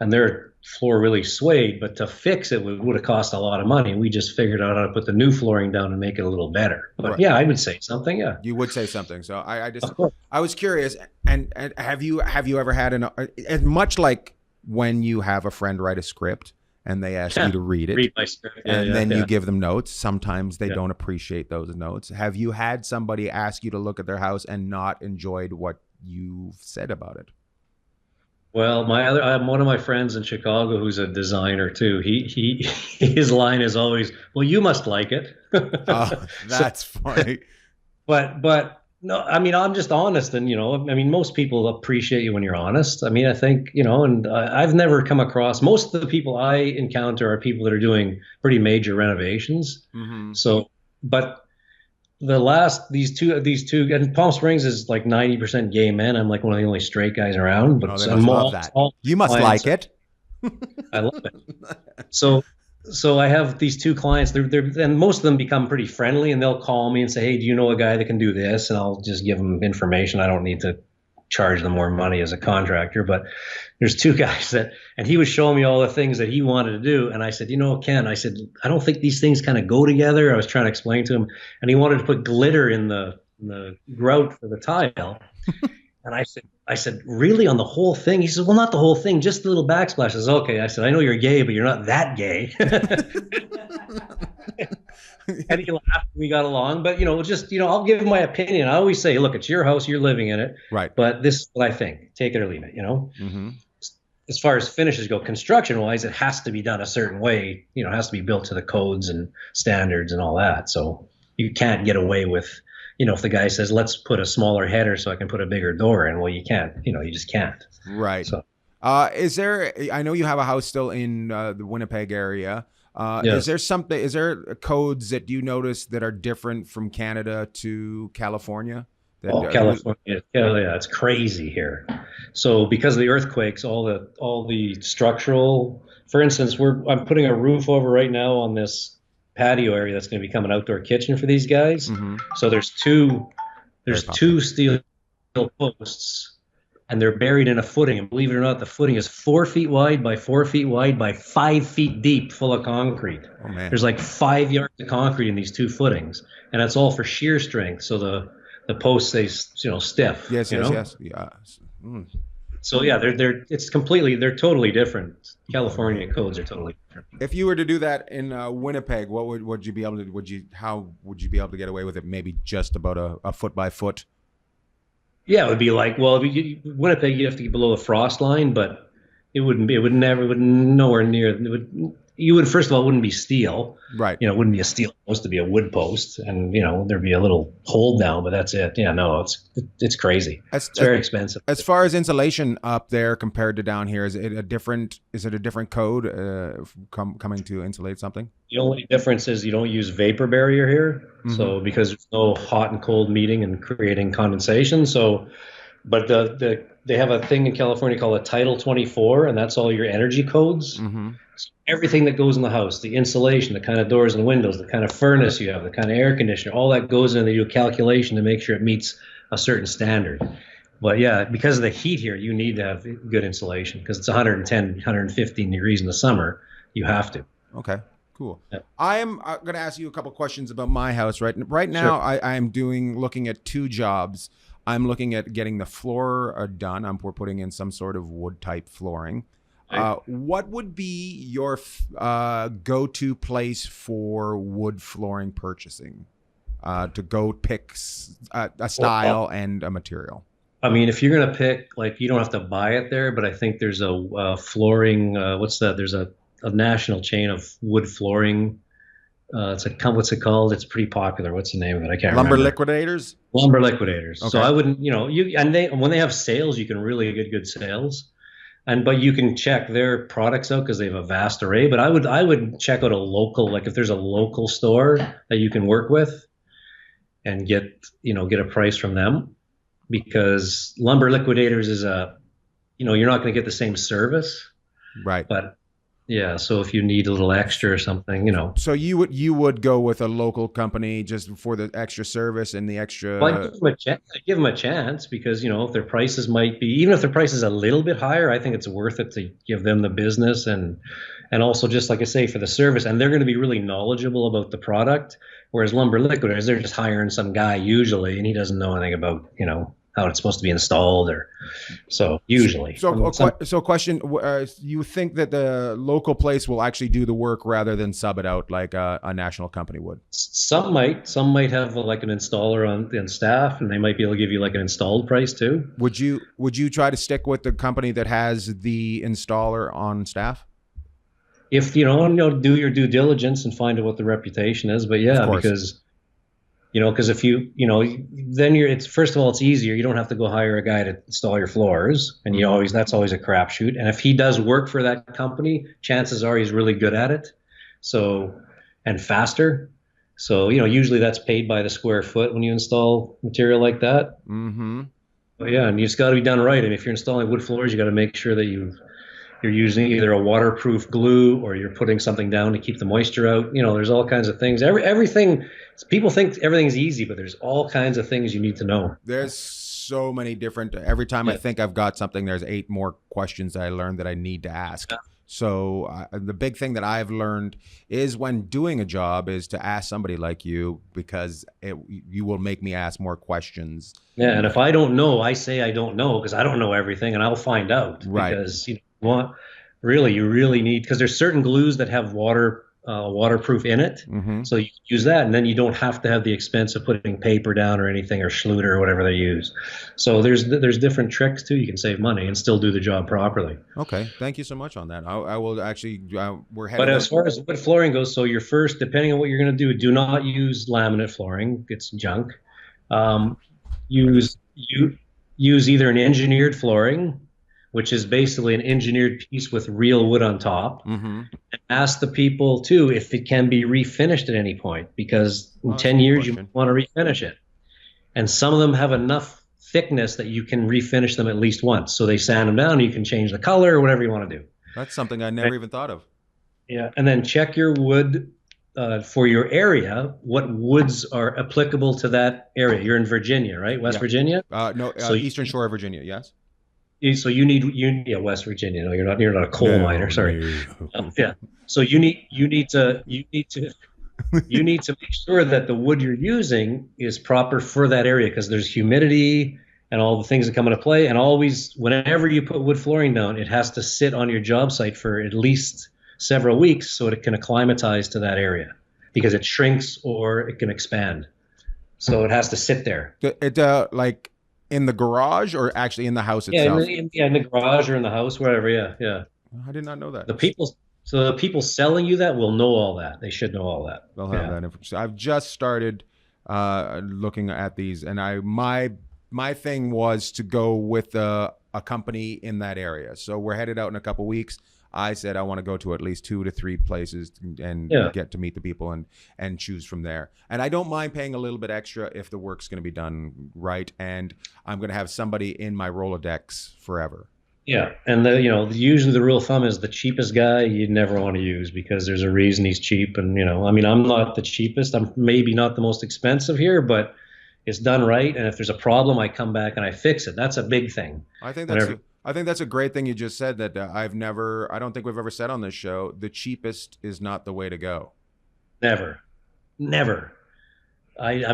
and their floor really swayed, but to fix it would have cost a lot of money. We just figured out how to put the new flooring down and make it a little better. But yeah, I would say something. Yeah, you would say something. So I was curious. And have you ever had as much like when you have a friend write a script and they ask you to read my script, and then you give them notes. Sometimes they don't appreciate those notes. Have you had somebody ask you to look at their house and not enjoyed what you've said about it? Well, one of my friends in Chicago who's a designer too. His line is always, "Well, you must like it." That's funny. But no, I mean, I'm just honest, and most people appreciate you when you're honest. I mean, I think, and I've never come across, most of the people I encounter are people that are doing pretty major renovations. So, but these two, and Palm Springs is like 90% gay men. I'm like one of the only straight guys around. But they must love that. You must like it. I love it. So I have these 2 clients. And most of them become pretty friendly, and they'll call me and say, "Hey, do you know a guy that can do this?" And I'll just give them information. I don't need to charge them more money as a contractor. But there's 2 guys and he was showing me all the things that he wanted to do. And I said, Ken, I said, I don't think these things kind of go together. I was trying to explain to him, and he wanted to put glitter in the grout for the tile. And I said, really, on the whole thing? He said, well, not the whole thing, just the little backsplash. I said, okay. I said, I know you're gay, but you're not that gay. And he laughed. We got along. But, I'll give him my opinion. I always say, look, it's your house. You're living in it. Right. But this is what I think. Take it or leave it, As far as finishes go, construction-wise, it has to be done a certain way. It has to be built to the codes and standards and all that. So you can't get away with, if the guy says, let's put a smaller header so I can put a bigger door in, well, you can't. You just can't. Right. So, I know you have a house still in the Winnipeg area. Yes. Is there codes that you notice that are different from Canada to California? California, yeah, it's crazy here. So because of the earthquakes, all the structural, for instance, I'm putting a roof over right now on this patio area that's going to become an outdoor kitchen for these guys. So there's two steel posts, and they're buried in a footing. And believe it or not, the footing is 4 feet wide by 4 feet wide by 5 feet deep, full of concrete. Oh, man. There's like 5 yards of concrete in these 2 footings, and that's all for shear strength. So the posts stay, stiff. Yes. Yeah. So yeah, they're totally different. California codes are totally different. If you were to do that in Winnipeg, would you be able to? How would you be able to get away with it? Maybe just about a foot by foot. Yeah, it would be like, well, Winnipeg, you have to get below the frost line, but it would nowhere near. you would, first of all, it wouldn't be steel. Right. It wouldn't be a steel post, to be a wood post, and there'd be a little hold down, but that's it. Yeah, no, it's crazy. It's very expensive. As far as insulation up there compared to down here, is it a different code coming to insulate something? The only difference is you don't use vapor barrier here, so because there's no hot and cold meeting and creating condensation. So, but they have a thing in California called a Title 24, and that's all your energy codes. So everything that goes in the house, the insulation, the kind of doors and windows, the kind of furnace you have, the kind of air conditioner, all that goes in. They do a calculation to make sure it meets a certain standard. But yeah, because of the heat here, you need to have good insulation because it's 110, 115 degrees in the summer. You have to. Okay. Cool. Yep. I am going to ask you a couple questions about my house. Right now, sure. I am looking at 2 jobs. I'm looking at getting the floor done. We're putting in some sort of wood type flooring. What would be your go-to place for wood flooring purchasing to go pick a style and a material? I mean, if you're going to pick, you don't have to buy it there, but I think there's a flooring, what's that? There's a national chain of wood flooring. What's it called? It's pretty popular. What's the name of it? I can't remember. Lumber Liquidators? Lumber Liquidators. Okay. So I wouldn't, when they have sales, you can really get good sales. But you can check their products out because they have a vast array. But I would check out a local, if there's a local store that you can work with and get a price from them, because Lumber Liquidators is you're not going to get the same service. Right. But yeah, so if you need a little extra or something, So you would go with a local company just for the extra service and the extra. Well, I give them a chance because if their prices might be, even if their price is a little bit higher, I think it's worth it to give them the business and also, just like I say, for the service. And they're going to be really knowledgeable about the product, whereas Lumber Liquidators, they're just hiring some guy usually, and he doesn't know anything about how it's supposed to be installed, or so usually. So question: you think that the local place will actually do the work rather than sub it out like a national company would? Some might have an installer on staff, and they might be able to give you an installed price too. Would you try to stick with the company that has the installer on staff? If do your due diligence and find out what the reputation is, but yeah, because. Because if then it's first of all, it's easier. You don't have to go hire a guy to install your floors, and that's always a crapshoot. And if he does work for that company, chances are he's really good at it. So, and faster. So, usually that's paid by the square foot when you install material like that. Mm-hmm. But yeah, and it's got to be done right. And if you're installing wood floors, you got to make sure that you're using either a waterproof glue or you're putting something down to keep the moisture out. There's all kinds of things. Everything, people think everything's easy, but there's all kinds of things you need to know. There's so many different, every time I think I've got something, there's 8 more questions that I learned that I need to ask. Yeah. So the big thing that I've learned is when doing a job is to ask somebody like you, because you will make me ask more questions. Yeah, and if I don't know, I say I don't know because I don't know everything, and I'll find out. Right. Because you really need, because there's certain glues that have waterproof in it, so you can use that, and then you don't have to have the expense of putting paper down or anything, or Schluter or whatever they use. So there's different tricks too. You can save money and still do the job properly. Okay, thank you so much on that. I will actually. We're headed. But as far as wood flooring goes, so your first, depending on what you're going to do not use laminate flooring. It's junk. Use either an engineered flooring, which is basically an engineered piece with real wood on top. Mm-hmm. And ask the people too if it can be refinished at any point, because in 10 years you want to refinish it. And some of them have enough thickness that you can refinish them at least once. So they sand them down and you can change the color or whatever you want to do. That's something I never even thought of. Yeah. And then check your wood for your area, what woods are applicable to that area. You're in Virginia, right? West Virginia? No, so Eastern Shore of Virginia, yes. So you need West Virginia. No, you're not a coal miner. Sorry. Yeah. So you need to make sure that the wood you're using is proper for that area, because there's humidity and all the things that come into play. And always, whenever you put wood flooring down, it has to sit on your job site for at least several weeks so it can acclimatize to that area, because it shrinks or it can expand. So it has to sit there. Like in the garage or actually in the house itself? Yeah, in the garage or in the house, wherever. Yeah. I did not know that. So the people selling you that will know all that. They should know all that. They'll have that information. I've just started looking at these, and my thing was to go with a company in that area. So we're headed out in a couple weeks. I said I want to go to at least 2 to 3 places and get to meet the people and choose from there. And I don't mind paying a little bit extra if the work's going to be done right, and I'm going to have somebody in my Rolodex forever. Yeah, and usually the rule of thumb is the cheapest guy you never want to use, because there's a reason he's cheap. And I mean, I'm not the cheapest. I'm maybe not the most expensive here, but it's done right. And if there's a problem, I come back and I fix it. That's a big thing. I think that's a great thing you just said, that I don't think we've ever said on this show, the cheapest is not the way to go. Never. I've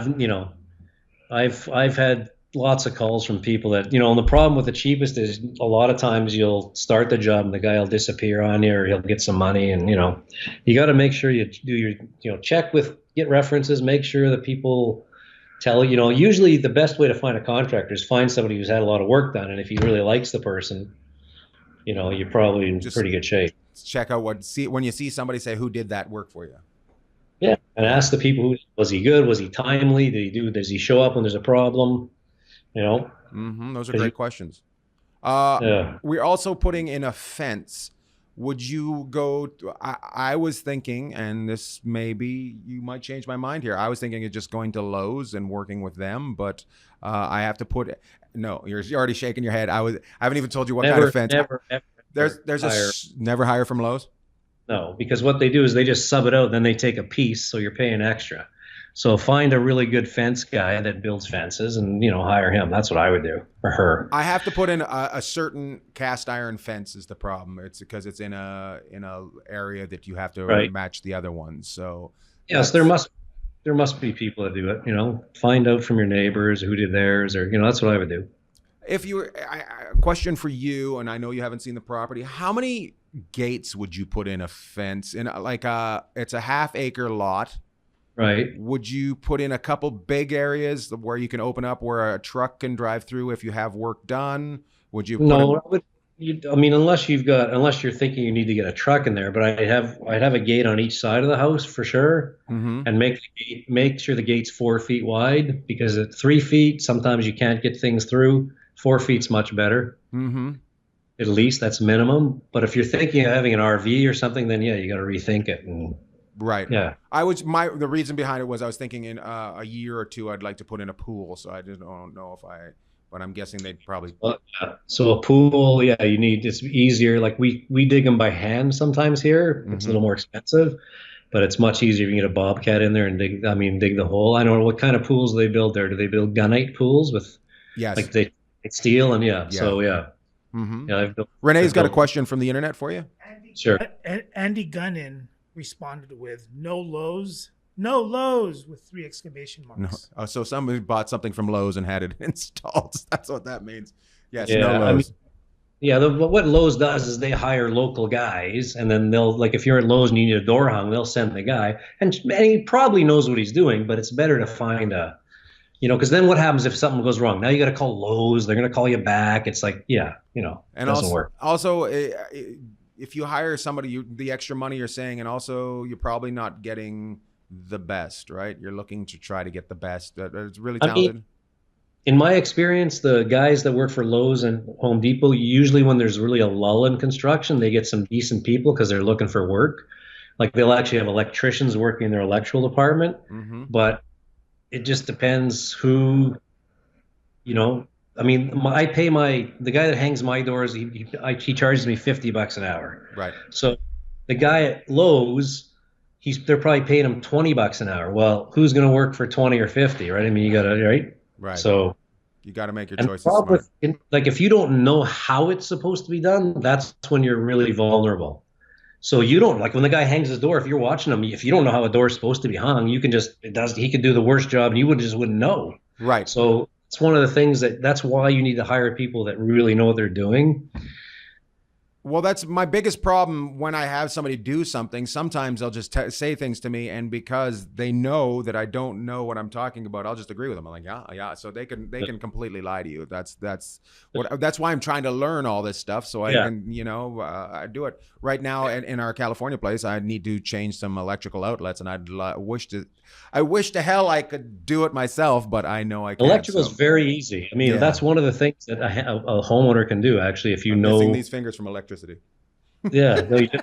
had lots of calls from people that, and the problem with the cheapest is a lot of times you'll start the job and the guy will disappear on you, or he'll get some money. And, you got to make sure you do your, get references, make sure that people tell, usually the best way to find a contractor is find somebody who's had a lot of work done. And if he really likes the person, you're probably in pretty good shape. Check out when you see somebody, say, who did that work for you? Yeah. And ask the people, was he good? Was he timely? Does he show up when there's a problem? Those are great questions. We're also putting in a fence. Would you go? I was thinking, and this maybe you might change my mind here. I was thinking of just going to Lowe's and working with them, but I have to put. No, you're already shaking your head. I haven't even told you what kind of fence. Never hire from Lowe's. No, because what they do is they just sub it out, then they take a piece, so you're paying extra. So find a really good fence guy that builds fences and, hire him. That's what I would do, or her. I have to put in a certain cast iron fence is the problem. It's because it's in a area that you have to match the other ones. So yes, there must be people that do it, find out from your neighbors who did theirs, or, that's what I would do. If you were, question for you, and I know you haven't seen the property, how many gates would you put in a fence? It's a half-acre lot. Right. Would you put in a couple big areas where you can open up where a truck can drive through if you have work done? Would you? Unless you're thinking you need to get a truck in there, but I'd have a gate on each side of the house for sure, and make sure the gate's 4 feet wide, because at 3 feet sometimes you can't get things through. 4 feet's much better. At least that's minimum. But if you're thinking of having an RV or something, then you got to rethink it. Right. Yeah. The reason behind it was I was thinking in a year or two I'd like to put in a pool. So I just don't know but I'm guessing they'd probably. So a pool, it's easier. Like we dig them by hand sometimes here. It's a little more expensive, but it's much easier. You can get a bobcat in there and dig the hole. I don't know what kind of pools they build there. Do they build gunite pools with? Yes. Like they steel and So Renee's got a question from the internet for you. Sure. Andy Gunnin responded with no Lowe's with 3 exclamation marks. No. So somebody bought something from Lowe's and had it installed. That's what that means. Yes, yeah, no Lowe's. What Lowe's does is they hire local guys, and then they'll, like, if you're at Lowe's and you need a door hung, they'll send the guy, and he probably knows what he's doing, but it's better to find because then what happens if something goes wrong? Now you got to call Lowe's. They're going to call you back. It's like, it doesn't work. Also, if you hire somebody, the extra money you're saying, and also you're probably not getting the best, right? You're looking to try to get the best. It's really talented. In my experience, the guys that work for Lowe's and Home Depot, usually when there's really a lull in construction, they get some decent people because they're looking for work. Like they'll actually have electricians working in their electrical department, but it just depends who, I pay the guy that hangs my doors, he charges me $50 an hour. Right. So the guy at Lowe's, they're probably paying him $20 an hour. Well, who's going to work for 20 or 50, right? I mean, you got to, right? Right. So you got to make your choices smart. If you don't know how it's supposed to be done, that's when you're really vulnerable. So you don't, like when the guy hangs his door, if you're watching him, if you don't know how a door is supposed to be hung, he could do the worst job and you wouldn't know. Right. So it, It's one of the things that's why you need to hire people that really know what they're doing. And, you know, Well, that's my biggest problem when I have somebody do something. Sometimes they'll just say things to me, and because they know that I don't know what I'm talking about, I'll just agree with them. I'm like, yeah. So they can completely lie to you. That's why I'm trying to learn all this stuff so I can I do it right now. In our California place, I need to change some electrical outlets, and I wish to hell I could do it myself, but I know I can't. Electrical is very easy. I mean, that's one of the things that a homeowner can do. Actually, if you know, missing these fingers from electricity. Yeah, no, you just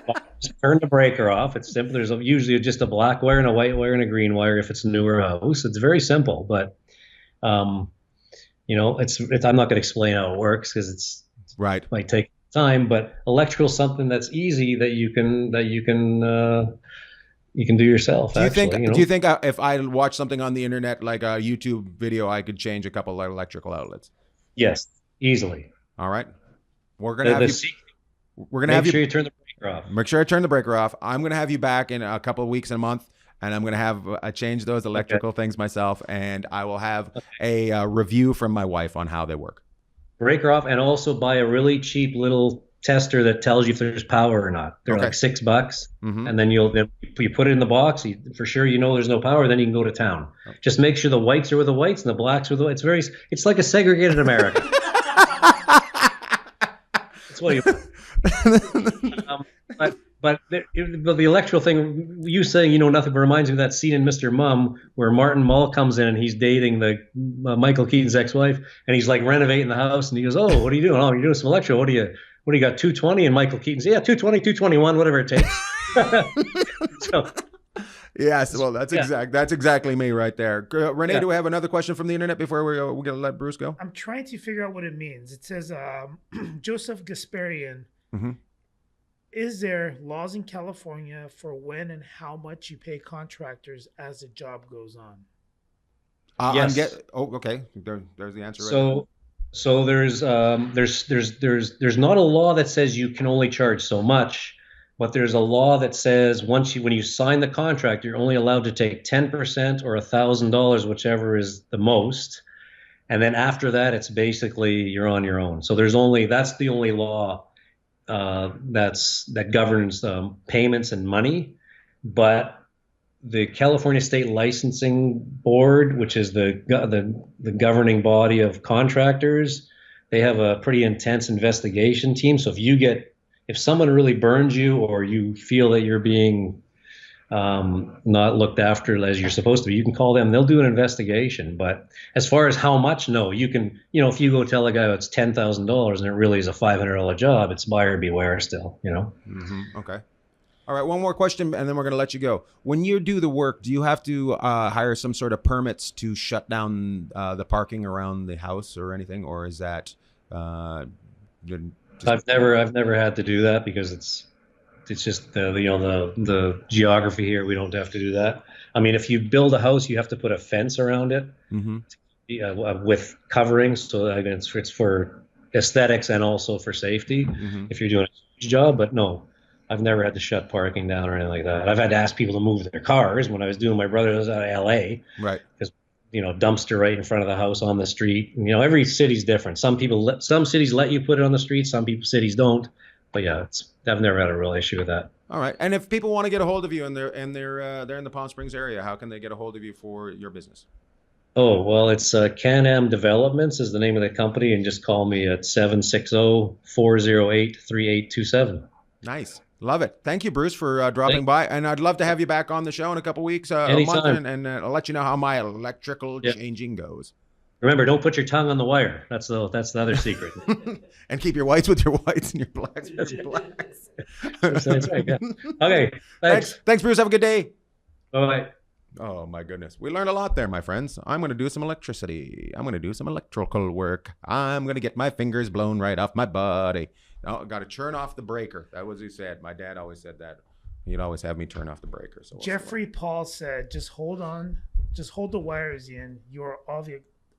turn the breaker off. It's simple. There's usually just a black wire and a white wire and a green wire if it's a newer house. It's very simple, but it's I'm not going to explain how it works because it's right. Might take time. But electrical is something that's easy that you can do yourself. Do you think if I watch something on the internet like a YouTube video, I could change a couple of electrical outlets? Yes, easily. All right, we're gonna have you. We're gonna make sure you turn the breaker off. Make sure I turn the breaker off. I'm gonna have you back in a couple of weeks and a month, and I'm gonna have change those electrical things myself, and I will have a review from my wife on how they work. Breaker off, and also buy a really cheap little tester that tells you if there's power or not. They're like $6, and then you put it in the box. For sure, there's no power. Then you can go to town. Just make sure the whites are with the whites and the blacks are with the whites. It's like a segregated America. That's what you. But the electrical thing, you saying you know nothing, reminds me of that scene in Mr. Mum where Martin Mull comes in and he's dating the Michael Keaton's ex-wife, and he's like renovating the house, and he goes, "Oh, what are you doing? Oh, you're doing some electrical. What do you got? 220?" And Michael Keaton's, "Yeah, 220, 221, whatever it takes." Yes, well, that's exactly me right there. Renee, do we have another question from the internet before we're going to let Bruce go? I'm trying to figure out what it means. It says, Joseph Gasparian. Is there laws in California for when and how much you pay contractors as the job goes on? Yes. Okay. There's the answer. So there's not a law that says you can only charge so much, but there's a law that says when you sign the contract, you're only allowed to take 10% or $1,000, whichever is the most, and then after that, it's basically you're on your own. So that's the only law that governs payments and money. But the California State Licensing Board, which is the governing body of contractors, they have a pretty intense investigation team. So if someone really burns you, or you feel that you're being not looked after as you're supposed to be, you can call them. They'll do an investigation. But as far as how much, no, you can, if you go tell a guy it's $10,000 and it really is a $500 job, it's buyer beware still, Okay. All right. One more question, and then we're going to let you go. When you do the work, do you have to hire some sort of permits to shut down the parking around the house or anything? Or is that, I've never had to do that because it's just the geography here. We don't have to do that. I mean, if you build a house, you have to put a fence around it with coverings. So it's for aesthetics and also for safety if you're doing a huge job. But no, I've never had to shut parking down or anything like that. I've had to ask people to move their cars when I was doing my brother's out of LA. Right. Because dumpster right in front of the house on the street. Every city's different. Some cities let you put it on the street. Some cities don't. But yeah, I've never had a real issue with that. All right. And if people want to get a hold of you and they're in the Palm Springs area, how can they get a hold of you for your business? Oh, well, it's Can-Am Developments is the name of the company, and just call me at 760-408-3827. Nice. Love it. Thank you, Bruce, for dropping by. And I'd love to have you back on the show in a couple weeks, a month, and I'll let you know how my electrical changing goes. Remember, don't put your tongue on the wire. That's the other secret. And keep your whites with your whites and your blacks with your blacks. That's right. Yeah. Okay. Thanks. Thanks, Bruce. Have a good day. Bye-bye. Oh, my goodness. We learned a lot there, my friends. I'm going to do some electricity. I'm going to do some electrical work. I'm going to get my fingers blown right off my body. Oh, got to turn off the breaker. That was what he said. My dad always said that. He'd always have me turn off the breaker. So Jeffrey Paul said, just hold on. Just hold the wires in. You're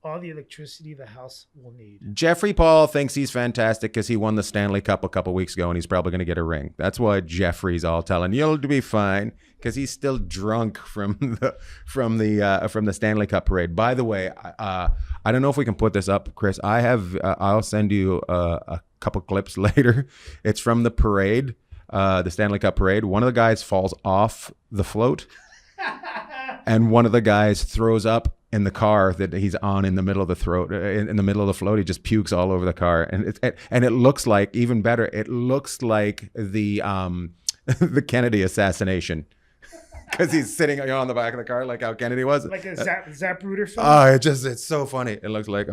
all the electricity the house will need. Jeffrey Paul thinks he's fantastic because he won the Stanley Cup a couple weeks ago and he's probably going to get a ring. That's why Jeffrey's all telling you'll be fine because he's still drunk from the Stanley Cup parade. By the way, I don't know if we can put this up, Chris. I'll send you a couple clips later. It's from the parade, the Stanley Cup parade. One of the guys falls off the float, and one of the guys throws up in the car that he's on in the middle of the throat, in the middle of the float. He just pukes all over the car, and it looks like, even better, it looks like the the Kennedy assassination. Because he's sitting on the back of the car like how Kennedy was. Like a Zapruder film? Oh, it's so funny. It looks like,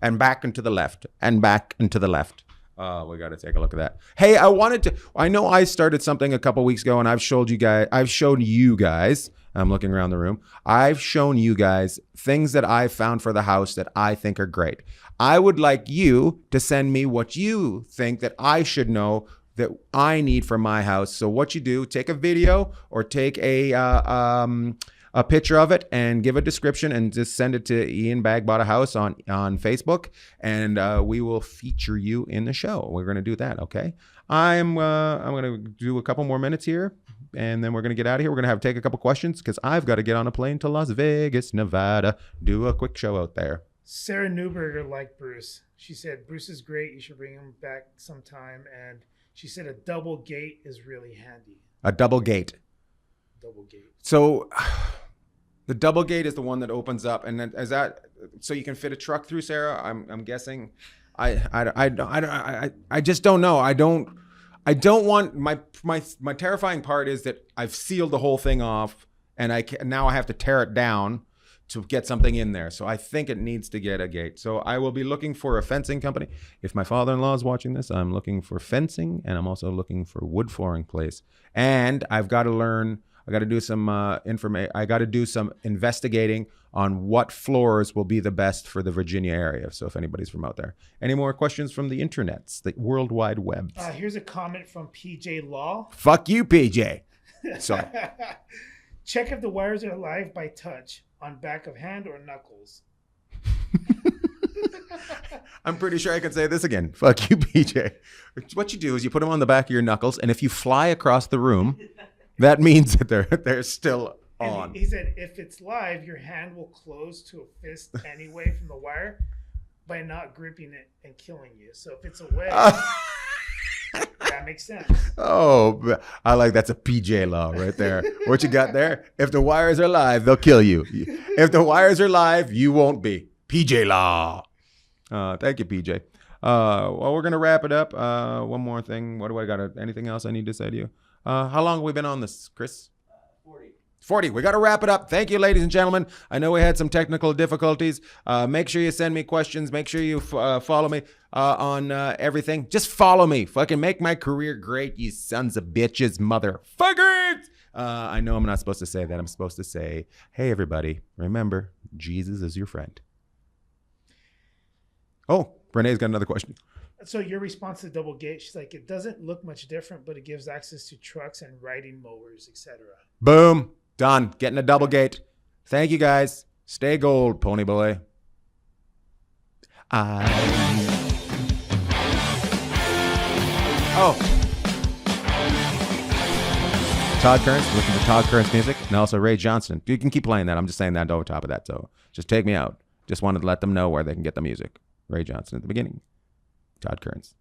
and back and to the left, and back and to the left. We got to take a look at that. Hey, I know I started something a couple weeks ago and I've shown you guys, I'm looking around the room. I've shown you guys things that I've found for the house that I think are great. I would like you to send me what you think that I should know that I need for my house. So what you do, take a video or take a picture of it and give a description and just send it to Ian Bagg Bought a House on Facebook, and we will feature you in the show. We're going to do that, okay? I'm going to do a couple more minutes here, and then we're going to get out of here. We're going to take a couple questions because I've got to get on a plane to Las Vegas, Nevada, do a quick show out there. Sarah Newberger liked Bruce. She said, Bruce is great. You should bring him back sometime. And she said a double gate is really handy. A double gate. Double gate. So the double gate is the one that opens up, and then is that so you can fit a truck through, Sarah? I'm guessing. I just don't know. I don't want my terrifying part is that I've sealed the whole thing off, and now I have to tear it down to get something in there. So I think it needs to get a gate. So I will be looking for a fencing company. If my father-in-law is watching this, I'm looking for fencing, and I'm also looking for wood flooring place. And I've got to learn. I got to do some I got to do some investigating on what floors will be the best for the Virginia area. So if anybody's from out there, any more questions from the internets, the World Wide Web? Here's a comment from PJ Law. Fuck you, PJ. So check if the wires are alive by touch on back of hand or knuckles. I'm pretty sure I can say this again. Fuck you, PJ. What you do is you put them on the back of your knuckles, and if you fly across the room, that means that they're still on. He said if it's live, your hand will close to a fist anyway from the wire by not gripping it and killing you. So if it's away, that makes sense. Oh, I like that's a PJ Law right there. What you got there? If the wires are live, they'll kill you. If the wires are live, you won't be. PJ Law. Thank you, PJ. Well, we're gonna wrap it up. One more thing. What do I got? Anything else I need to say to you? How long have we been on this, Chris? 40. We got to wrap it up. Thank you, ladies and gentlemen. I know we had some technical difficulties. Make sure you send me questions. Make sure you follow me on everything. Just follow me. Fucking make my career great, you sons of bitches, motherfuckers. I know I'm not supposed to say that. I'm supposed to say, hey, everybody, remember, Jesus is your friend. Oh, Renee's got another question. So your response to double gate, she's like, it doesn't look much different, but it gives access to trucks and riding mowers, etc. Boom. Done. Getting a double gate. Thank you, guys. Stay gold, pony boy. Todd Kearns. Listen to Todd Kearns music, and also Ray Johnston. You can keep playing that. I'm just saying that over top of that. So just take me out. Just wanted to let them know where they can get the music. Ray Johnston at the beginning. Todd Kearns.